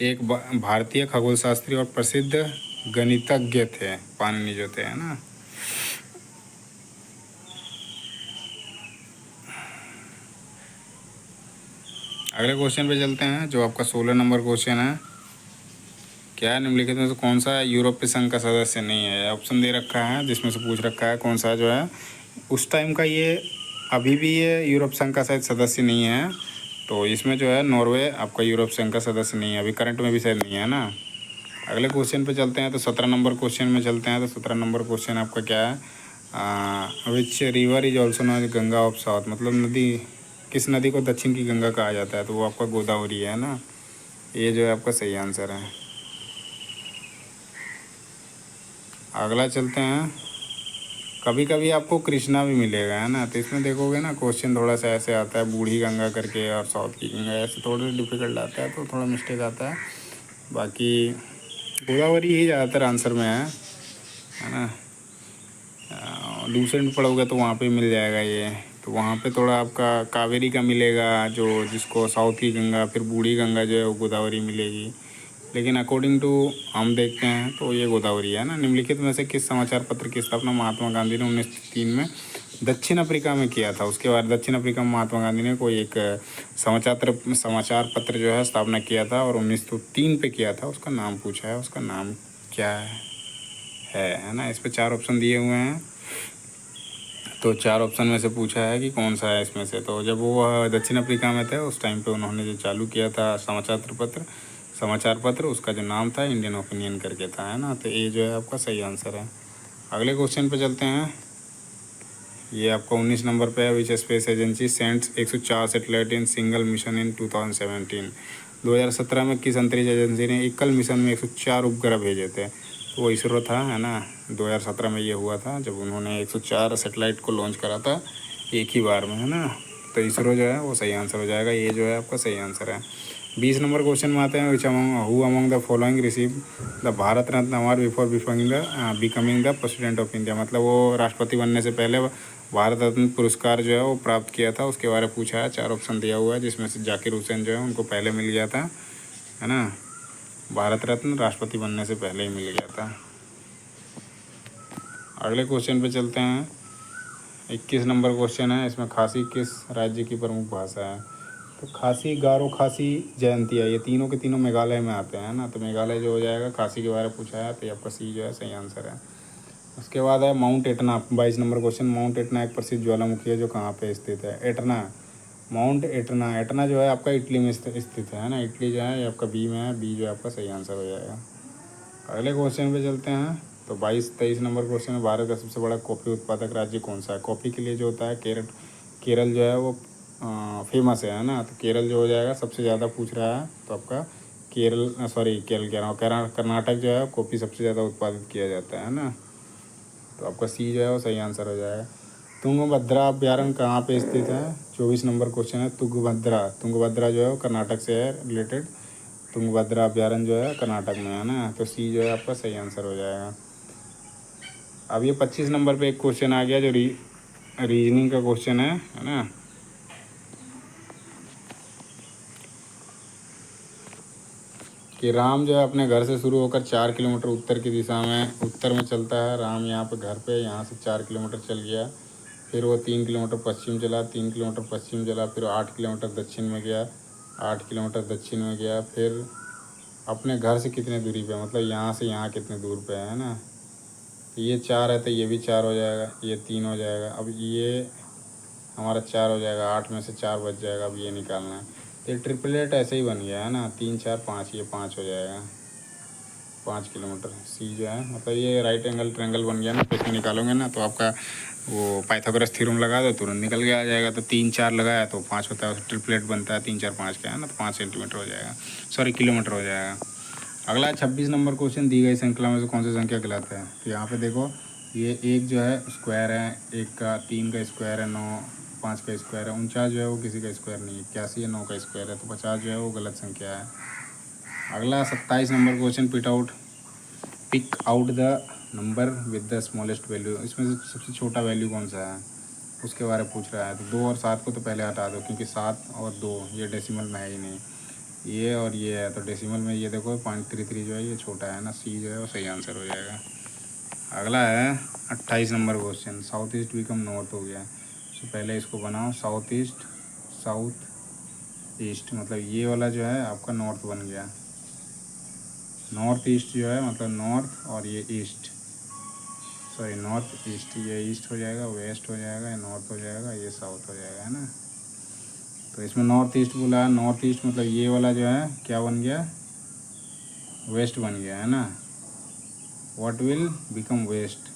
एक भारतीय खगोल शास्त्री और प्रसिद्ध गणितज्ञ थे पाणिनि जो थे है ना। अगले क्वेश्चन पे चलते हैं जो आपका 16 नंबर क्वेश्चन है। क्या निम्नलिखित में से कौन सा यूरोपीय संघ का सदस्य नहीं है। ऑप्शन दे रखा है जिसमें से पूछ रखा है कौन सा जो है उस टाइम का, ये अभी भी ये यूरोप संघ का शायद सदस्य नहीं है। तो इसमें जो है नॉर्वे आपका यूरोप संघ का सदस्य नहीं है, अभी करंट में भी शायद नहीं है ना। अगले क्वेश्चन पे चलते हैं। तो 17 नंबर क्वेश्चन में चलते हैं। तो 17 नंबर क्वेश्चन आपका क्या है, which river is also known Ganga of south. मतलब नदी, किस नदी को दक्षिण की गंगा कहा जाता है। तो वो आपका गोदावरी है ना। ये जो है आपका सही आंसर है। अगला चलते हैं। कभी कभी आपको कृष्णा भी मिलेगा है ना। तो इसमें देखोगे ना क्वेश्चन थोड़ा सा ऐसे आता है, बूढ़ी गंगा करके और साउथ की गंगा, ऐसे थोड़ा डिफिकल्ट आता है, तो थोड़ा मिस्टेक आता है। बाकी गोदावरी ही ज़्यादातर आंसर में है ना। दूसरे में पढ़ोगे तो वहाँ पे मिल जाएगा ये। तो वहाँ पे थोड़ा आपका कावेरी का मिलेगा, जो जिसको साउथ की गंगा, फिर बूढ़ी गंगा जो है वो गोदावरी मिलेगी। लेकिन अकॉर्डिंग टू हम देखते हैं तो ये गोदावरी है ना। निम्नलिखित में से किस समाचार पत्र की स्थापना महात्मा गांधी ने 1903 में दक्षिण अफ्रीका में किया था। उसके बाद दक्षिण अफ्रीका में महात्मा गांधी ने कोई एक समाचार पत्र जो है स्थापना किया था, और 1903 पे किया था। उसका नाम पूछा है, उसका नाम क्या है ना। इस पर 4 ऑप्शन दिए हुए हैं। तो 4 ऑप्शन में से पूछा है कि कौन सा है इसमें से। तो जब वो दक्षिण अफ्रीका में थे उस टाइम पे उन्होंने जो चालू किया था समाचार पत्र, उसका जो नाम था इंडियन ओपिनियन करके था है ना। तो ये जो है आपका सही आंसर है। अगले क्वेश्चन पे चलते हैं। ये आपका 19 नंबर पे है, which space agency sends 104 satellite in single mission in 2017। 2017 में किस अंतरिक्ष एजेंसी ने एकल मिशन में 104 उपग्रह भेजे थे। तो वो इसरो था है ना। 2017 में ये हुआ था जब उन्होंने 104 सैटेलाइट को लॉन्च करा था एक ही बार में है ना। तो इसरो जो है वो सही आंसर हो जाएगा। ये जो है आपका सही आंसर है। 20 नंबर क्वेश्चन में आते हैं। Which who among the following receive the Bharat Ratna award before becoming the president of India. मतलब वो राष्ट्रपति बनने से पहले भारत रत्न पुरस्कार जो है वो प्राप्त किया था, उसके बारे में पूछा है। 4 ऑप्शन दिया हुआ है जिसमें से जाकिर हुसैन जो है उनको पहले मिल गया था है ना। भारत रत्न राष्ट्रपति बनने से पहले ही मिल गया था। अगले क्वेश्चन पे चलते हैं। 21 नंबर क्वेश्चन है। इसमें खासी किस राज्य की प्रमुख भाषा है। तो खासी, गारो खासी, जयंतिया, ये तीनों के तीनों मेघालय में आते हैं ना। तो मेघालय जो हो जाएगा। खासी के बारे में पूछा है तो आपका सी जो है सही आंसर है। उसके बाद है mount Etna. 22 number question. Mount Etna एक प्रसिद्ध ज्वालामुखी है जो कहाँ पे स्थित है। एटना माउंट एटना, एटना जो है आपका इटली में स्थित है ना, इटली जो है ये आपका बी में है, बी जो है आपका सही आंसर हो जाएगा। अगले क्वेश्चन पे चलते हैं। तो 22-23 नंबर क्वेश्चन है, भारत का सबसे बड़ा कॉफ़ी उत्पादक राज्य कौन सा है? कॉफ़ी के लिए जो होता है केरल जो है वो फेमस है ना, तो केरल जो हो जाएगा, सबसे ज़्यादा पूछ रहा है तो आपका केरल, सॉरी केरल कह रहा हूँ, कर्नाटक जो है कॉफ़ी सबसे ज़्यादा उत्पादित किया जाता है ना, तो आपका सी जो है वो सही आंसर हो जाएगा। तुंगभद्रा अभ्यारण्य कहाँ पे स्थित है? 24 नंबर क्वेश्चन है। तुंगभद्रा जो है वो कर्नाटक से है रिलेटेड। तुंगभद्रा अभ्यारण्य जो है कर्नाटक में है ना, तो सी जो है आपका सही आंसर हो जाएगा। अब ये 25 नंबर पे एक क्वेश्चन आ गया जो रीजनिंग का क्वेश्चन है ना। कि राम जो है अपने घर से शुरू होकर 4 किलोमीटर उत्तर की दिशा में उत्तर में चलता है। राम यहाँ पे घर पे यहाँ से 4 किलोमीटर चल गया, फिर वो 3 किलोमीटर पश्चिम चला, 3 किलोमीटर पश्चिम चला, फिर 8 किलोमीटर दक्षिण में गया, 8 किलोमीटर दक्षिण में गया, फिर अपने घर से कितने दूरी पे, मतलब यहाँ से यहाँ कितने दूर पे है ना। ये 4 है तो ये भी 4 हो जाएगा, ये 3 हो जाएगा, अब ये हमारा 4 हो जाएगा, 8 में से 4 बच जाएगा, अब ये निकालना है। तो ये ट्रिपलेट ऐसे ही बन गया है ना, 3 4 5, ये 5 हो जाएगा, 5 किलोमीटर। सी जो है मतलब ये राइट एंगल ट्रायंगल बन गया ना, तो इसमें निकालोगे ना तो आपका वो पाइथागोरस थ्योरम लगा दो, तुरंत निकल के आ जाएगा। तो 3 4 लगाया तो 5 होता है, ट्रिपलेट बनता है 3 4 5 का है ना, तो 5 सेंटीमीटर हो जाएगा, सॉरी किलोमीटर हो जाएगा। अगला 26 नंबर क्वेश्चन, दी गई श्रृंखला में से कौन सी संख्या कहलाता है? तो यहाँ पे देखो, ये एक जो है स्क्वायर है, एक का 3 का स्क्वायर है, 9 5 का स्क्वायर है, 49 जो है वो किसी का स्क्वायर नहीं है, 81 है 9 का स्क्वायर है, तो 50 जो है वो गलत संख्या है। अगला 27 number question, pick out the number with the smallest value. इसमें से सबसे छोटा वैल्यू कौन सा है उसके बारे में पूछ रहा है। तो 2 और 7 को तो पहले हटा दो, क्योंकि 7 और 2 ये डेसिमल में है ही नहीं, ये और ये है, तो डेसिमल में ये देखो 0.33 जो है ये छोटा है ना, सी जो है वो सही आंसर हो जाएगा। अगला है 28 number question, south east become north हो गया, तो पहले इसको बनाओ, साउथ ईस्ट मतलब ये वाला जो है आपका नॉर्थ बन गया, नॉर्थ ईस्ट जो है मतलब नॉर्थ, और ये ईस्ट, सॉरी नॉर्थ ईस्ट, ये ईस्ट हो जाएगा, वेस्ट हो जाएगा, ये नॉर्थ हो जाएगा, ये साउथ हो जाएगा है ना। तो इसमें नॉर्थ ईस्ट बोला, नॉर्थ ईस्ट मतलब ये वाला जो है क्या बन गया, वेस्ट बन गया है ना। व्हाट विल बिकम वेस्ट,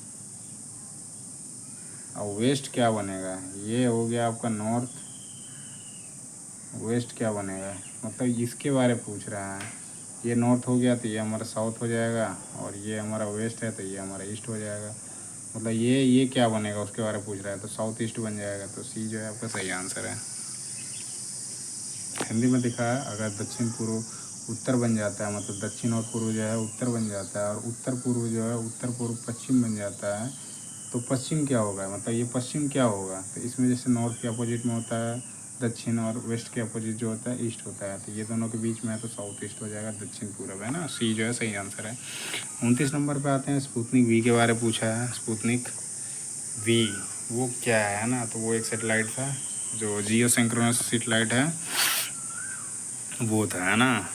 अब वेस्ट क्या बनेगा, ये हो गया आपका नॉर्थ, वेस्ट क्या बनेगा, मतलब इसके बारे में पूछ रहा है। ये नॉर्थ हो गया तो ये हमारा साउथ हो जाएगा, और ये हमारा वेस्ट है तो ये हमारा ईस्ट हो जाएगा, मतलब ये क्या बनेगा उसके बारे में पूछ रहा है, तो साउथ ईस्ट बन जाएगा, तो सी जो है आपका सही आंसर है। हिंदी में दिखा है, अगर दक्षिण पूर्व उत्तर बन जाता है, मतलब दक्षिण और पूर्व जो है उत्तर बन जाता है, और उत्तर पूर्व जो है उत्तर पूर्व पश्चिम बन जाता है, तो पश्चिम क्या होगा, मतलब ये पश्चिम क्या होगा। तो इसमें जैसे नॉर्थ के अपोजिट में होता है दक्षिण, और वेस्ट के अपोजिट जो होता है ईस्ट होता है, तो ये दोनों के बीच में है तो साउथ ईस्ट हो जाएगा, दक्षिण पूर्व है ना, सी जो है सही आंसर है। 29 नंबर पे आते हैं, स्पुतनिक वी के बारे में पूछा है। स्पुतनिक वी वो क्या है ना, तो वो एक सेटेलाइट था जो जियो सिंक्रोनस सेटेलाइट है वो था है ना।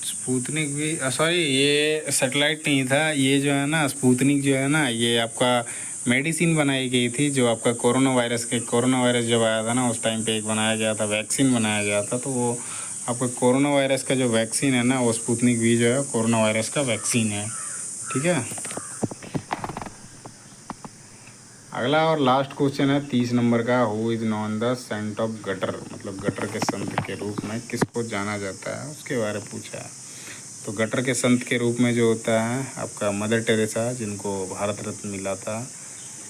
स्पुतनिक भी, सॉरी ये सेटेलाइट नहीं था, ये जो है ना स्पुतनिक जो है ना, ये आपका मेडिसिन बनाई गई थी, जो आपका कोरोना वायरस जब आया था ना उस टाइम पे एक बनाया गया था, वैक्सीन बनाया गया था, तो वो आपका कोरोना वायरस का जो वैक्सीन है ना, वो स्पुतनिक वी जो है कोरोना वायरस का वैक्सीन है, ठीक है। अगला और लास्ट क्वेश्चन है 30 नंबर का, who is known the saint of gutter, मतलब गटर के संत के रूप में किसको जाना जाता है उसके बारे में पूछा है। तो गटर के संत के रूप में जो होता है आपका मदर टेरेसा, जिनको भारत रत्न मिला था,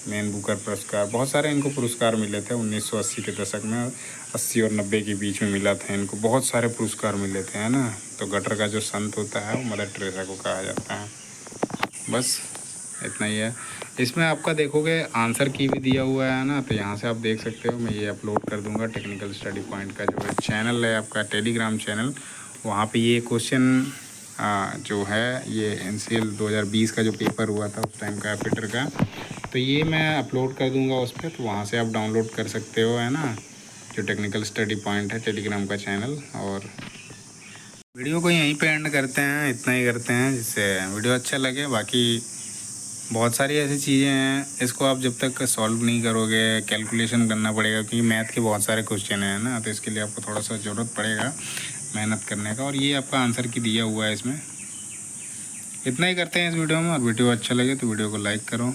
मैन बुकर पुरस्कार, बहुत सारे इनको पुरस्कार मिले थे 1980 के दशक में, 80 और 90 के बीच में मिला था इनको, बहुत सारे पुरस्कार मिले थे है ना। तो गटर का जो संत होता है वो मदर टेरेसा को कहा जाता है। बस इतना ही है। इसमें आपका देखोगे आंसर की भी दिया हुआ है ना, तो यहाँ से आप देख सकते हो, मैं ये अपलोड कर दूँगा टेक्निकल स्टडी पॉइंट का जो है चैनल है आपका टेलीग्राम चैनल, वहाँ पे ये क्वेश्चन जो है ये NCL 2020 का जो पेपर हुआ था उस टाइम का फिटर का, तो ये मैं अपलोड कर दूँगा उस पर, तो वहाँ से आप डाउनलोड कर सकते हो है ना, जो टेक्निकल स्टडी पॉइंट है टेलीग्राम का चैनल। और वीडियो को यहीं पे एंड करते हैं, इतना ही करते हैं जिससे वीडियो अच्छा लगे। बाकी बहुत सारी ऐसी चीज़ें हैं, इसको आप जब तक सॉल्व नहीं करोगे कैलकुलेशन करना पड़ेगा, क्योंकि मैथ के बहुत सारे क्वेश्चन हैं ना, तो इसके लिए आपको थोड़ा सा ज़रूरत पड़ेगा मेहनत करने का। और ये आपका आंसर की दिया हुआ है इसमें। इतना ही करते हैं इस वीडियो में। और वीडियो अच्छा लगे तो वीडियो को लाइक करो,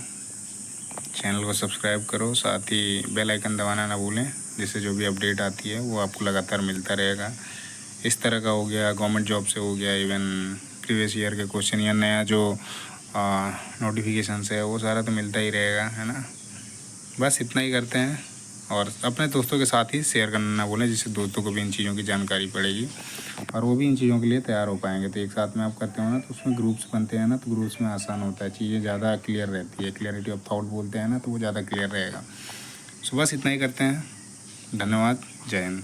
चैनल को सब्सक्राइब करो, साथ ही बेल आइकन दबाना ना भूलें, जिससे जो भी अपडेट आती है वो आपको लगातार मिलता रहेगा। इस तरह का हो गया, गवर्नमेंट जॉब से हो गया, इवन प्रीवियस ईयर के क्वेश्चन या नया जो नोटिफिकेशन है वो सारा तो मिलता ही रहेगा, है ना। बस इतना ही करते हैं। और अपने दोस्तों के साथ ही शेयर करना ना भूलें, जिससे दोस्तों को भी इन चीज़ों की जानकारी पड़ेगी और वो भी इन चीज़ों के लिए तैयार हो पाएंगे। तो एक साथ में आप करते हो ना, तो उसमें ग्रुप्स बनते हैं ना, तो ग्रुप्स में आसान होता है, चीज़ें ज़्यादा क्लियर रहती है, क्लियरिटी ऑफ थॉट बोलते हैं ना, तो वो ज़्यादा क्लियर रहेगा। सो बस इतना ही करते हैं। धन्यवाद। जय हिंद।